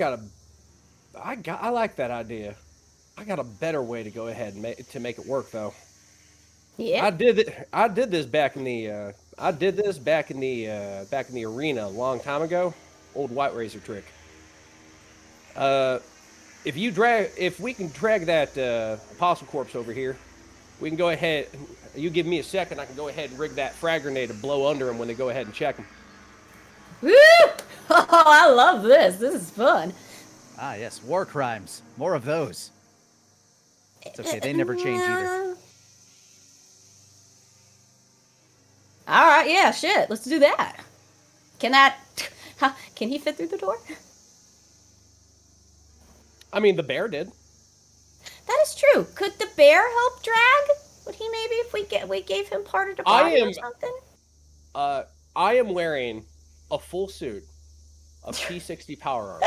like that idea. I got a better way to go ahead and make it work though. Yeah. I did this back in the arena a long time ago. Old white razor trick. If we can drag that apostle corpse over here, we can go ahead. You give me a second, I can go ahead and rig that frag grenade to blow under him when they go ahead and check him. Woo! Oh, I love this. This is fun. Ah, yes, war crimes. More of those. It's okay, they never change either. All right, yeah, shit. Let's do that. Can he fit through the door? I mean, the bear did. That is true. Could the bear help drag? Would he maybe if we gave him part of the body or something? I am wearing a full suit of P60 power armor.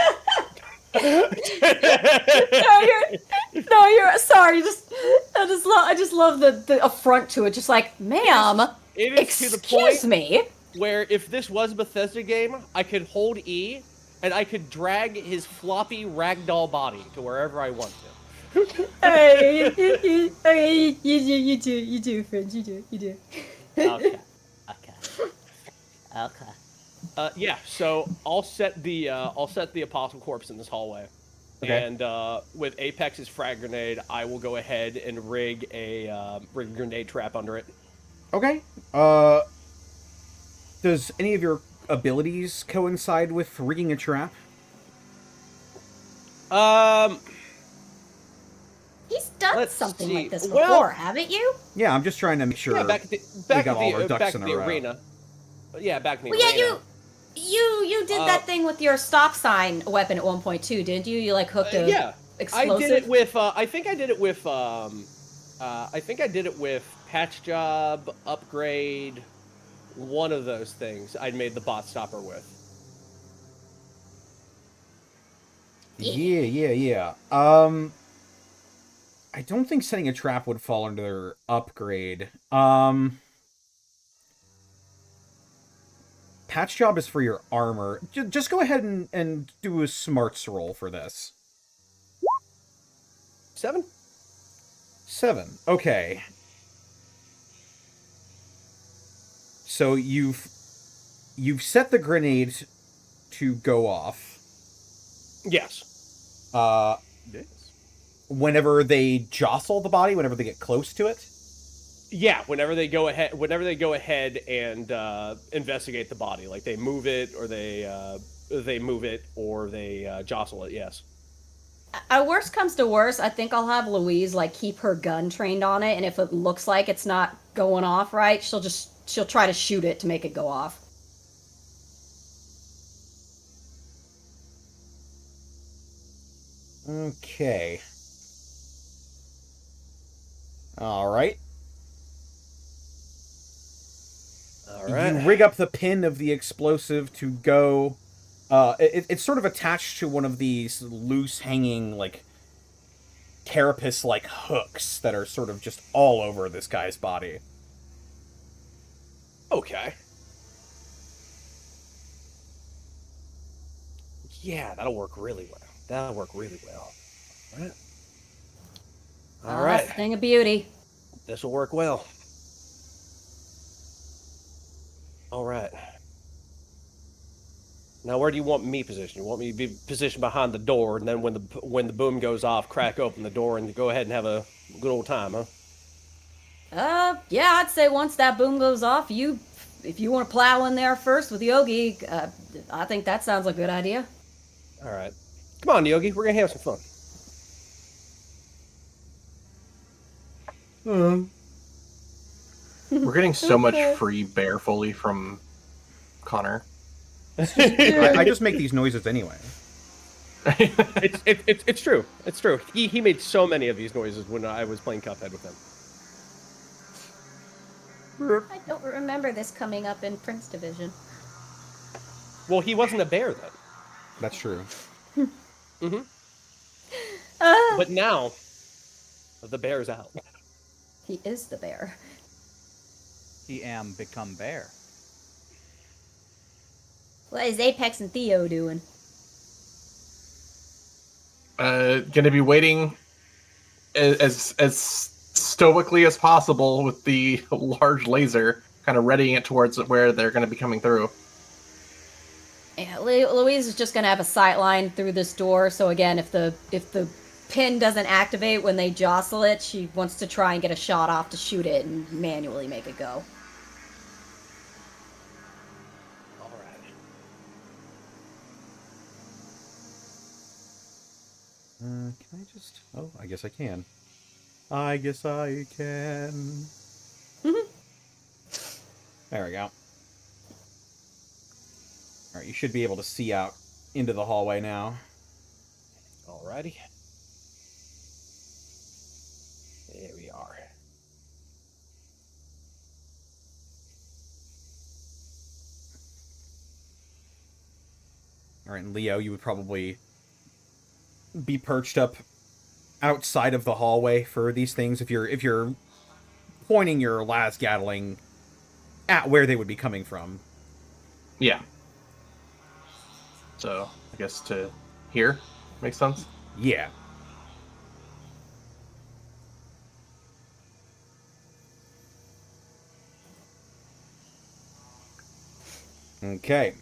You're sorry. I just love the affront to it. Just like, ma'am, It is to the excuse point me. where if this was a Bethesda game, I could hold E and I could drag his floppy ragdoll body to wherever I want to. Hey, you do, friends, you do. Okay. Yeah. So I'll set the apostle corpse in this hallway, Okay. and with Apex's frag grenade, I will go ahead and rig a grenade trap under it. Okay. Does any of your abilities coincide with rigging a trap? He's done Let's something see. like this before, Well- haven't you? Yeah, I'm just trying to make sure Yeah, back we got all our ducks in a row. arena. Yeah, back in the Well, arena. yeah, you did that thing with your stop sign weapon at 1.2, didn't you? You like hooked a Yeah, explosive. I did it with. I think I did it with. Patch job upgrade. One of those things I made the bot stopper with. Yeah. I don't think setting a trap would fall under their upgrade. Patch job is for your armor. Just go ahead and do a smarts roll for this. 7. 7. Okay. So you've set the grenade to go off. Yes. Yes. Whenever they jostle the body, whenever they get close to it. Yeah. Whenever they go ahead and investigate the body, like they move it or they jostle it. Yes. Worst comes to worst, I think I'll have Louise like keep her gun trained on it, and if it looks like it's not going off right, she'll try to shoot it to make it go off. Okay. All right. All right. You rig up the pin of the explosive to go. It's sort of attached to one of these loose hanging, like, carapace-like hooks that are sort of just all over this guy's body. Okay. Yeah, that'll work really well. All right. All That's right. the thing of beauty. This will work well. All right. Now, where do you want me positioned? You want me to be positioned behind the door, and then when the boom goes off, crack open the door and go ahead and have a good old time, huh? Yeah, I'd say once that boom goes off, if you want to plow in there first with Yogi, I think that sounds like a good idea. All right. Come on, Yogi. We're gonna have some fun. We're getting so much free bear foley from Connor. I just make these noises anyway. It's true. It's true. He made so many of these noises when I was playing Cuphead with him. I don't remember this coming up in Prince Division. Well, he wasn't a bear then. That's true. Mm-hmm. But now, the bear's out. He is the bear. He am become bear. What is Apex and Theo doing? Gonna be waiting as stoically as possible with the large laser, kind of readying it towards where they're going to be coming through. Yeah, Louise is just gonna have a sight line through this door. So again, if the pin doesn't activate when they jostle it, she wants to try and get a shot off to shoot it and manually make it go. All right. Can I just... Oh, I guess I can. I guess I can. There we go. Alright, you should be able to see out into the hallway now. Alrighty. There we are. Alright, and Leo, you would probably be perched up outside of the hallway for these things if you're pointing your las Gatling at where they would be coming from. Yeah. So, I guess to here makes sense? Yeah. Okay.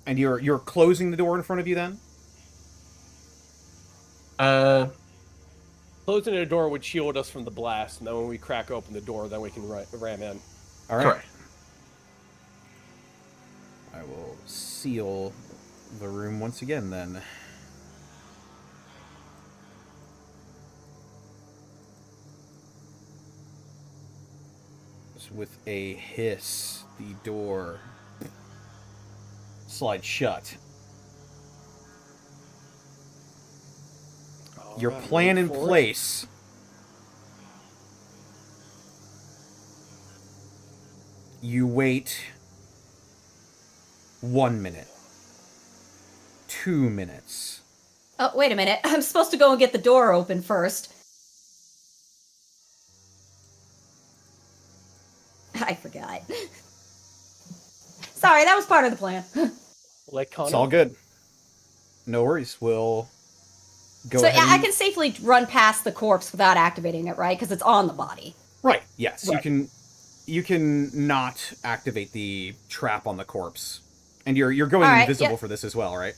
And you're closing the door in front of you then? Closing the door would shield us from the blast, and then when we crack open the door, then we can ram in. All right. Correct. I will seal the room once again then. Just with a hiss, the door slides shut. Your plan in place. You wait 1 minute. 2 minutes. Oh, wait a minute. I'm supposed to go and get the door open first. I forgot. Sorry, that was part of the plan. Like Connor. It's all good. No worries. We'll go So ahead. I can safely run past the corpse without activating it, right? Because it's on the body. Right. Yes. Right. You can not activate the trap on the corpse. And you're going All right, invisible yep. for this as well, right?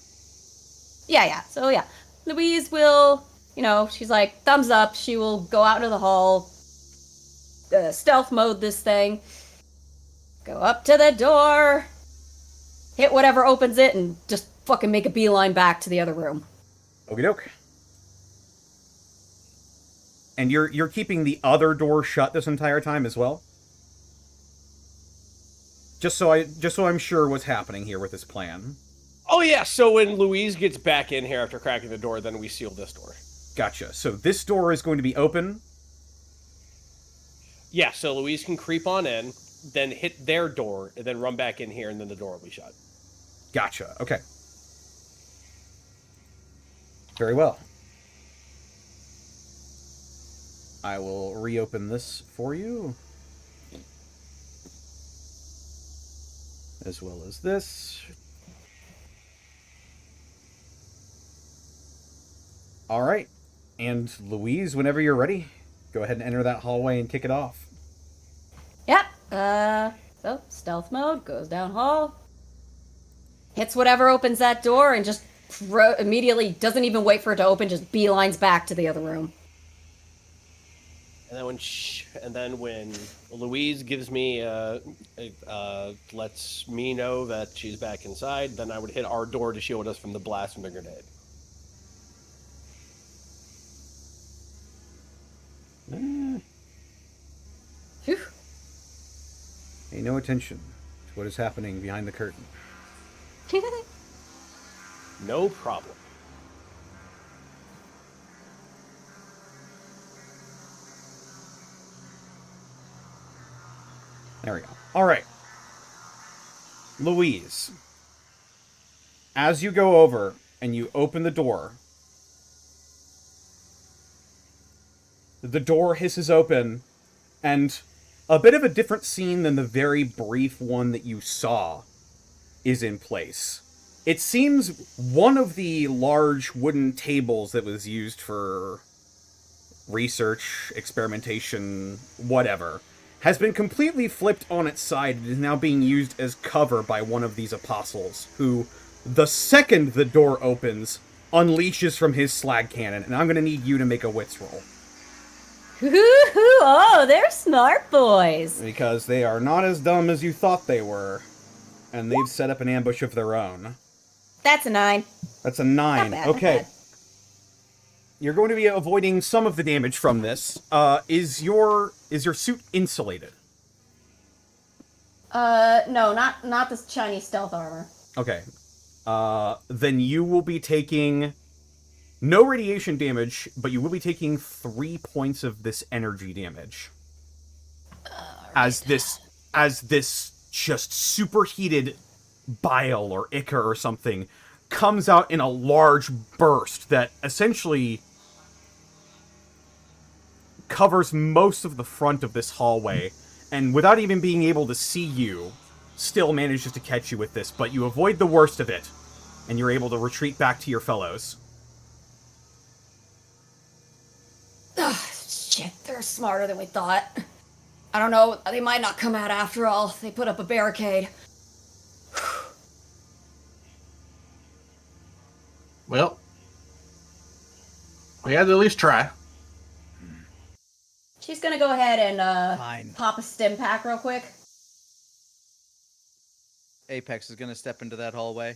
Yeah. So yeah, Louise will, she's like, thumbs up. She will go out into the hall, stealth mode this thing, go up to the door, hit whatever opens it, and just fucking make a beeline back to the other room. Okie doke. And you're keeping the other door shut this entire time as well? Just so I'm sure what's happening here with this plan. Oh yeah, so when Louise gets back in here after cracking the door, then we seal this door. Gotcha. So this door is going to be open? Yeah, so Louise can creep on in, then hit their door, and then run back in here, and then the door will be shut. Gotcha. Okay. Very well. I will reopen this for you. As well as this. All right. And Louise, whenever you're ready, go ahead and enter that hallway and kick it off. Yep. So stealth mode, goes down hall, hits whatever opens that door, and just immediately doesn't even wait for it to open, just beelines back to the other room. And then when Louise gives me lets me know that she's back inside, then I would hit our door to shield us from the blast from the grenade. Phew. Pay no attention to what is happening behind the curtain. No problem. There we go. All right. Louise, as you go over and you open the door hisses open, and a bit of a different scene than the very brief one that you saw is in place. It seems one of the large wooden tables that was used for research, experimentation, whatever, has been completely flipped on its side and is now being used as cover by one of these apostles, who, the second the door opens, unleashes from his slag cannon, and I'm going to need you to make a wits roll. Oh, they're smart boys. Because they are not as dumb as you thought they were, and they've set up an ambush of their own. That's a 9. That's a 9. Not bad, okay. not bad. You're going to be avoiding some of the damage from this. Is your suit insulated? No, not this Chinese stealth armor. Okay. Then you will be taking no radiation damage, but you will be taking 3 points of this energy damage. As this just superheated bile or ichor or something comes out in a large burst that essentially covers most of the front of this hallway, and without even being able to see you, still manages to catch you with this, but you avoid the worst of it, and you're able to retreat back to your fellows. Ugh, shit, they're smarter than we thought. I don't know, they might not come out after all. They put up a barricade. Well, we had to at least try. She's gonna go ahead and Fine. pop a stim pack real quick. Apex is gonna step into that hallway.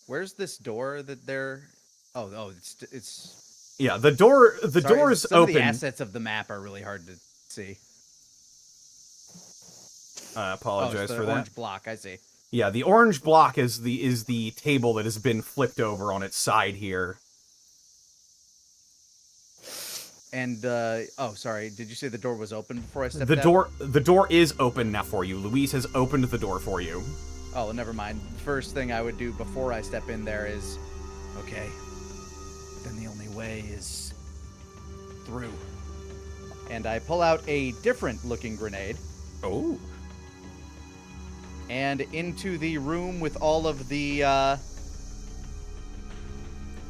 Where's this door that they're? Oh, it's. Yeah, the door is some open. Of the assets of the map are really hard to see. I apologize for that. Orange block, I see. Yeah, the orange block is the table that has been flipped over on its side here. And sorry, did you say the door was open before I stepped The door is open now for you. Louise has opened the door for you. Oh, never mind. First thing I would do before I step in there is, okay, then the only way is through. And I pull out a different looking grenade. Oh. And into the room with all of the,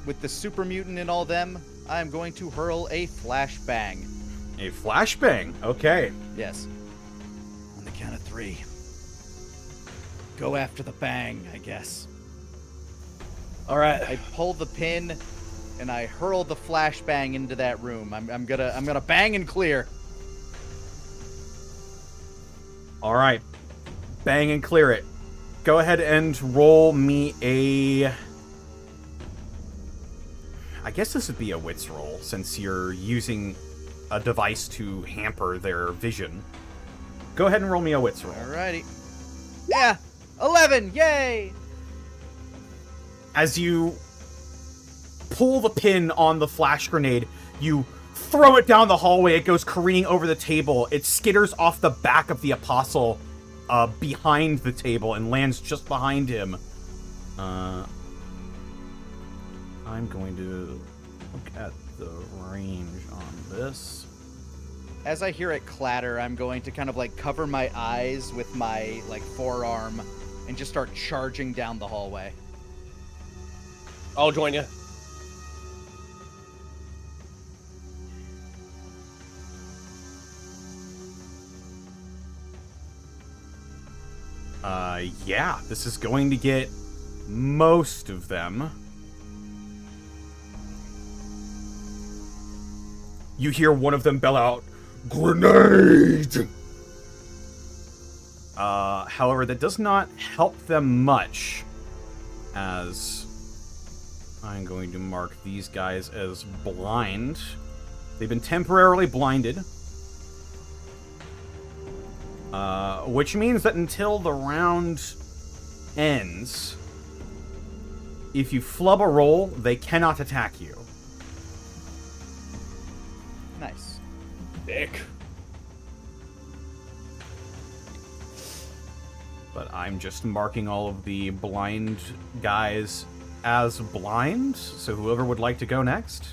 with the super mutant and all them, I'm going to hurl a flashbang. A flashbang. Okay. Yes. On the count of 3. Go after the bang, I guess. All right. I pull the pin and I hurl the flashbang into that room. I'm gonna bang and clear. All right. Bang and clear it. Go ahead and roll me a... I guess this would be a wits roll, since you're using a device to hamper their vision. Go ahead and roll me a wits roll. Alrighty. Yeah! 11! Yay! As you pull the pin on the flash grenade, you throw it down the hallway. It goes careening over the table. It skitters off the back of the apostle behind the table and lands just behind him. I'm going to look at the range on this. As I hear it clatter, I'm going to kind of like cover my eyes with my like forearm and just start charging down the hallway. I'll join you. Yeah, this is going to get most of them. You hear one of them bell out, "Grenade!" However, that does not help them much, as I'm going to mark these guys as blind. They've been temporarily blinded. Which means that until the round ends, if you flub a roll, they cannot attack you. Nice. Dick. But I'm just marking all of the blind guys as blind, so whoever would like to go next,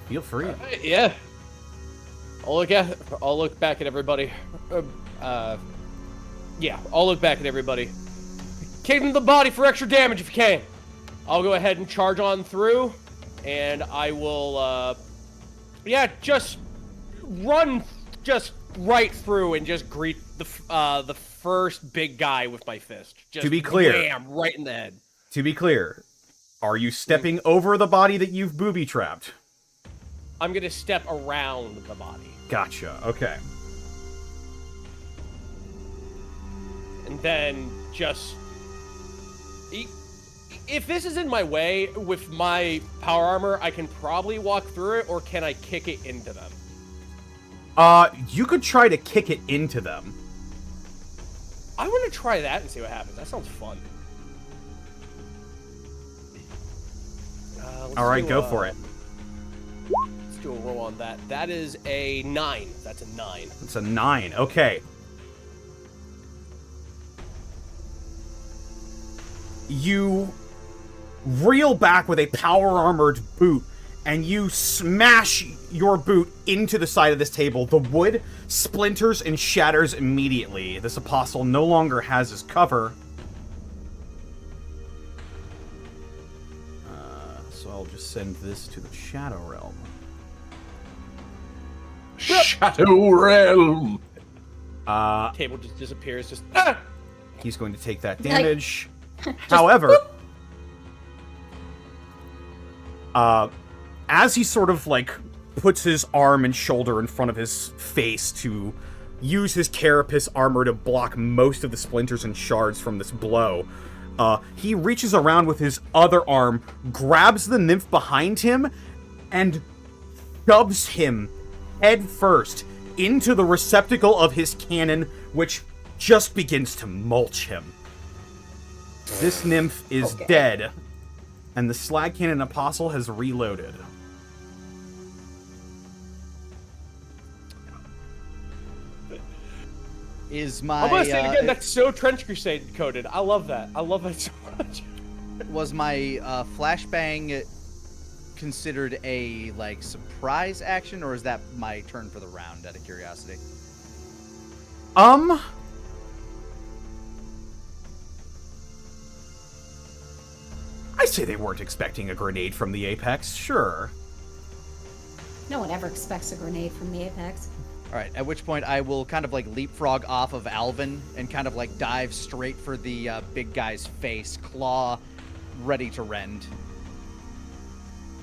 feel free. Yeah. I'll look back at everybody. Yeah, I'll look back at everybody. Kick them the body for extra damage if you can. I'll go ahead and charge on through, and I will, just run just right through and just greet the first big guy with my fist. Just to be clear, bam, right in the head. To be clear, are you stepping over the body that you've booby-trapped? I'm gonna step around the body. Gotcha, okay. And then just... If this is in my way, with my power armor, I can probably walk through it, or can I kick it into them? You could try to kick it into them. I want to try that and see what happens. That sounds fun. Alright, go for it. Let's do a roll on that. That is a 9. That's a 9. It's a 9, okay. You reel back with a power-armored boot, and you smash your boot into the side of this table. The wood splinters and shatters immediately. This apostle no longer has his cover. So I'll just send this to the Shadow Realm. Shadow Realm! Table just disappears. Just He's going to take that damage. However, as he sort of, like, puts his arm and shoulder in front of his face to use his carapace armor to block most of the splinters and shards from this blow, he reaches around with his other arm, grabs the nymph behind him, and shoves him head first into the receptacle of his cannon, which just begins to mulch him. This nymph is dead, and the slag cannon apostle has reloaded. Is my I'm gonna say it again. That's so Trench Crusade coded. I love that. I love that so much. was my flashbang considered a like surprise action, or is that my turn for the round? Out of curiosity. I say they weren't expecting a grenade from the Apex, sure. No one ever expects a grenade from the Apex. All right, at which point I will kind of like leapfrog off of Alvin and kind of like dive straight for the big guy's face, claw ready to rend.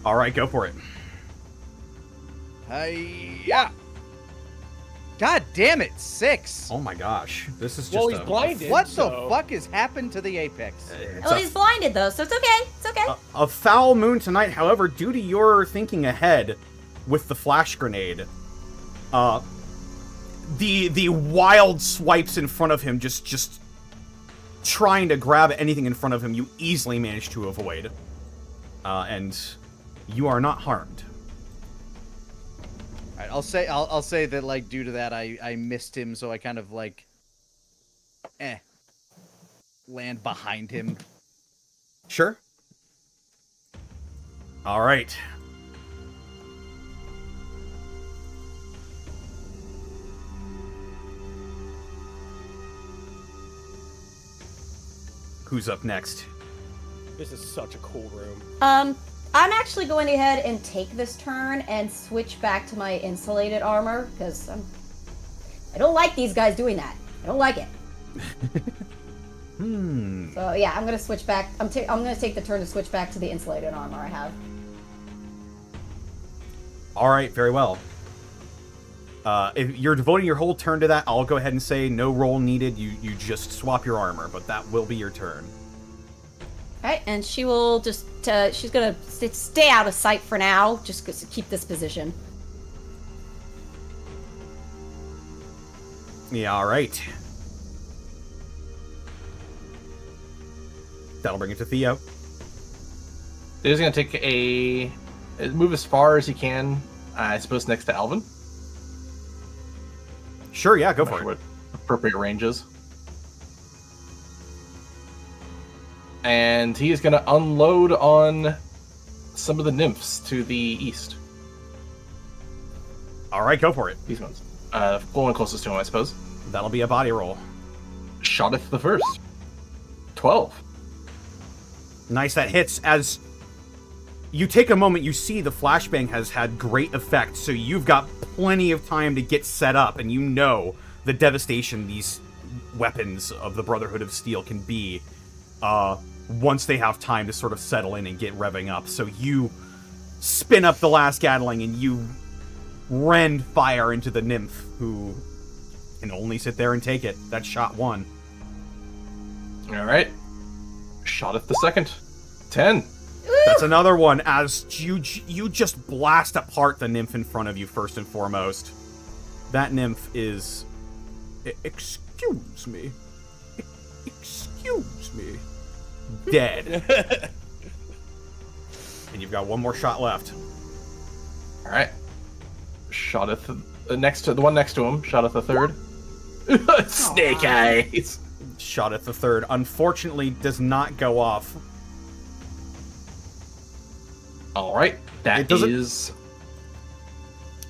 All right, go for it. Yeah. God damn it, 6. Oh my gosh, this is just Well, he's blinded. What so... the fuck has happened to the Apex? Well, he's blinded though, so it's okay. It's okay. A foul moon tonight. However, due to your thinking ahead with the flash grenade, the wild swipes in front of him, just trying to grab anything in front of him, you easily manage to avoid, and you are not harmed. All right, I'll say that like due to that I missed him, so I kind of like land behind him. Sure. All right. Who's up next? This is such a cool room. I'm actually going ahead and take this turn and switch back to my insulated armor, because I don't like these guys doing that. I don't like it. So yeah, I'm gonna switch back. I'm gonna take the turn to switch back to the insulated armor I have. All right, very well. If you're devoting your whole turn to that, I'll go ahead and say no roll needed. You just swap your armor, but that will be your turn. All right, and she will just she's gonna stay out of sight for now, just to keep this position. Yeah, all right. That'll bring it to Theo. Theo's gonna take move as far as he can. I suppose next to Alvin. Sure, yeah, go Not for sure it. what appropriate range is. And he is going to unload on some of the nymphs to the east. All right, go for it. These ones. The one closest to him, I suppose. That'll be a body roll. Shotteth the first. 12. Nice, that hits. As you take a moment, you see the flashbang has had great effect, so you've got plenty of time to get set up, and you know the devastation these weapons of the Brotherhood of Steel can be once they have time to sort of settle in and get revving up. So you spin up the last Gatling, and you rend fire into the nymph, who can only sit there and take it. That's shot one. All right. Shotteth the second. 10. That's another one, as you just blast apart the nymph in front of you, first and foremost. That nymph is... Excuse me. Excuse me. Dead. And you've got one more shot left. All right. Shotteth the one next to him. Shotteth the third. Snake eyes. Shotteth the third, unfortunately, does not go off. All right. That is...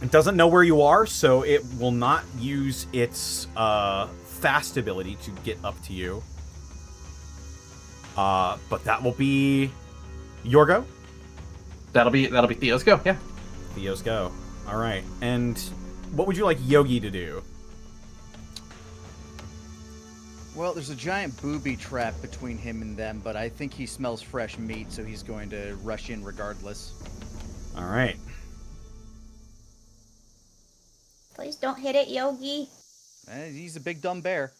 It doesn't know where you are, so it will not use its fast ability to get up to you. But that will be your go. That'll be Theo's go. Yeah. Theo's go. All right. And what would you like Yogi to do? Well, there's a giant booby trap between him and them, but I think he smells fresh meat, so he's going to rush in regardless. All right. Please don't hit it, Yogi. He's a big dumb bear.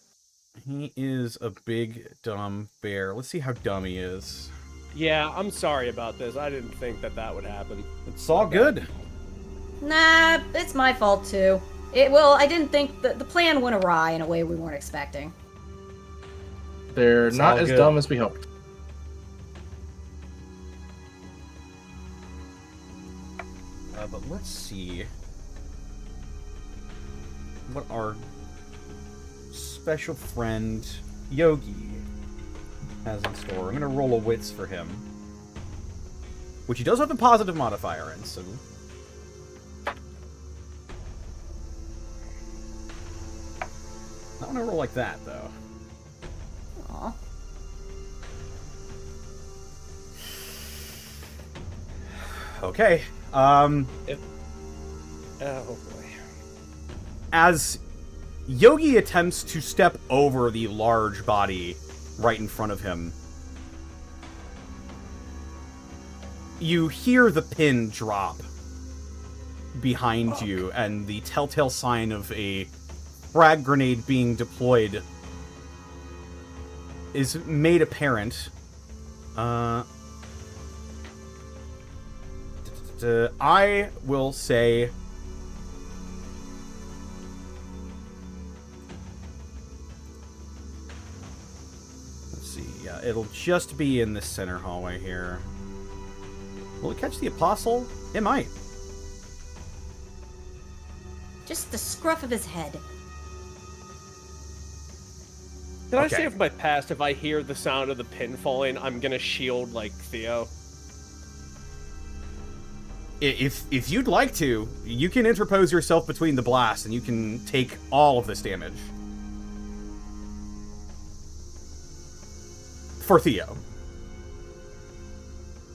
He is a big dumb bear. Let's see how dumb he is. Yeah, I'm sorry about this. I didn't think that would happen. It's all good. Nah, it's my fault too. I didn't think the plan went awry in a way we weren't expecting. They're It's not all as good. dumb as we hoped. But let's see what our special friend Yogi has in store. I'm going to roll a wits for him, which he does have a positive modifier in, so... Not going to roll like that, though. Aw. Okay. Oh boy. As Yogi attempts to step over the large body right in front of him, you hear the pin drop behind you, and the telltale sign of a frag grenade being deployed is made apparent. I will say... Let's see, yeah, it'll just be in this center hallway here. Will it catch the Apostle? It might. Just the scruff of his head. Can I Okay. say with my past, if I hear the sound of the pin falling, I'm gonna shield like Theo? If you'd like to, you can interpose yourself between the blast, and you can take all of this damage. For Theo.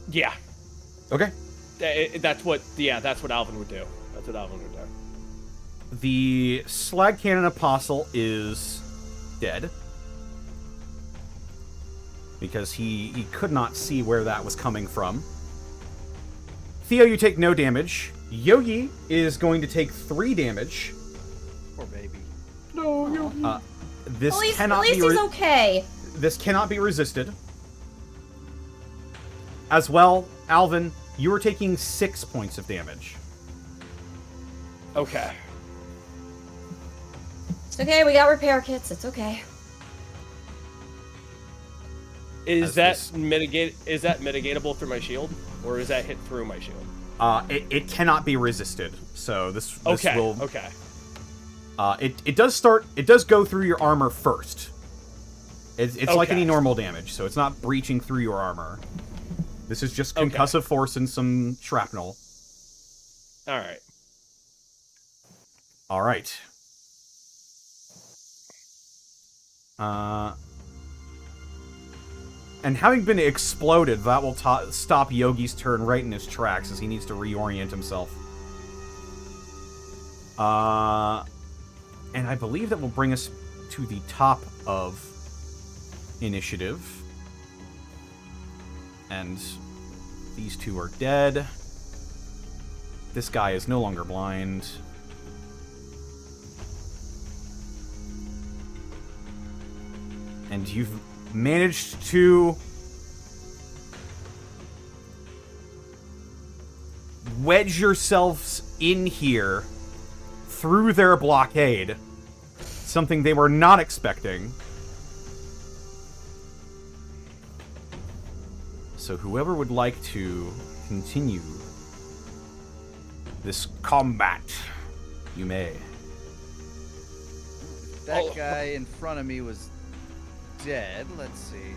Yeah. Okay. That's what Alvin would do. That's what Alvin would do. The Slag Cannon Apostle is dead. because he could not see where that was coming from. Theo, you take no damage. Yogi is going to take 3 damage. Poor baby. No, Yogi. This At least cannot he's be okay. This cannot be resisted. As well, Alvin, you are taking 6 points of damage. Okay. It's okay, we got repair kits. It's okay. Is that mitigatable through my shield, or is that hit through my shield? It cannot be resisted. So this Okay. will. Okay. It does go through your armor first. It's like Okay. any normal damage, so it's not breaching through your armor. This is just Okay. concussive force and some shrapnel. All right. All right. And having been exploded, that will stop Yogi's turn right in his tracks as he needs to reorient himself. And I believe that will bring us to the top of initiative. And these two are dead. This guy is no longer blind. And you've managed to wedge yourselves in here through their blockade. Something they were not expecting. So whoever would like to continue this combat, you may. That guy in front of me was dead. Let's see.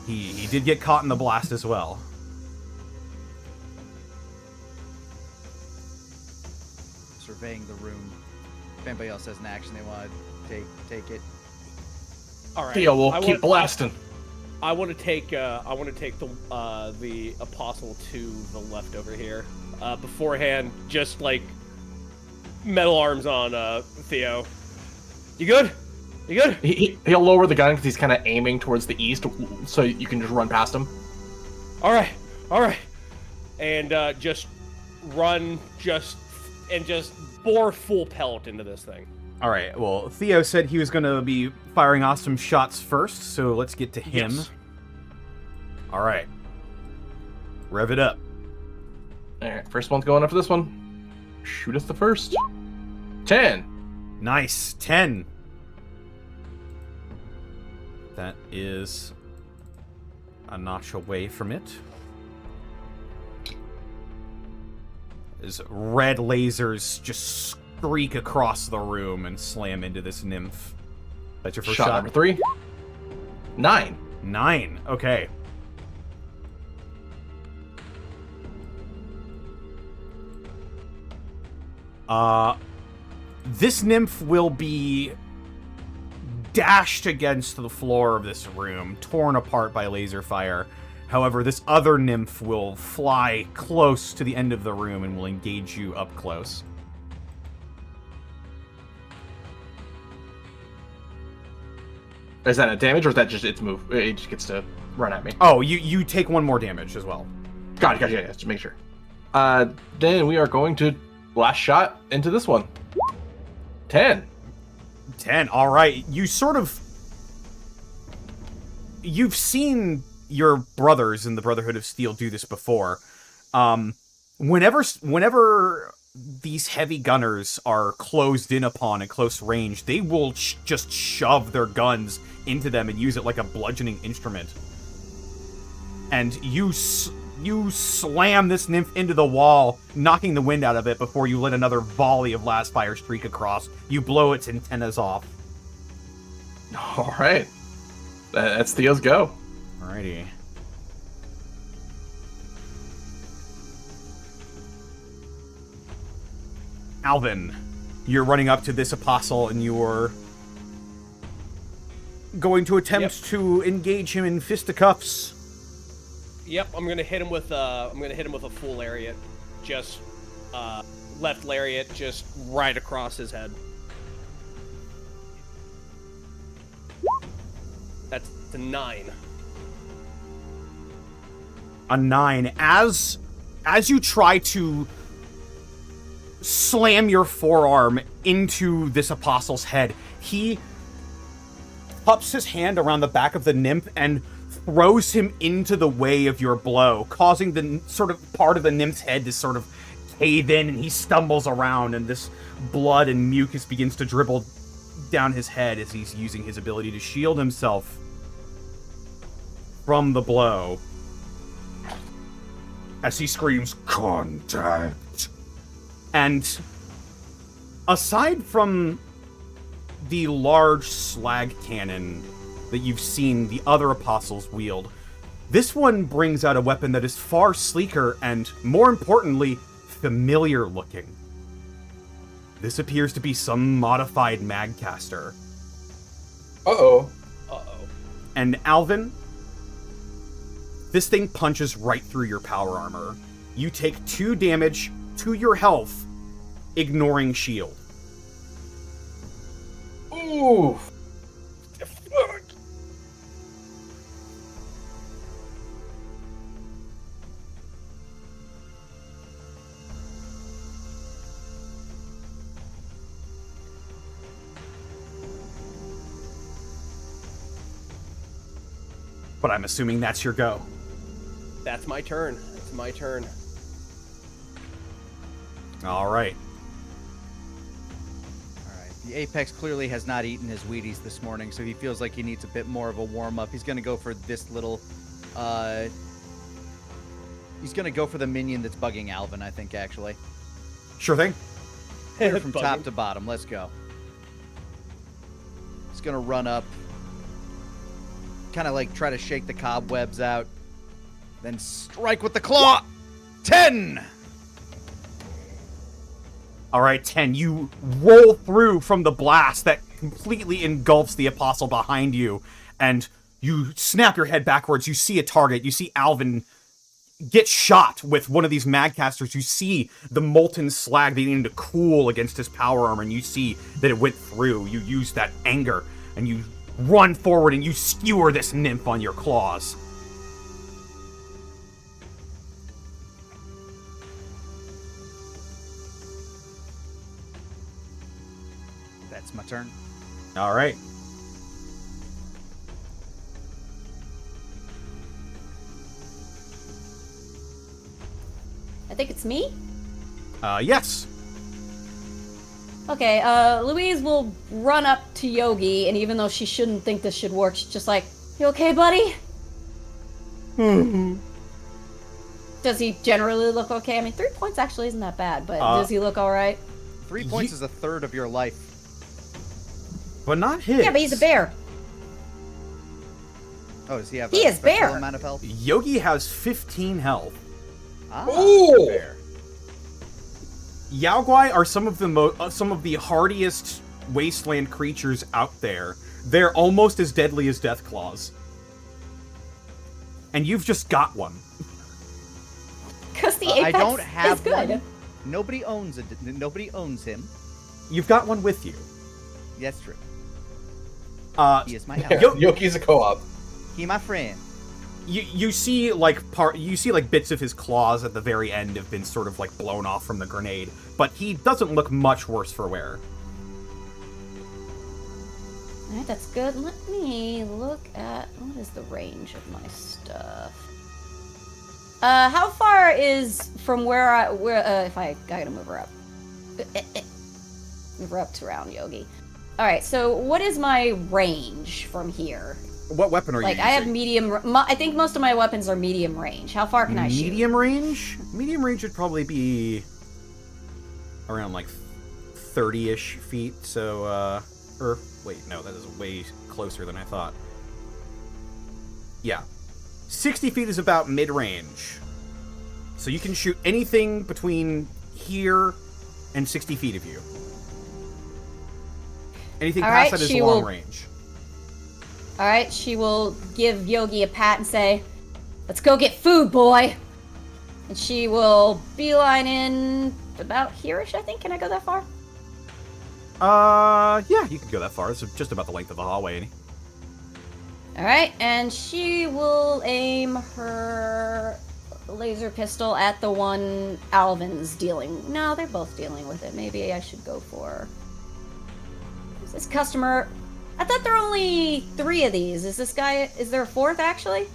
He did get caught in the blast as well. Surveying the room. If anybody else has an action they want to take it. All right. Theo will keep blasting. I want to take the apostle to the left over here. Beforehand, just like metal arms on Theo. You good? You good? He'll lower the gun because he's kind of aiming towards the east, so you can just run past him. All right. And just run, just bore full pelt into this thing. All right, well, Theo said he was going to be firing off some shots first, so let's get to him. Yes. All right. Rev it up. All right, first one's going after this one. Shoot us the first. 10. Nice. 10. That is a notch away from it. As red lasers just streak across the room and slam into this nymph. That's your first shot. Number 3. 9. 9. Okay. This nymph will be dashed against the floor of this room, torn apart by laser fire. However, this other nymph will fly close to the end of the room and will engage you up close. Is that a damage, or is that just its move? It just gets to run at me. Oh, you take 1 more damage as well. Got it, yeah, just make sure. Then we are going to last shot into this one. 10. 10, alright. You've seen your brothers in the Brotherhood of Steel do this before. Whenever these heavy gunners are closed in upon at close range, they will just shove their guns into them and use it like a bludgeoning instrument. And you slam this nymph into the wall, knocking the wind out of it before you let another volley of blast fire streak across. You blow its antennas off. All right. That's Theo's go. Alrighty. Alvin, you're running up to this apostle and you're going to attempt to engage him in fisticuffs. Yep, I'm gonna hit him with a full lariat, just left lariat, just right across his head. That's a 9. A 9. As you try to slam your forearm into this apostle's head, he cups his hand around the back of the nymph and throws him into the way of your blow, causing the sort of part of the nymph's head to sort of cave in, and he stumbles around, and this blood and mucus begins to dribble down his head as he's using his ability to shield himself from the blow. As he screams, "Contact!" And aside from the large slag cannon that you've seen the other apostles wield, this one brings out a weapon that is far sleeker and, more importantly, familiar looking. This appears to be some modified magcaster. Uh-oh. And Alvin, this thing punches right through your power armor. You take 2 damage to your health, ignoring shield. Ooh. But I'm assuming that's your go. That's my turn. It's my turn. All right. Alright, the Apex clearly has not eaten his Wheaties this morning, so he feels like he needs a bit more of a warm-up. He's gonna go for this little, he's gonna go for the minion that's bugging Alvin, I think, actually. Sure thing. Clear from top to bottom, let's go. He's gonna run up, kind of like try to shake the cobwebs out, then strike with the claw. 10! All right, 10. You roll through from the blast that completely engulfs the apostle behind you, and you snap your head backwards. You see a target. You see Alvin get shot with one of these magcasters. You see the molten slag beginning to cool against his power armor, and you see that it went through. You use that anger, and you run forward, and you skewer this nymph on your claws. That's my turn. All right. I think it's me. Yes. Okay, Louise will run up to Yogi, and even though she shouldn't think this should work, she's just like, "You okay, buddy?" Does he generally look okay? I mean, 3 points actually isn't that bad, but does he look alright? 3 points is a third of your life. But not his. Yeah, but he's a bear. Oh, does he have He a is special bear. amount of health? Yogi has 15 health. Ah, Ooh. bear. Yaoguai are some of the hardiest wasteland creatures out there. They're almost as deadly as Deathclaws. And you've just got one. Because the Apex I don't have is good. one. Nobody owns it. Nobody owns him. You've got one with you. That's true. He is my Yeah, ally. Yoki's a co-op. He my friend. You see like bits of his claws at the very end have been sort of like blown off from the grenade, but he doesn't look much worse for wear. Alright, that's good. Let me look at what is the range of my stuff. How far is from where if I gotta move her up. Move her up to around Yogi. Alright, so what is my range from here? What weapon are you using? I have medium. I think most of my weapons are medium range. How far can I shoot? Medium range? Medium range would probably be around like 30-ish feet. So, or wait, no, that is way closer than I thought. Yeah, 60 feet is about mid-range. So you can shoot anything between here and 60 feet of you. Anything past that is long range. Alright, she will give Yogi a pat and say, "Let's go get food, boy!" And she will beeline in about here-ish, I think. Can I go that far? Yeah, you can go that far. It's just about the length of the hallway, ain't it? Alright, and she will aim her the laser pistol at the one Alvin's dealing. No, they're both dealing with it. Maybe I should go for... Who's this customer? I thought there were only 3 of these. Is this guy... Is there a 4th, actually?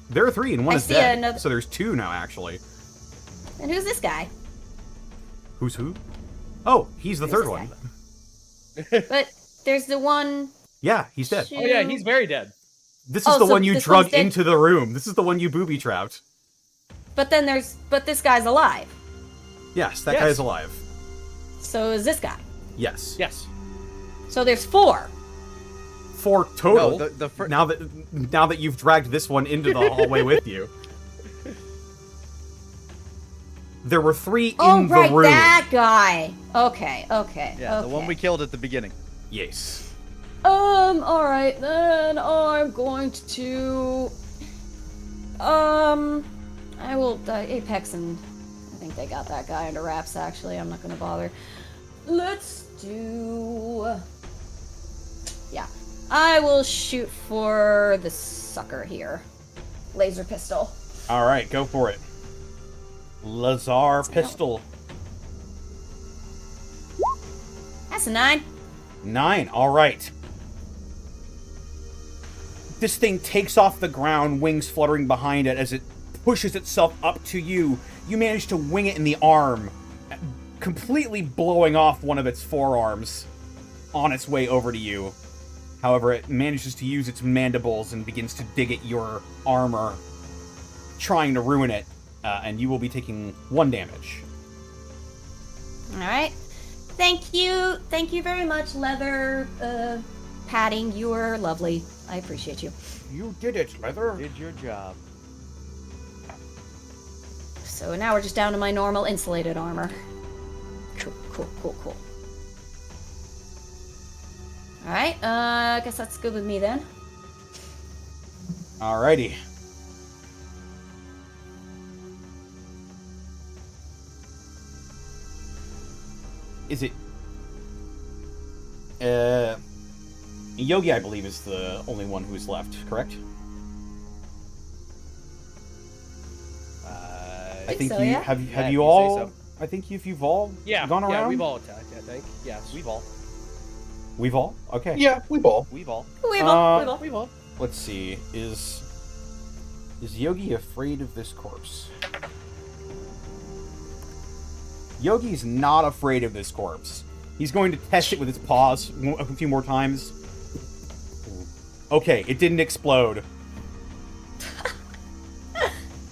There are 3 and one I is see dead. another- So there's 2 now, actually. And who's this guy? Who's who? Oh, he's the Who's 3rd this one. But there's the one... Yeah, he's dead. Shoot. Oh yeah, he's very dead. This is Oh, the so one you this drug one's dead? into the room. This is the one you booby-trapped. But then there's... But this guy's alive. Yes, that Yes. guy is alive. So is this guy. Yes. Yes. So there's 4. 4 total. No, the fir- now that you've dragged this one into the hallway with you. There were 3 Oh, in right, the room. that guy. Okay. Yeah, the one okay. we killed at the beginning. Yes. Alright, then I'm going to... I will... Apex and... I think they got that guy under wraps, actually. I'm not gonna bother. Let's do... Yeah. I will shoot for the sucker here. Laser pistol. All right, go for it. Lazar pistol. That's a 9. 9. All right. This thing takes off the ground, wings fluttering behind it as it pushes itself up to you. You manage to wing it in the arm, completely blowing off one of its forearms on its way over to you. However, it manages to use its mandibles and begins to dig at your armor, trying to ruin it, and you will be taking 1 damage. Alright. Thank you. Thank you very much, Leather Padding. You were lovely. I appreciate you. You did it, Leather. Did your job. So now we're just down to my normal insulated armor. Cool. Alright, I guess that's good with me then. Alrighty. Is it... Yogi, I believe, is the only one who's left, correct? I think so, you yeah. have Yeah, if you you all. say so. I think if you've all Yeah. gone around. Yeah, we've all attacked. I think. Yes. We've all. We've all. Okay. Yeah, we ball. We've all. We've all. Let's see. Is Yogi afraid of this corpse? Yogi's not afraid of this corpse. He's going to test it with his paws a few more times. Okay, it didn't explode.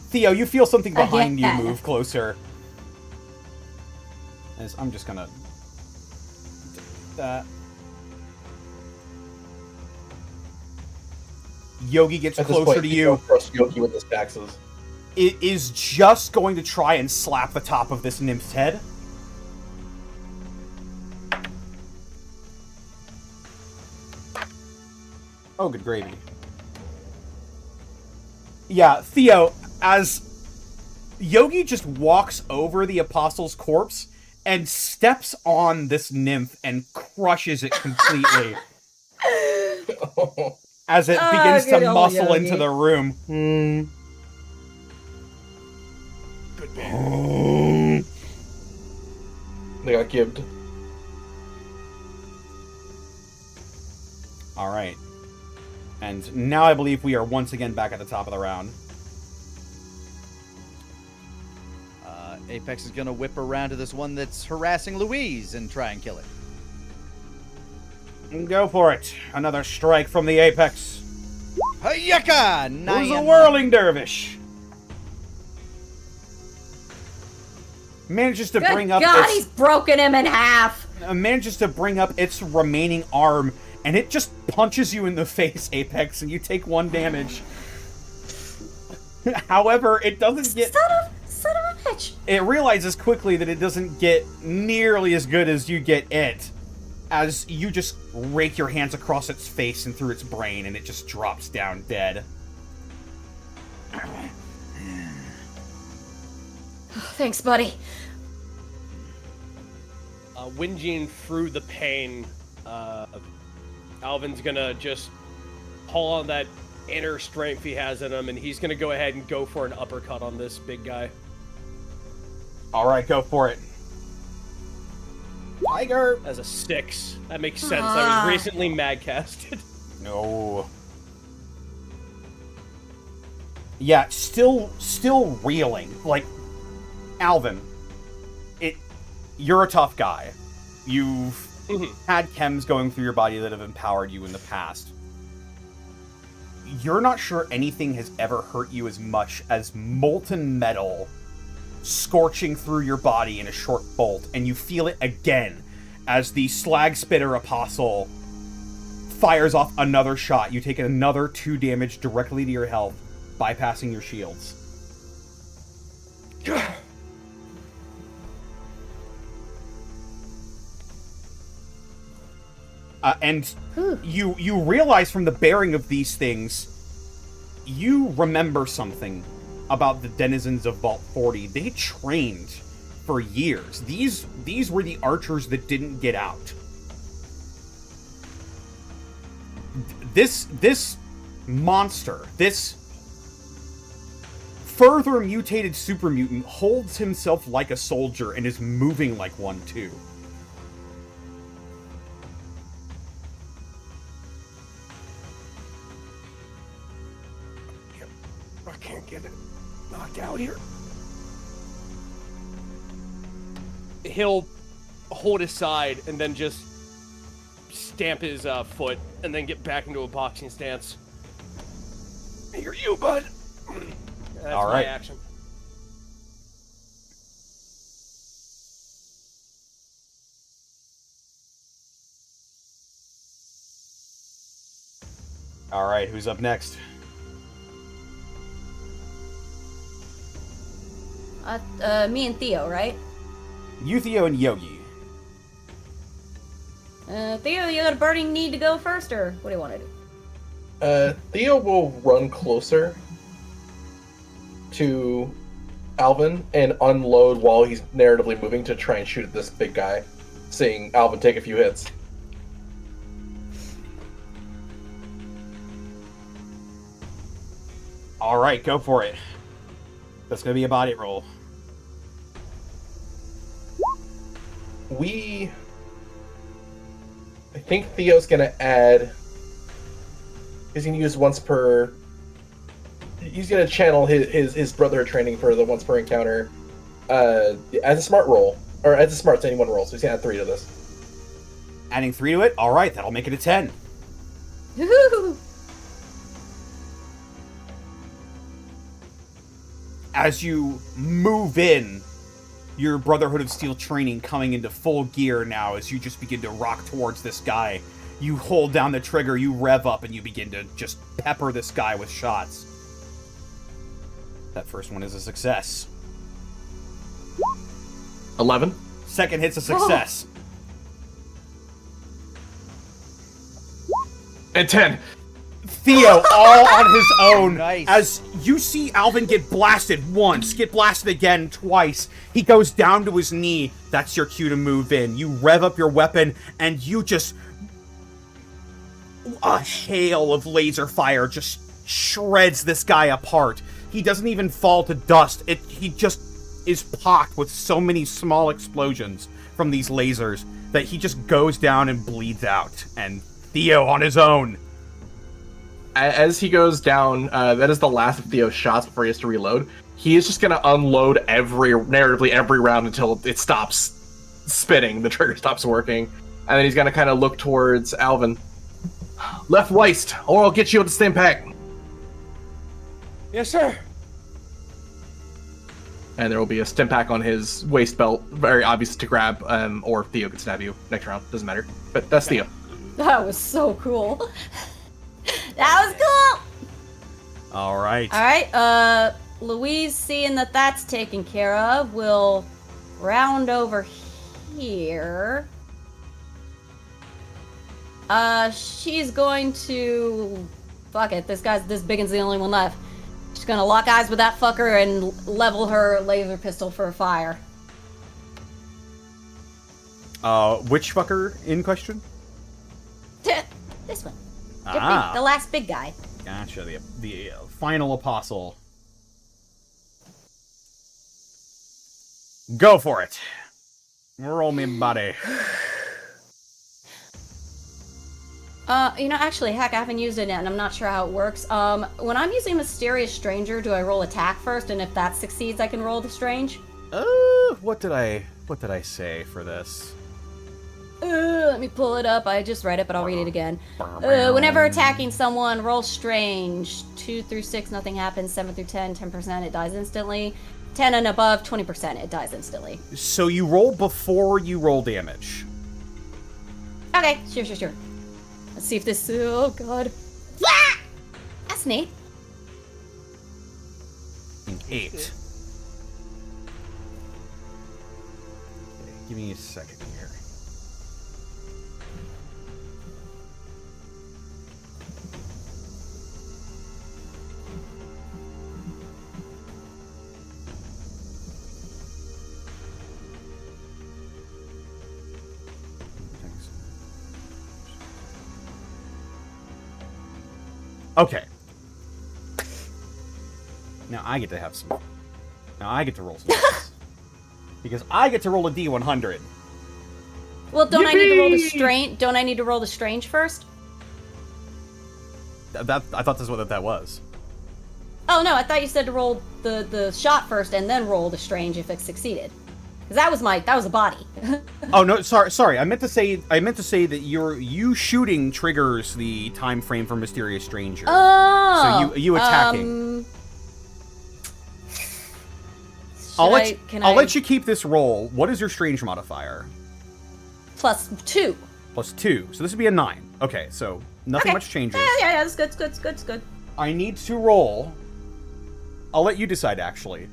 Theo, you feel something behind you Again. move closer. As I'm just gonna... That. Yogi gets At this closer point, to you you. don't trust Yogi with his taxes. It is just going to try and slap the top of this nymph's head. Oh, good gravy. Yeah, Theo, as Yogi just walks over the apostle's corpse and steps on this nymph and crushes it completely as it begins to good old muscle Yogi. into the room. Good man. They got gibbed. All right. And now I believe we are once again back at the top of the round. Apex is gonna whip around to this one that's harassing Louise and try and kill it. Go for it. Another strike from the Apex. Hayaka! Who's a whirling dervish? Manages to Good bring up God, its, he's broken him in half. manages to bring up its remaining arm, and it just punches you in the face, Apex, and you take 1 damage. However, it doesn't get... Son of a bitch. It realizes quickly that it doesn't get nearly as good as you get it, as you just rake your hands across its face and through its brain, and it just drops down dead. Thanks, buddy. Whinging through the pain, Alvin's gonna just pull on that inner strength he has in him, and he's gonna go ahead and go for an uppercut on this big guy. All right, go for it. Tiger. As a 6. That makes sense. I was recently magcasted. No. Yeah, still reeling. Like, Alvin, you're a tough guy. You've had chems going through your body that have empowered you in the past. You're not sure anything has ever hurt you as much as molten metal scorching through your body in a short bolt, and you feel it again as the slag spitter apostle fires off another shot. You take another 2 damage directly to your health, bypassing your shields. And you realize from the bearing of these things, you remember something about the denizens of Vault 40. They trained for years. These were the archers that didn't get out. This monster, this further mutated super mutant, holds himself like a soldier and is moving like one too. I can't get it knocked out here. He'll hold his side and then just stamp his foot and then get back into a boxing stance. I hear you, bud. That's all right. My action. All right, who's up next? Me and Theo, right? You, Theo, and Yogi. Theo, you got a burning need to go first, or what do you want to do? Theo will run closer to Alvin and unload while he's narratively moving to try and shoot at this big guy, seeing Alvin take a few hits. All right, go for it. That's going to be a body roll. I think Theo's gonna add. He's gonna use once per. He's gonna channel his brotherhood training for the once per encounter, as a smart roll, or as a smart to any one roll. So he's gonna add 3 to this. Adding 3 to it? All right, that'll make it a 10. As you move in, your Brotherhood of Steel training coming into full gear now as you just begin to rock towards this guy. You hold down the trigger, you rev up, and you begin to just pepper this guy with shots. That first one is a success. 11. Second hit's a success. And 10. Theo, all on his own, Nice. as you see Alvin get blasted once, get blasted again twice. He goes down to his knee. That's your cue to move in. You rev up your weapon, and you just... a hail of laser fire just shreds this guy apart. He doesn't even fall to dust. He just is pocked with so many small explosions from these lasers that he just goes down and bleeds out. And Theo on his own. As he goes down, that is the last of Theo's shots before he has to reload. He is just going to unload narratively every round until it stops spinning, the trigger stops working. And then he's going to kind of look towards Alvin. Left waist, or I'll get you with the stim pack. Yes, sir. And there will be a stim pack on his waist belt, very obvious to grab, or Theo can stab you next round, doesn't matter. But that's Theo. That was so cool. That was cool! All right. Alright, Louise, seeing that that's taken care of, will round over here. She's going to... Fuck it, this big one's the only one left. She's gonna lock eyes with that fucker and level her laser pistol for fire. Which fucker in question? This one. Ah. The last big guy. Gotcha. The final apostle. Go for it. Roll me, buddy. Actually, heck, I haven't used it yet, and I'm not sure how it works. When I'm using Mysterious Stranger, do I roll attack first, and if that succeeds, I can roll the strange? What did I say for this? Let me pull it up. I just read it, but I'll read it again. Whenever attacking someone, roll strange. 2 through 6, nothing happens. 7 through 10, 10%, it dies instantly. 10 and above, 20%, it dies instantly. So you roll before you roll damage. Okay, sure. Let's see if this... Oh, God. That's neat. 8. Okay, give me a second here. Okay. Now I get to have some. Now I get to roll some dice. Because I get to roll a D100. Well, don't I need to roll the strange? Don't I need to roll the strange first? I thought that's what that was. Oh no, I thought you said to roll the shot first and then roll the strange if it succeeded. Because that was a body. Oh no, sorry. I meant to say that you shooting triggers the time frame for Mysterious Stranger. Oh. So you attacking. I'll let you keep this roll. What is your strange modifier? +2. +2. So this would be a 9. Okay, so nothing much changes. Yeah, that's good. It's good. I need to roll. I'll let you decide, actually.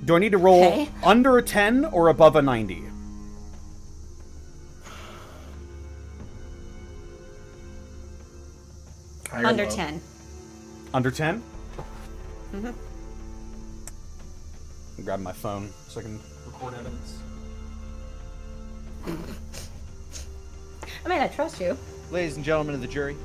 Do I need to roll under a 10 or above a 90? Under 10. Under 10? Mm-hmm. Grab my phone so I can record evidence. I mean, I trust you. Ladies and gentlemen of the jury.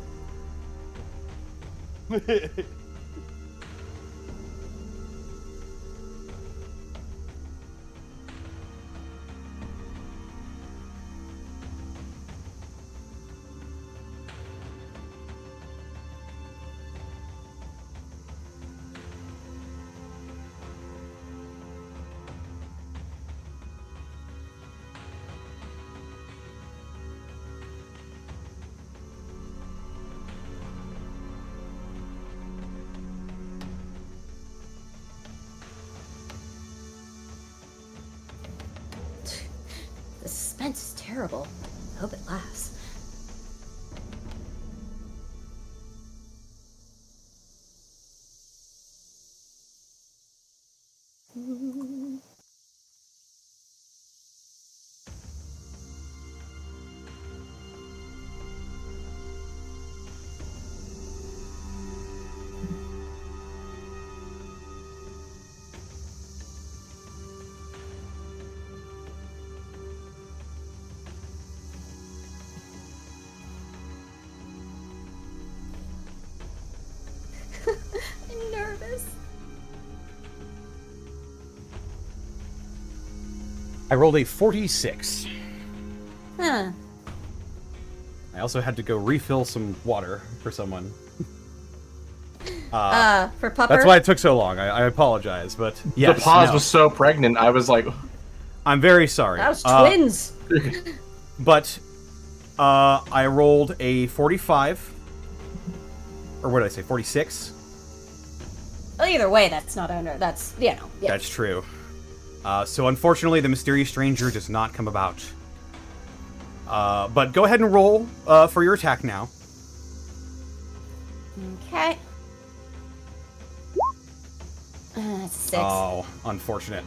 The suspense is terrible. I hope it lasts. I'm nervous. I rolled a 46. Huh. I also had to go refill some water for someone. For Pupper? That's why it took so long. I apologize, but yes, the pause was so pregnant. I was like, I'm very sorry. That was twins. But I rolled a 45. Or what did I say? 46? Well, either way, that's not under. That's, Yeah. That's true. So unfortunately, the Mysterious Stranger does not come about. But go ahead and roll for your attack now. Okay. That's 6. Oh, unfortunate.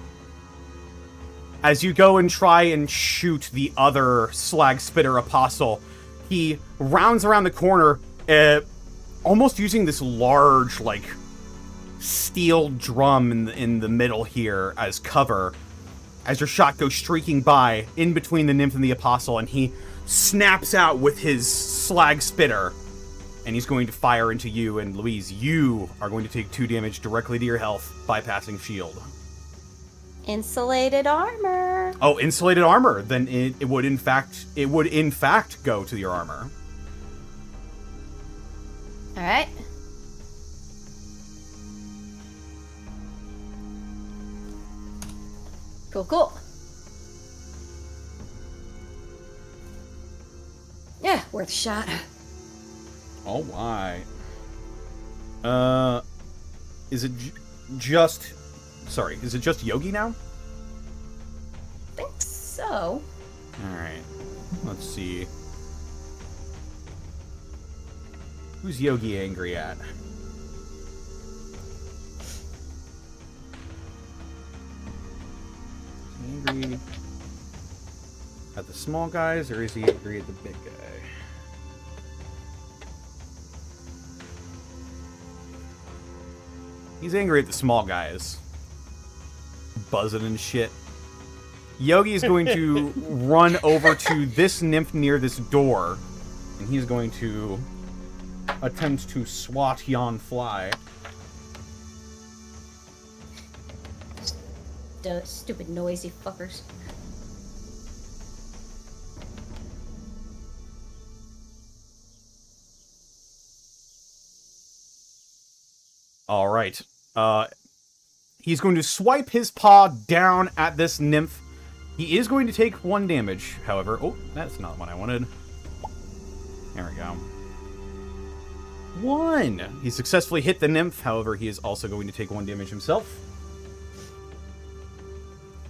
As you go and try and shoot the other Slag Spitter Apostle, he rounds around the corner, almost using this large, like, steel drum in the middle here as cover, as your shot goes streaking by in between the Nymph and the Apostle, and he snaps out with his Slag Spitter, and he's going to fire into you, and Louise, you are going to take 2 damage directly to your health, bypassing shield. Insulated armor. Oh, insulated armor. Then it would in fact go to your armor. All right. Cool. Yeah, worth a shot. Oh, why? Is it just... Sorry, is it just Yogi now? I think so. Alright. Let's see. Who's Yogi angry at? Is he angry at the small guys, or is he angry at the big guy? He's angry at the small guys. Buzzing and shit. Yogi is going to run over to this nymph near this door, and he's going to attempt to swat yon fly. Stupid noisy fuckers. All right. He's going to swipe his paw down at this nymph. He is going to take 1 damage, however. Oh, that's not what I wanted. There we go. 1! He successfully hit the nymph, however, he is also going to take 1 damage himself.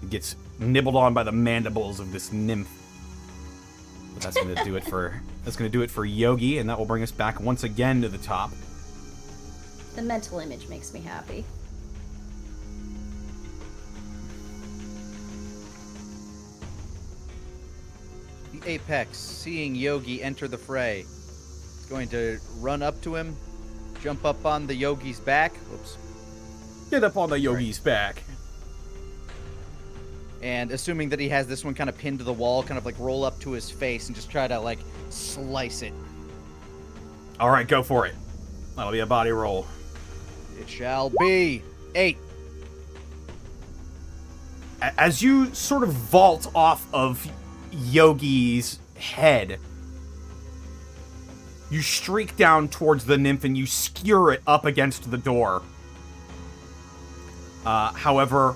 He gets nibbled on by the mandibles of this nymph. But that's going to do it for Yogi, and that will bring us back once again to the top. The mental image makes me happy. The Apex, seeing Yogi enter the fray, is going to run up to him, jump up on the Yogi's back. Oops. Get up on the Yogi's back. And assuming that he has this one kind of pinned to the wall, kind of like roll up to his face and just try to like slice it. All right, go for it. That'll be a body roll. It shall be 8. As you sort of vault off of Yogi's head, you streak down towards the nymph and you skewer it up against the door. However,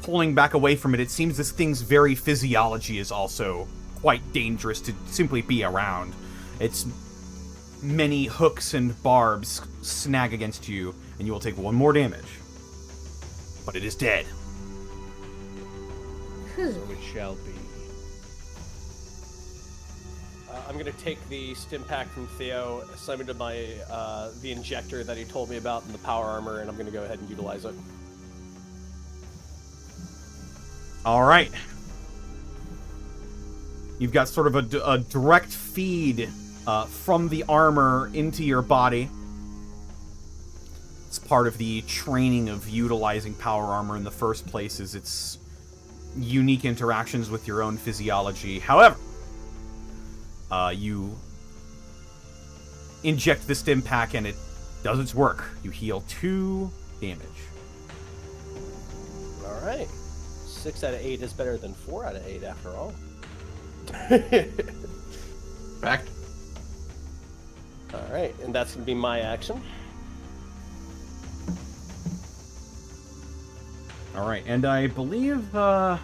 pulling back away from it, it seems this thing's very physiology is also quite dangerous to simply be around. Its many hooks and barbs snag against you, and you will take 1 more damage. But it is dead. So it shall be. I'm gonna take the stim pack from Theo, slam it to my the injector that he told me about in the power armor, and I'm gonna go ahead and utilize it. All right. You've got sort of a direct feed from the armor into your body. It's part of the training of utilizing power armor in the first place, is its unique interactions with your own physiology. However, you inject the stim pack and it does its work. You heal 2 damage. All right. 6 out of 8 is better than 4 out of 8 after all. Fact. All right, and that's gonna be my action. All right, and I believe, let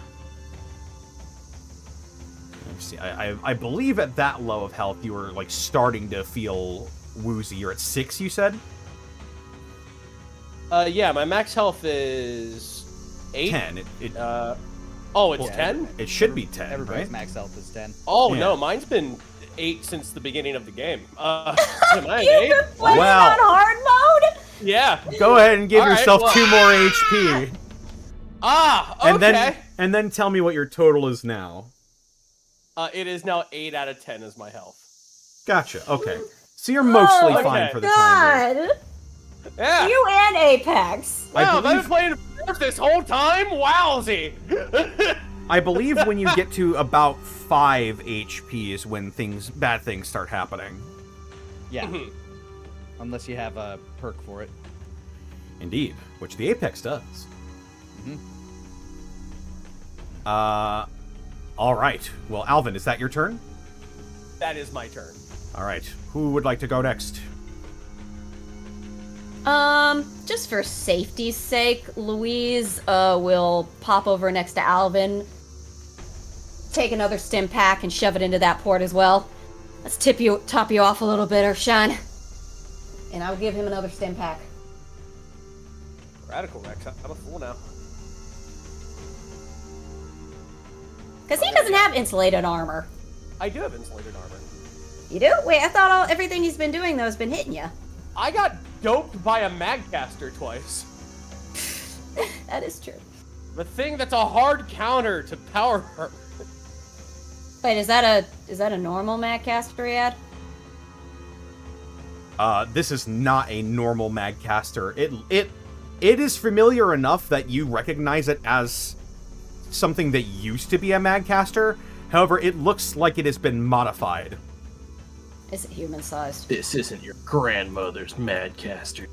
me see, I believe at that low of health you were, like, starting to feel woozy. You're at 6, you said? Yeah, my max health is 8. 10. Oh, it's 10? It should be 10, Everybody's right? max health is 10. Oh, Yeah. no, mine's been 8 since the beginning of the game. Am I an 8? Playing Wow. on hard mode? Yeah. Go ahead and give All right, yourself well- 2 more HP. Okay. And then tell me what your total is now. It is now 8 out of 10 is my health. Gotcha, okay. So you're mostly Oh, fine okay. for the time being. God. Yeah. You and Apex. I Wow, I've believe- been playing this whole time? Wowsy. I believe when you get to about 5 HP is when bad things start happening. Yeah. Unless you have a perk for it. Indeed, which the Apex does. Mm-hmm. All right. Well, Alvin, is that your turn? That is my turn. All right. Who would like to go next? Just for safety's sake, Louise will pop over next to Alvin, take another stim pack and shove it into that port as well. Let's top you off a little bit, Earthshine. And I'll give him another stim pack. Radical Rex, I'm a fool now. Because he doesn't have insulated armor. I do have insulated armor. You do? Wait, I thought everything he's been doing, though, has been hitting you. I got doped by a magcaster twice. That is true. The thing that's a hard counter to power armor. Wait, is that a normal Magcaster he had? This is not a normal Magcaster. It is familiar enough that you recognize it as something that used to be a Magcaster. However, it looks like it has been modified. Is it human-sized? This isn't your grandmother's Madcaster.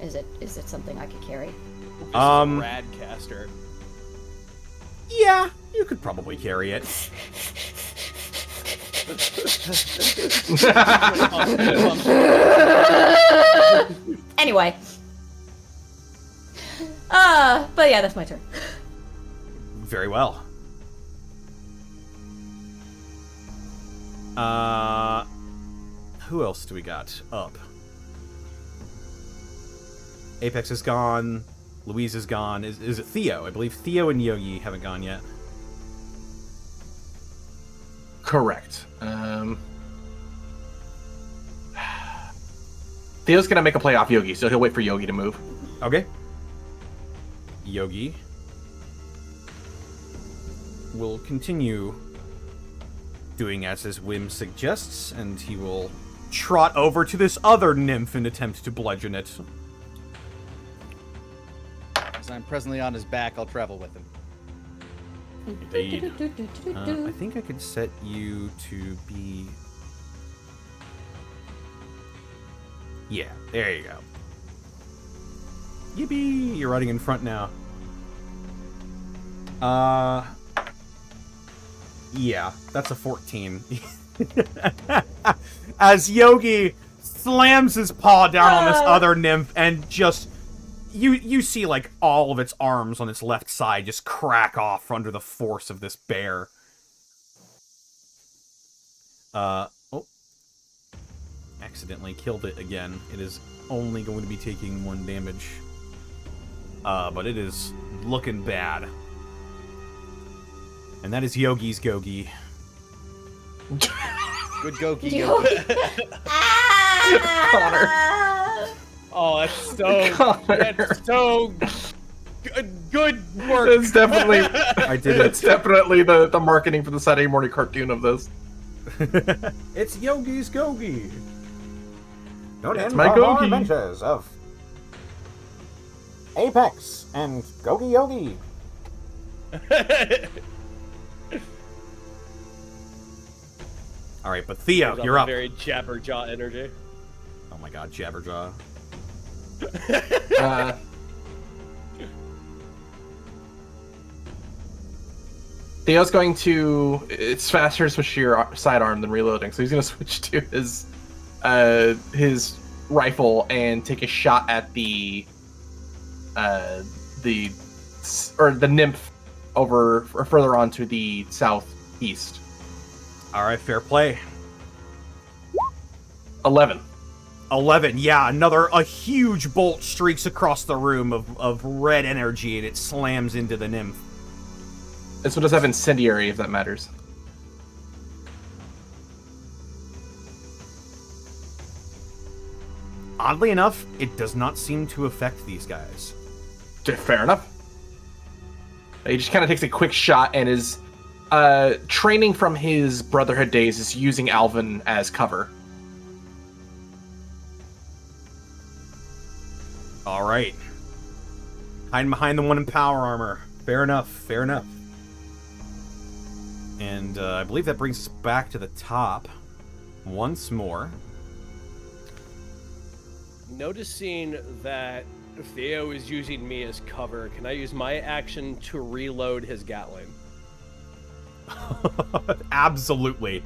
Is it something I could carry? This is a radcaster. Yeah, you could probably carry it. Anyway. But yeah, that's my turn. Very well. Who else do we got up? Apex is gone. Louise is gone. Is it Theo? I believe Theo and Yogi haven't gone yet. Correct. Theo's gonna make a play off Yogi, so he'll wait for Yogi to move. Okay. Yogi will continue doing as his whim suggests, and he will trot over to this other nymph and attempt to bludgeon it. As I'm presently on his back, I'll travel with him. Indeed. I think I could set you to be... Yeah, there you go. Yippee! You're riding in front now. Yeah, that's a 14. As Yogi slams his paw down on this other nymph and just... You see, like, all of its arms on its left side just crack off under the force of this bear. Oh. Accidentally killed it again. It is only going to be taking 1 damage. But it is looking bad. And that is Yogi's Gogi. Good Gogi. Connor. Oh, that's so good work. It's definitely I did it. It's definitely the marketing for the Saturday morning cartoon of this. It's Yogi's Gogi. Don't That's end my our Gogi. adventures of Apex and Gogi Yogi. All right, but Theo, you're up. Very Jabberjaw energy. Oh my God, Jabberjaw. Theo's going to... It's faster to switch to your sidearm than reloading, so he's going to switch to his rifle and take a shot at the nymph over or further on to the southeast. All right, fair play. 11. 11, yeah, a huge bolt streaks across the room of red energy, and it slams into the nymph. This one does have incendiary, if that matters. Oddly enough, it does not seem to affect these guys. Fair enough. He just kind of takes a quick shot and is training from his Brotherhood days is using Alvin as cover. All right. Hiding behind the one in power armor. Fair enough, fair enough. And I believe that brings us back to the top once more. Noticing that Theo is using me as cover, can I use my action to reload his Gatling? Absolutely.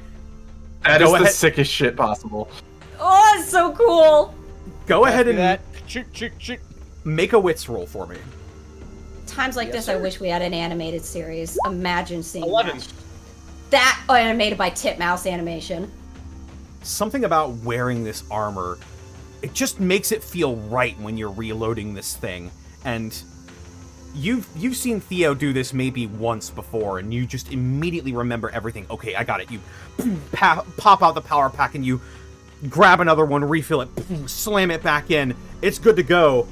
That Go is the ahead. sickest shit possible. Oh, it's so cool. Go ahead and that. Shoot. make a wits roll for me. Times like Yes, this, sir. I wish we had an animated series. Imagine seeing 11. that animated by Titmouse Animation. Something about wearing this armor, it just makes it feel right when you're reloading this thing. And you've seen Theo do this maybe once before, and you just immediately remember everything. Okay, I got it. You pop out the power pack, and you grab another one, refill it, slam it back in. It's good to go.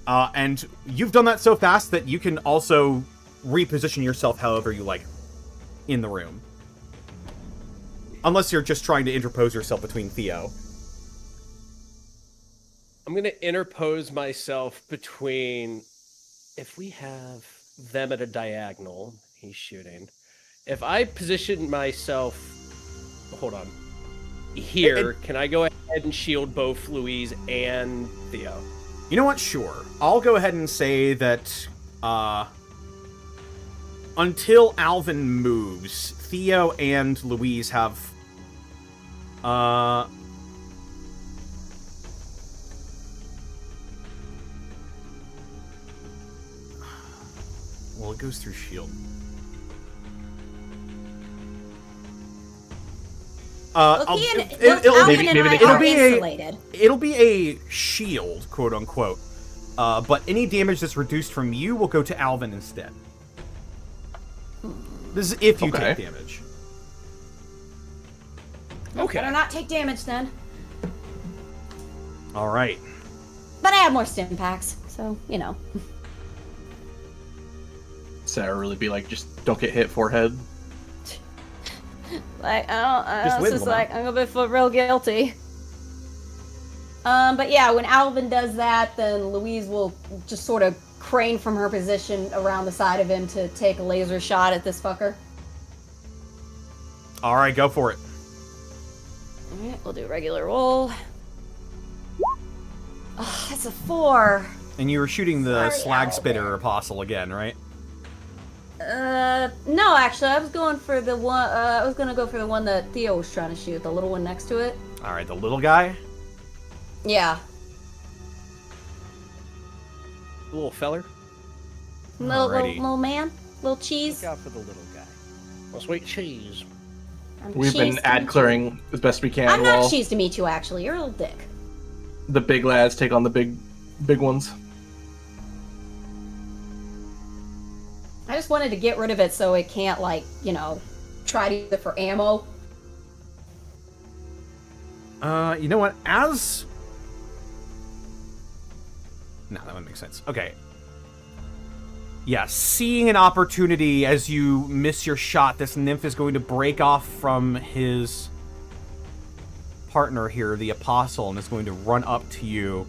And you've done that so fast that you can also reposition yourself however you like in the room. Unless you're just trying to interpose yourself between Theo. I'm going to interpose myself between, if we have them at a diagonal, he's shooting. If I position myself, hold on, here, can I go ahead and shield both Louise and Theo? You know what? Sure. I'll go ahead and say that, until Alvin moves, Theo and Louise have, well, it goes through shield. Look, I'll- Alvin maybe and I they- are it'll be a- insulated. It'll be a shield, quote unquote. But any damage that's reduced from you will go to Alvin instead. This is if you Okay. take damage. Okay. Better not take damage then. All right. But I have more stim packs, so, you know. Sarah really be like, just don't get hit forehead. Like, I Just don't, win, it's just Lamar. like, I'm gonna feel real guilty. But yeah, when Alvin does that, then Louise will just sort of crane from her position around the side of him to take a laser shot at this fucker. All right, go for it. Alright, we'll do a regular roll. Oh, that's a 4. And you were shooting the Sorry, slag Alvin. spitter apostle again, right? No, actually, I was going for the one. I was gonna go for the one that Theo was trying to shoot, the little one next to it. All right, the little guy. Yeah, Little feller. Alrighty. little man, little cheese. Look out for the little guy. Oh, sweet cheese. I'm We've been cheese to ad meet clearing as best we you. can I'm not while cheese to meet you, actually. You're a little dick. the big lads take on the big ones. I just wanted to get rid of it so it can't, like, you know, try to use it for ammo. You know what? As... No, that wouldn't make sense. Okay. Yeah, seeing an opportunity as you miss your shot, this nymph is going to break off from his partner here, the apostle, and is going to run up to you.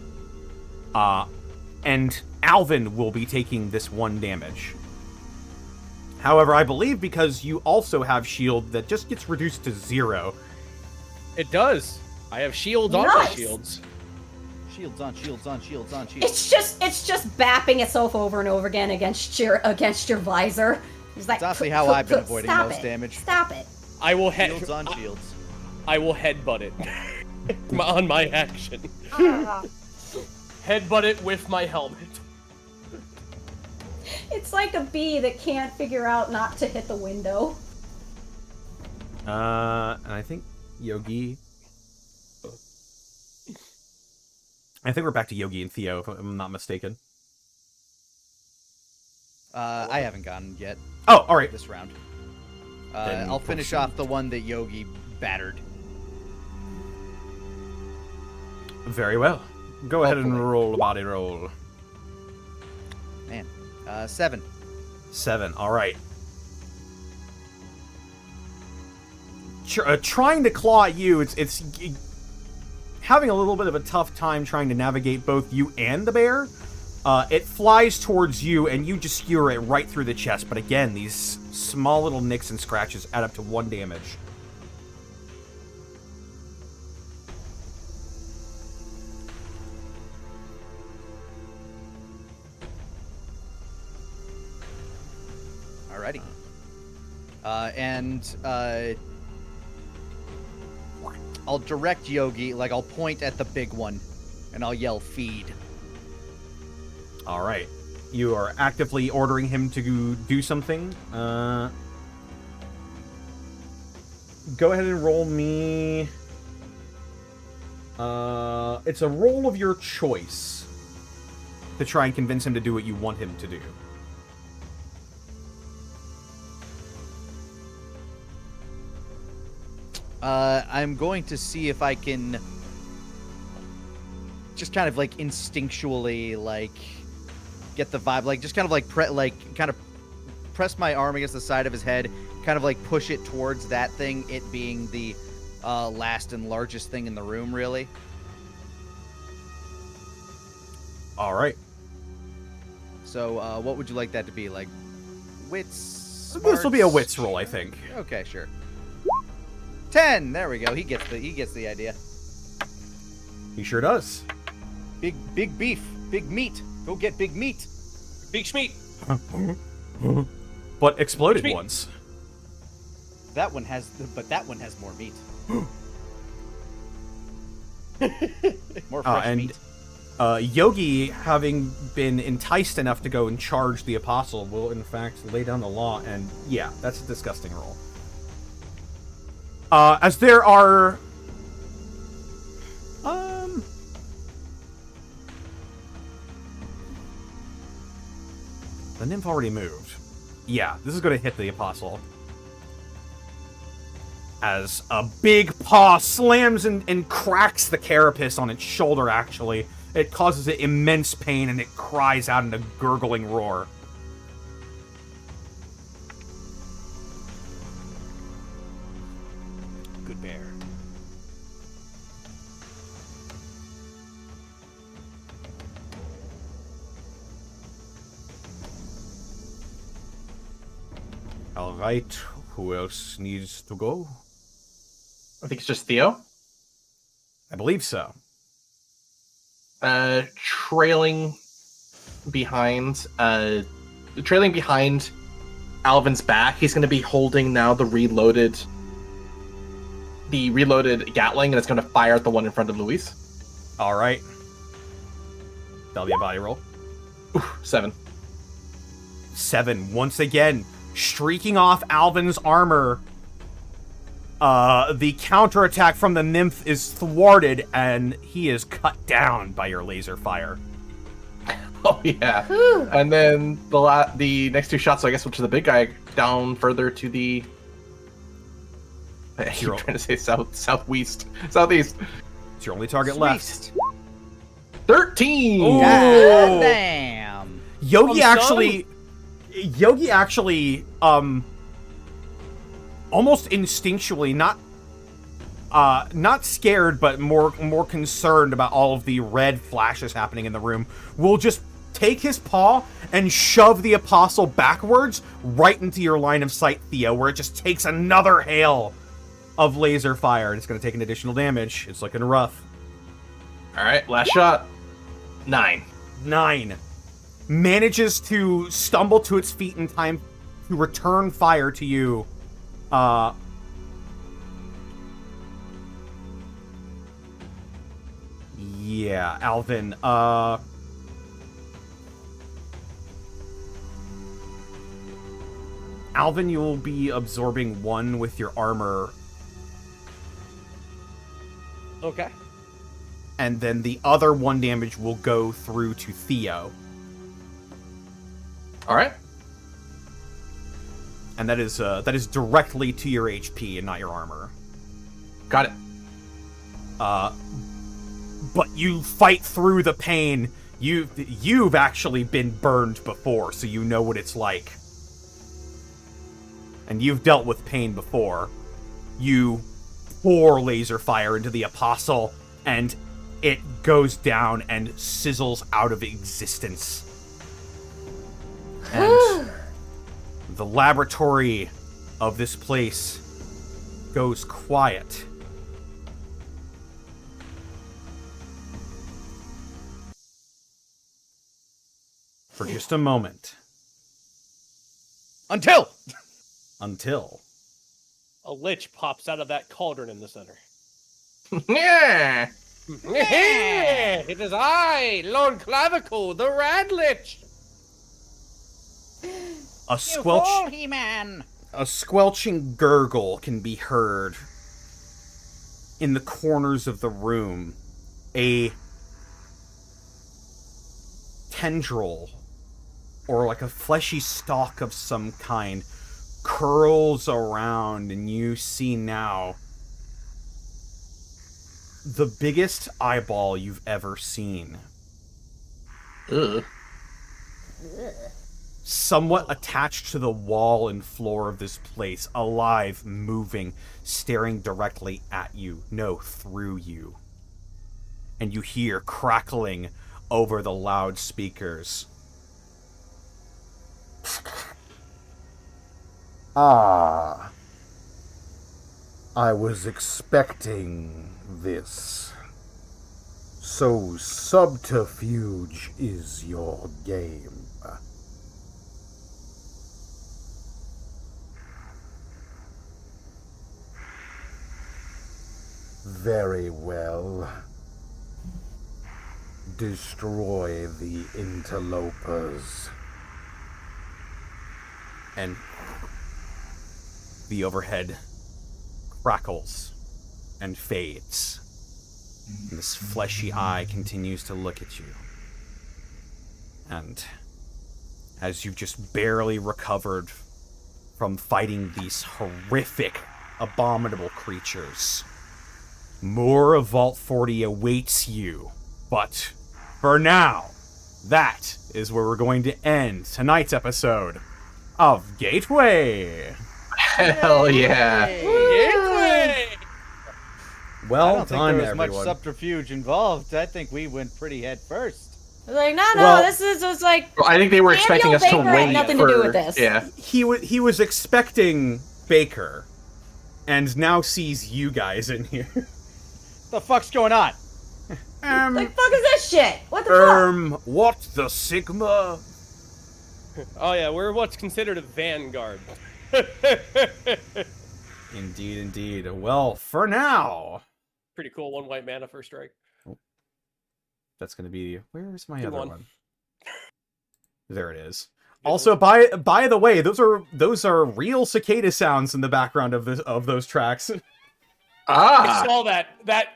And Alvin will be taking this 1 damage. However, I believe because you also have shield, that just gets reduced to 0. It does. I have shields on my Nice. shields. Shields on, shields on, shields on, shields. It's just bapping itself over and over again against your visor. It's like, That's honestly how I've been avoiding stop most it. damage. Stop it. I will Shields on, shields. I will headbutt it on my action. Ah. Headbutt it with my helmet. It's like a bee that can't figure out not to hit the window. And I think Yogi... I think we're back to Yogi and Theo, if I'm not mistaken. I haven't gone yet Oh, all right. this round. Then I'll finish proceed. off the one that Yogi battered. Very well. Go ahead and Hopefully. roll a body roll. Man. 7. 7. All right. Trying to claw at you, it's having a little bit of a tough time trying to navigate both you and the bear, It flies towards you, and you just skewer it right through the chest. But again, these small little nicks and scratches add up to 1 damage. Alrighty. I'll direct Yogi, like I'll point at the big one, and I'll yell, feed. All right. You are actively ordering him to do something. Go ahead and roll me... it's a roll of your choice to try and convince him to do what you want him to do. I'm going to see if I can just kind of like instinctually like get the vibe, like just kind of like press my arm against the side of his head, kind of like push it towards that thing, it being the last and largest thing in the room, really. All right. So what would you like that to be? Like wits? This will be a smarts? wits roll, I think. Okay, sure. 10. There we go. He gets the idea. He sure does. Big beef, big meat. Go get big meat. Big Schmeat. But exploded Sweet. ones. That one has more meat. More fresh And meat. Yogi, having been enticed enough to go and charge the apostle, will in fact lay down the law, and yeah, that's a disgusting roll. As there are... The nymph already moved. Yeah, this is going to hit the apostle. As a big paw slams and cracks the carapace on its shoulder, actually. It causes it immense pain, and it cries out in a gurgling roar. Good bear. All right, who else needs to go? I think it's just Theo. I believe so. Trailing behind Alvin's back, he's going to be holding now the reloaded Gatling, and it's going to fire at the one in front of Louise. All right. That'll be a body roll. 7. 7. Once again, streaking off Alvin's armor. The counterattack from the nymph is thwarted, and he is cut down by your laser fire. Oh yeah. Whew. And then the next 2 shots, I guess, which is the big guy down further to the. I keep Zero. trying to say southeast. It's your only target left. 13. Ooh. God damn. Yogi son. actually, almost instinctually, not scared, but more concerned about all of the red flashes happening in the room, will just take his paw and shove the apostle backwards right into your line of sight, Theo, where it just takes another hail of laser fire. It's going to take an additional damage. It's looking rough. All right, last shot. 9. 9. Manages to stumble to its feet in time to return fire to you. Yeah, Alvin. Alvin, you'll be absorbing 1 with your armor, Okay. and then the other 1 damage will go through to Theo. All right. And that is directly to your HP and not your armor. Got it. But you fight through the pain. You've actually been burned before, so you know what it's like. And you've dealt with pain before. You pour laser fire into the apostle, and it goes down and sizzles out of existence. And the laboratory of this place goes quiet. For just a moment. Until A lich pops out of that cauldron in the center. Yeah. It is I, Lord Clavicle, the Rad Lich. A squelching gurgle can be heard in the corners of the room. A tendril, or like a fleshy stalk of some kind, curls around, and you see now the biggest eyeball you've ever seen. Ugh. Somewhat attached to the wall and floor of this place, alive, moving, staring directly at you, no, through you. And you hear crackling over the loudspeakers. Ah, I was expecting this. So subterfuge is your game. Very well. Destroy the interlopers. And the overhead crackles and fades. And this fleshy eye continues to look at you. And as you've just barely recovered from fighting these horrific, abominable creatures, more of Vault 40 awaits you. But for now, that is where we're going to end tonight's episode of Gateway. Hell yeah. Gateway! Well I don't think done, there was much everyone. subterfuge involved. I think we went pretty head first. I was like, no, Well- this is just like Well, I think they were expecting us to Baker had wait nothing for. to do with this. Yeah. He was expecting Baker, and now sees you guys in here. The fuck's going on? like fuck is this shit? What the fuck? What the Sigma? Oh yeah, we're what's considered a vanguard. Indeed, indeed. Well, for now, Pretty cool. 1 white mana, first strike. that's gonna be. Where's my 2-1. other one? There it is. Also, by the way, those are real cicada sounds in the background of those tracks. I saw that.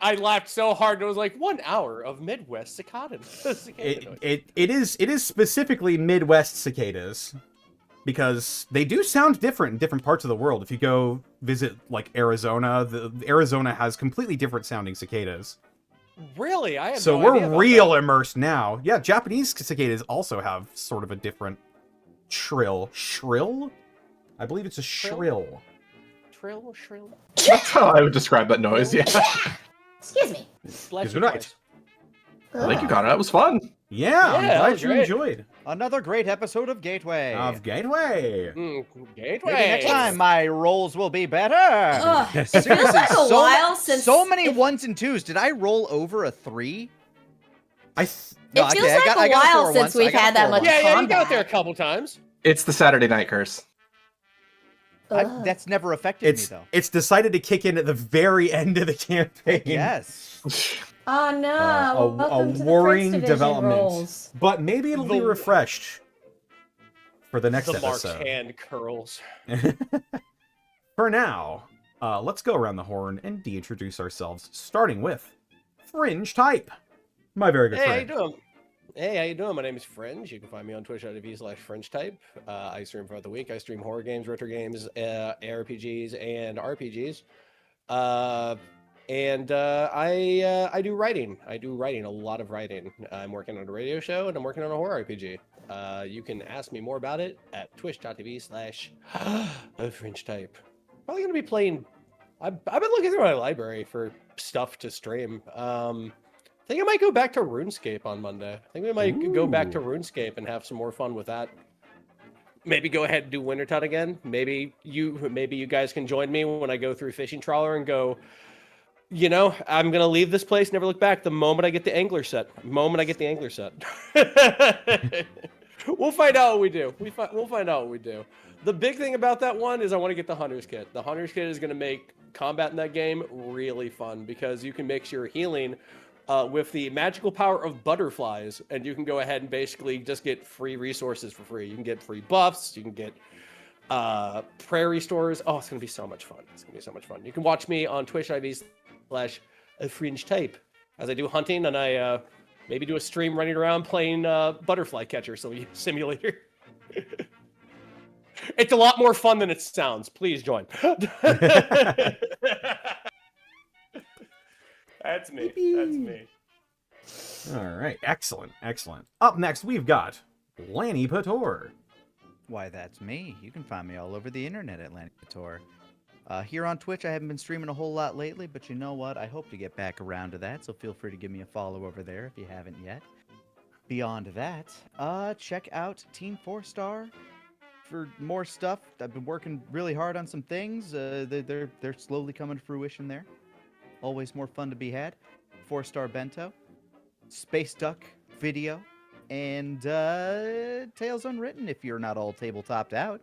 I laughed so hard. It was like 1 hour of Midwest cicada. Cicada noise. It is specifically Midwest cicadas, because they do sound different in different parts of the world. If you go visit like Arizona, Arizona has completely different sounding cicadas. Really? I had So no idea we're about real that. immersed now. Yeah, Japanese cicadas also have sort of a different shrill. I believe it's a shrill. Shrill. That's how I would describe that noise, yeah. Excuse me. Bless Good you, night. boys. Thank you, Connor. That was fun. Yeah, I'm that glad was you great. enjoyed. Another great episode of Gateway. Of Gateway. Gateway. Maybe next time my rolls will be better. Ugh, it feels Seriously, like a while since so many 1s and 2s. Did I roll over a 3? I It feels I like got a a while 4 since once. I we've got a had that 4 much once. Yeah, you combat. got there a couple times. It's the Saturday Night Curse. Ugh. That's never affected me, though. it's decided to kick in at the very end of the campaign. Yes. Oh no! a Welcome to the worrying Prince Division development. rolls. But maybe it'll be The- refreshed for the next The Mark's episode. hand curls. For now, let's go around the horn and de-introduce ourselves, starting with Fringe Type. My very good Hey, how friend. you doing? Hey, how you doing? My name is Fringe. You can find me on twitch.tv/FringeType. I stream throughout the week. I stream horror games, retro games, ARPGs, and RPGs. I do writing. I do writing, a lot of writing. I'm working on a radio show and I'm working on a horror RPG. You can ask me more about it at twitch.tv/FringeType. Probably going to be playing. I've been looking through my library for stuff to stream. I think I might go back to RuneScape on Monday. I think we might go back to Ooh. RuneScape and have some more fun with that. Maybe go ahead and do Wintertide again. Maybe you guys can join me when I go through Fishing Trawler and go, you know, I'm gonna leave this place, never look back. The moment I get the angler set. We'll find out what we do. We'll find out what we do. The big thing about that one is I want to get the Hunter's Kit. The Hunter's Kit is gonna make combat in that game really fun because you can mix your healing with the magical power of butterflies, and you can go ahead and basically just get free resources for free. You can get free buffs. You can get prairie stores. Oh, it's gonna be so much fun. You can watch me on Twitch.tv/Fringe Type as I do hunting, and I maybe do a stream running around playing Butterfly Catcher Simulator. It's a lot more fun than it sounds. Please join. That's me. All right, excellent. Up next, we've got Lanny Pator. Why, that's me. You can find me all over the internet at Lanny Pator. Here on Twitch, I haven't been streaming a whole lot lately, but you know what? I hope to get back around to that, so feel free to give me a follow over there if you haven't yet. Beyond that, check out Team 4-Star for more stuff. I've been working really hard on some things. They're slowly coming to fruition there. Always more fun to be had. 4-Star Bento, Space Duck Video, and Tales Unwritten if you're not all tabletopped out.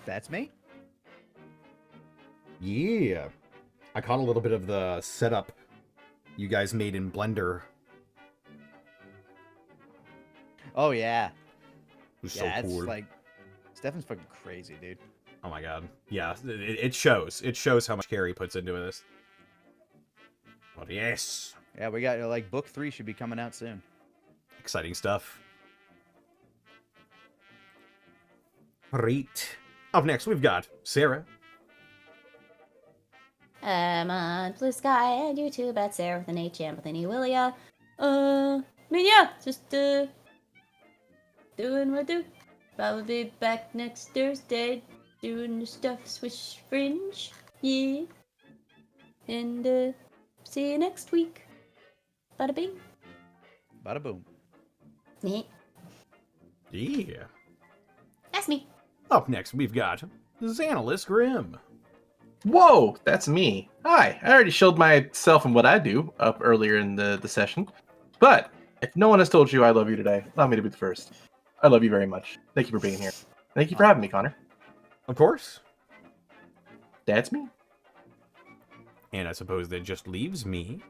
That's me. Yeah. I caught a little bit of the setup you guys made in Blender. Oh, yeah. It was Yeah, so cool. it's like, Stefan's fucking crazy, dude. Oh my god. Yeah, it shows. It shows how much care he puts into this. But yes. Yeah, we got, like, book 3 should be coming out soon. Exciting stuff. Great. Up next, we've got Sarah. I'm on Blue Sky and YouTube at Sarah with an H and with an E Willia. I mean, yeah, just doing what I do. Probably be back next Thursday doing the stuff Swish Fringe. Yeah. And see you next week. Bada bing. Bada boom. Yeah. Yeah. That's me. Up next, we've got Xanalis Grimm. Whoa, that's me. Hi, I already showed myself and what I do up earlier in the session. But if no one has told you I love you today, allow me to be the first. I love you very much. Thank you for being here. Thank you for having me, Connor. Of course. That's me. And I suppose that just leaves me.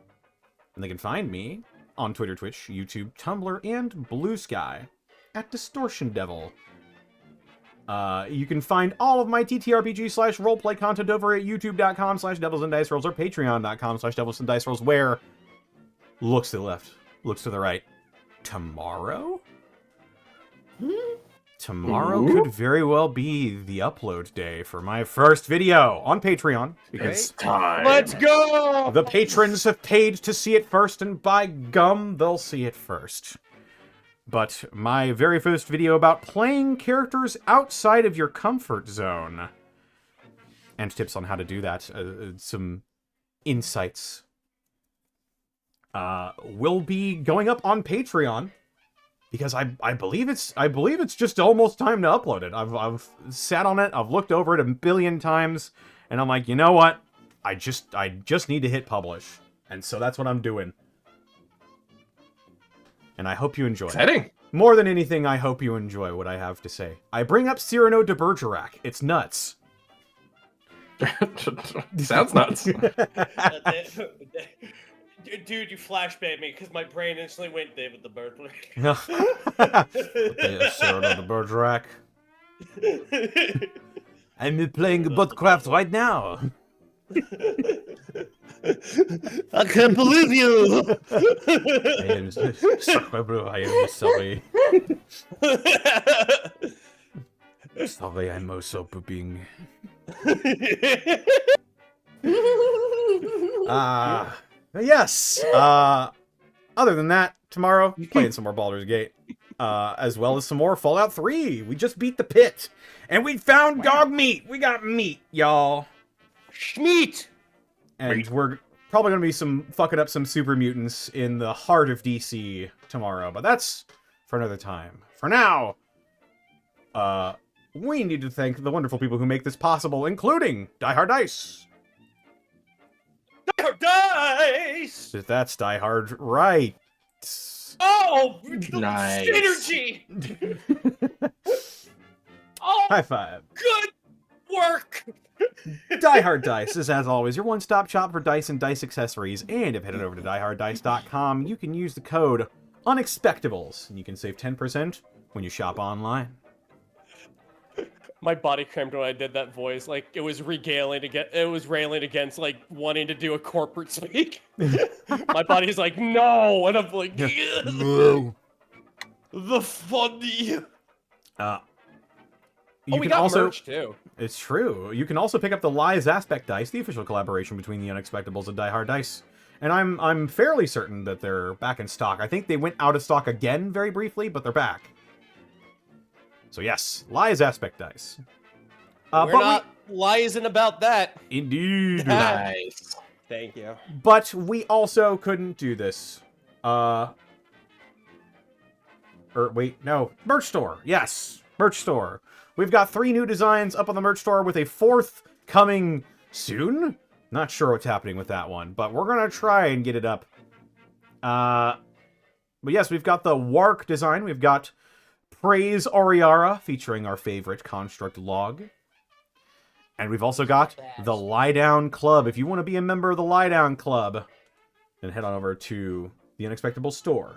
And they can find me on Twitter, Twitch, YouTube, Tumblr, and Blue Sky at Distortion Devil. You can find all of my TTRPG/roleplay content over at youtube.com/devilsanddicerolls or patreon.com/devilsanddicerolls, where looks to the left, looks to the right. Tomorrow? Tomorrow could very well be the upload day for my first video on Patreon, because Time. Let's go! the patrons have paid to see it first, and by gum, they'll see it first. But my very first video about playing characters outside of your comfort zone, and tips on how to do that, some insights, will be going up on Patreon. Because I believe it's just almost time to upload it. I've sat on it, I've looked over it a billion times, and I'm like, you know what? I just need to hit publish. And so that's what I'm doing. And I hope you enjoy. Exciting. More than anything, I hope you enjoy what I have to say. I bring up Cyrano de Bergerac. It's nuts. Sounds nuts. Dude, you flashbanged me because my brain instantly went David the Burglar. Cyrano de Bergerac. I'm playing Buttcraft right now. I can't believe you! I am sorry. Sorry, I'm also pooping. Yes. Other than that, tomorrow, playing some more Baldur's Gate. As well as some more Fallout 3. We just beat the pit. And we found dog meat. We got meat, y'all. Schmeat! And we're probably going to be some fucking up some super mutants in the heart of DC tomorrow, but that's for another time. For now, we need to thank the wonderful people who make this possible, including Die Hard Dice. Die Hard Dice! That's Die Hard right. Oh, Nice. synergy! Oh, High five. good work! Die Hard Dice is, as always, your one-stop shop for dice and dice accessories. And if headed over to dieharddice.com, you can use the code Unexpectables, and you can save 10% when you shop online. My body cramped when I did that voice. Like, it was railing against, like, wanting to do a corporate speak. My body's like, no! And I'm like, yes! No. The funny! You We can got also, merch, too. it's true. You can also pick up the Lies Aspect Dice, the official collaboration between the Unexpectables and Die Hard Dice. And I'm fairly certain that they're back in stock. I think they went out of stock again very briefly, but they're back. So yes, Lies Aspect Dice. We're not lies about that. Indeed. Nice. Thank you. But we also couldn't do this. Merch store. Yes, merch store. We've got 3 new designs up on the merch store with a 4th coming soon. Not sure what's happening with that one, but we're gonna try and get it up. But yes, we've got the Wark design. We've got Praise Oriara, featuring our favorite construct log. And we've also got the Lie Down Club. If you want to be a member of the Lie Down Club, then head on over to the Unexpectable store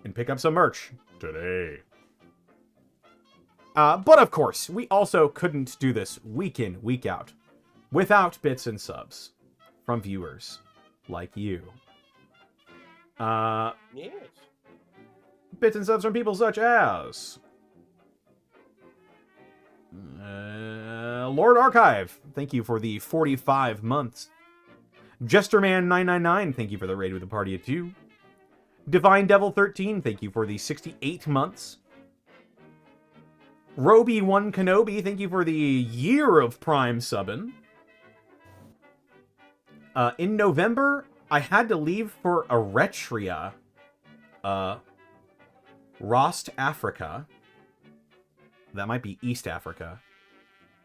and pick up some merch today. But of course, we also couldn't do this week in, week out without bits and subs from viewers like you. Yes. Bits and subs from people such as Lord Archive, thank you for the 45 months. Jesterman999, thank you for the raid with a party of 2. Divine Devil 13, thank you for the 68 months. Roby1 Kenobi, thank you for the year of Prime subbing. In November, I had to leave for Eritrea, Rost Africa. That might be East Africa.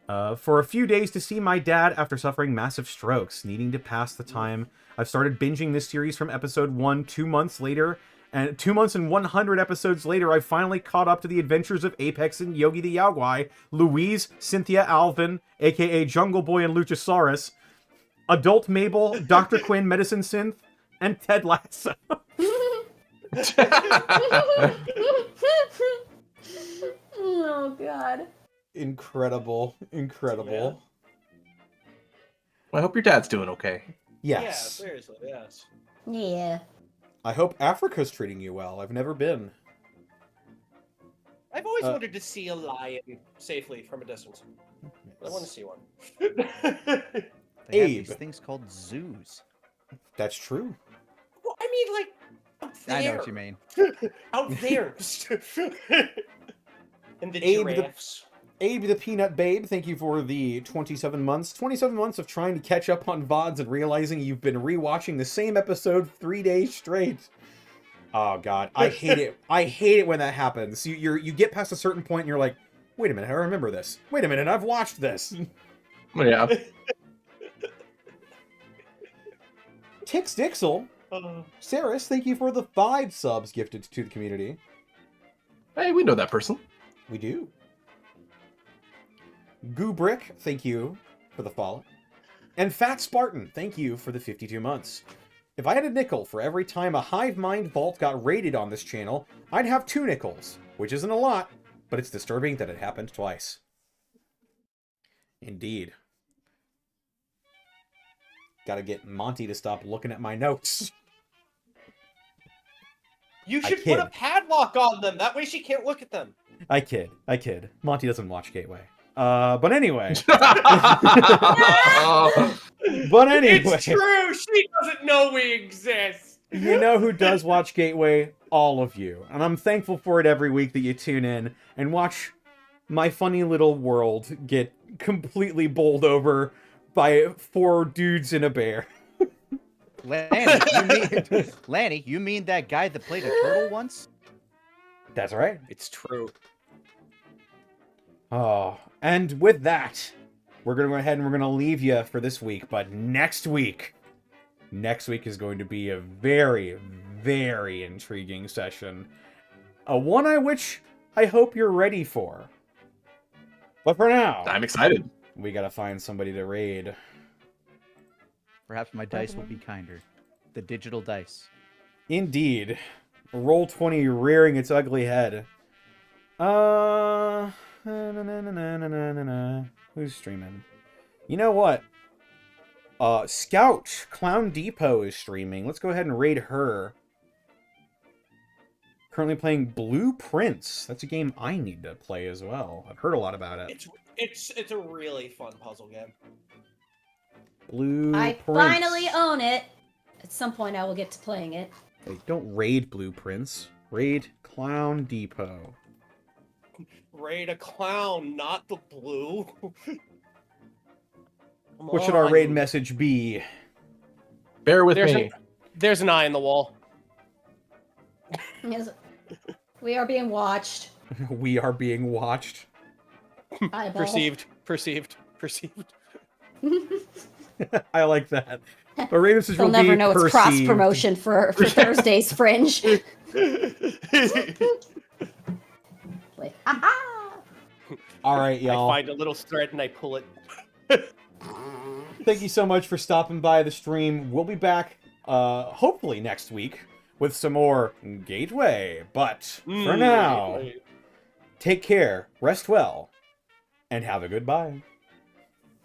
For a few days to see my dad after suffering massive strokes, needing to pass the time. I've started binging this series from episode 1 2 months later, and 2 months and 100 episodes later, I finally caught up to the adventures of Apex and Yogi the Yaogwai, Louise, Cynthia, Alvin, aka Jungle Boy and Luchasaurus, Adult Mabel, Dr. Quinn, Medicine Synth, and Ted Lasso. Oh, God. Incredible. Well, I hope your dad's doing okay. Yeah, Yes. seriously, yes. Yeah. I hope Africa's treating you well. I've never been. I've always wanted to see a lion safely from a distance. I want to see one. They have Abe. these things called zoos. That's true. Well, I mean, like, out there. I know what you mean. Out there. And the Abe the- giraffes. Abe the Peanut Babe, thank you for the 27 months. 27 months of trying to catch up on VODs and realizing you've been rewatching the same episode 3 days straight. Oh, God. I hate it. I hate it when that happens. You get past a certain point and you're like, wait a minute, I remember this. Wait a minute, I've watched this. Yeah. Tix Dixel, Saris, thank you for the 5 subs gifted to the community. Hey, we know that person. We do. Goobrick, thank you for the follow. And Fat Spartan, thank you for the 52 months. If I had a nickel for every time a Hive Mind Vault got raided on this channel, I'd have 2 nickels, which isn't a lot, but it's disturbing that it happened twice. Indeed. Gotta get Monty to stop looking at my notes. You I should put a kid. padlock on them. That way she can't look at them. I kid. Monty doesn't watch Gateway. But anyway. But anyway. It's true. She doesn't know we exist. You know who does watch Gateway? All of you. And I'm thankful for it every week that you tune in and watch my funny little world get completely bowled over by 4 dudes and a bear. Lanny, you mean that guy that played a turtle once? That's right. It's true. Oh, and with that, we're going to go ahead and we're going to leave you for this week. But next week is going to be a very, very intriguing session. One which I hope you're ready for. But for now, I'm excited. we got to find somebody to raid. Perhaps my dice will be kinder. The digital dice. Indeed. Roll 20 rearing its ugly head. Who's streaming? You know what? Scout Clown Depot is streaming. Let's go ahead and raid her. Currently playing Blue Prince. That's a game I need to play as well. I've heard a lot about it. It's a really fun puzzle game. Blue I Prince. finally own it. At some point, I will get to playing it. Hey, don't raid Blue Prince. Raid Clown Depot. Raid a clown, not the blue. What should our raid message be? Bear with me. There's an eye in the wall. Yes. We are being watched. We are being watched. Eyeball. Perceived. I like that. The raid message They'll will never be know it's perceived. cross promotion for Thursday's Fringe. Like, aha! All right, y'all. I find a little thread and I pull it. Thank you so much for stopping by the stream. We'll be back, hopefully next week with some more Gateway. But for now, take care, rest well, and have a good bye.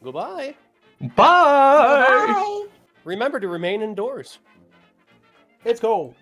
Goodbye. Bye. Bye. Remember to remain indoors. It's cold.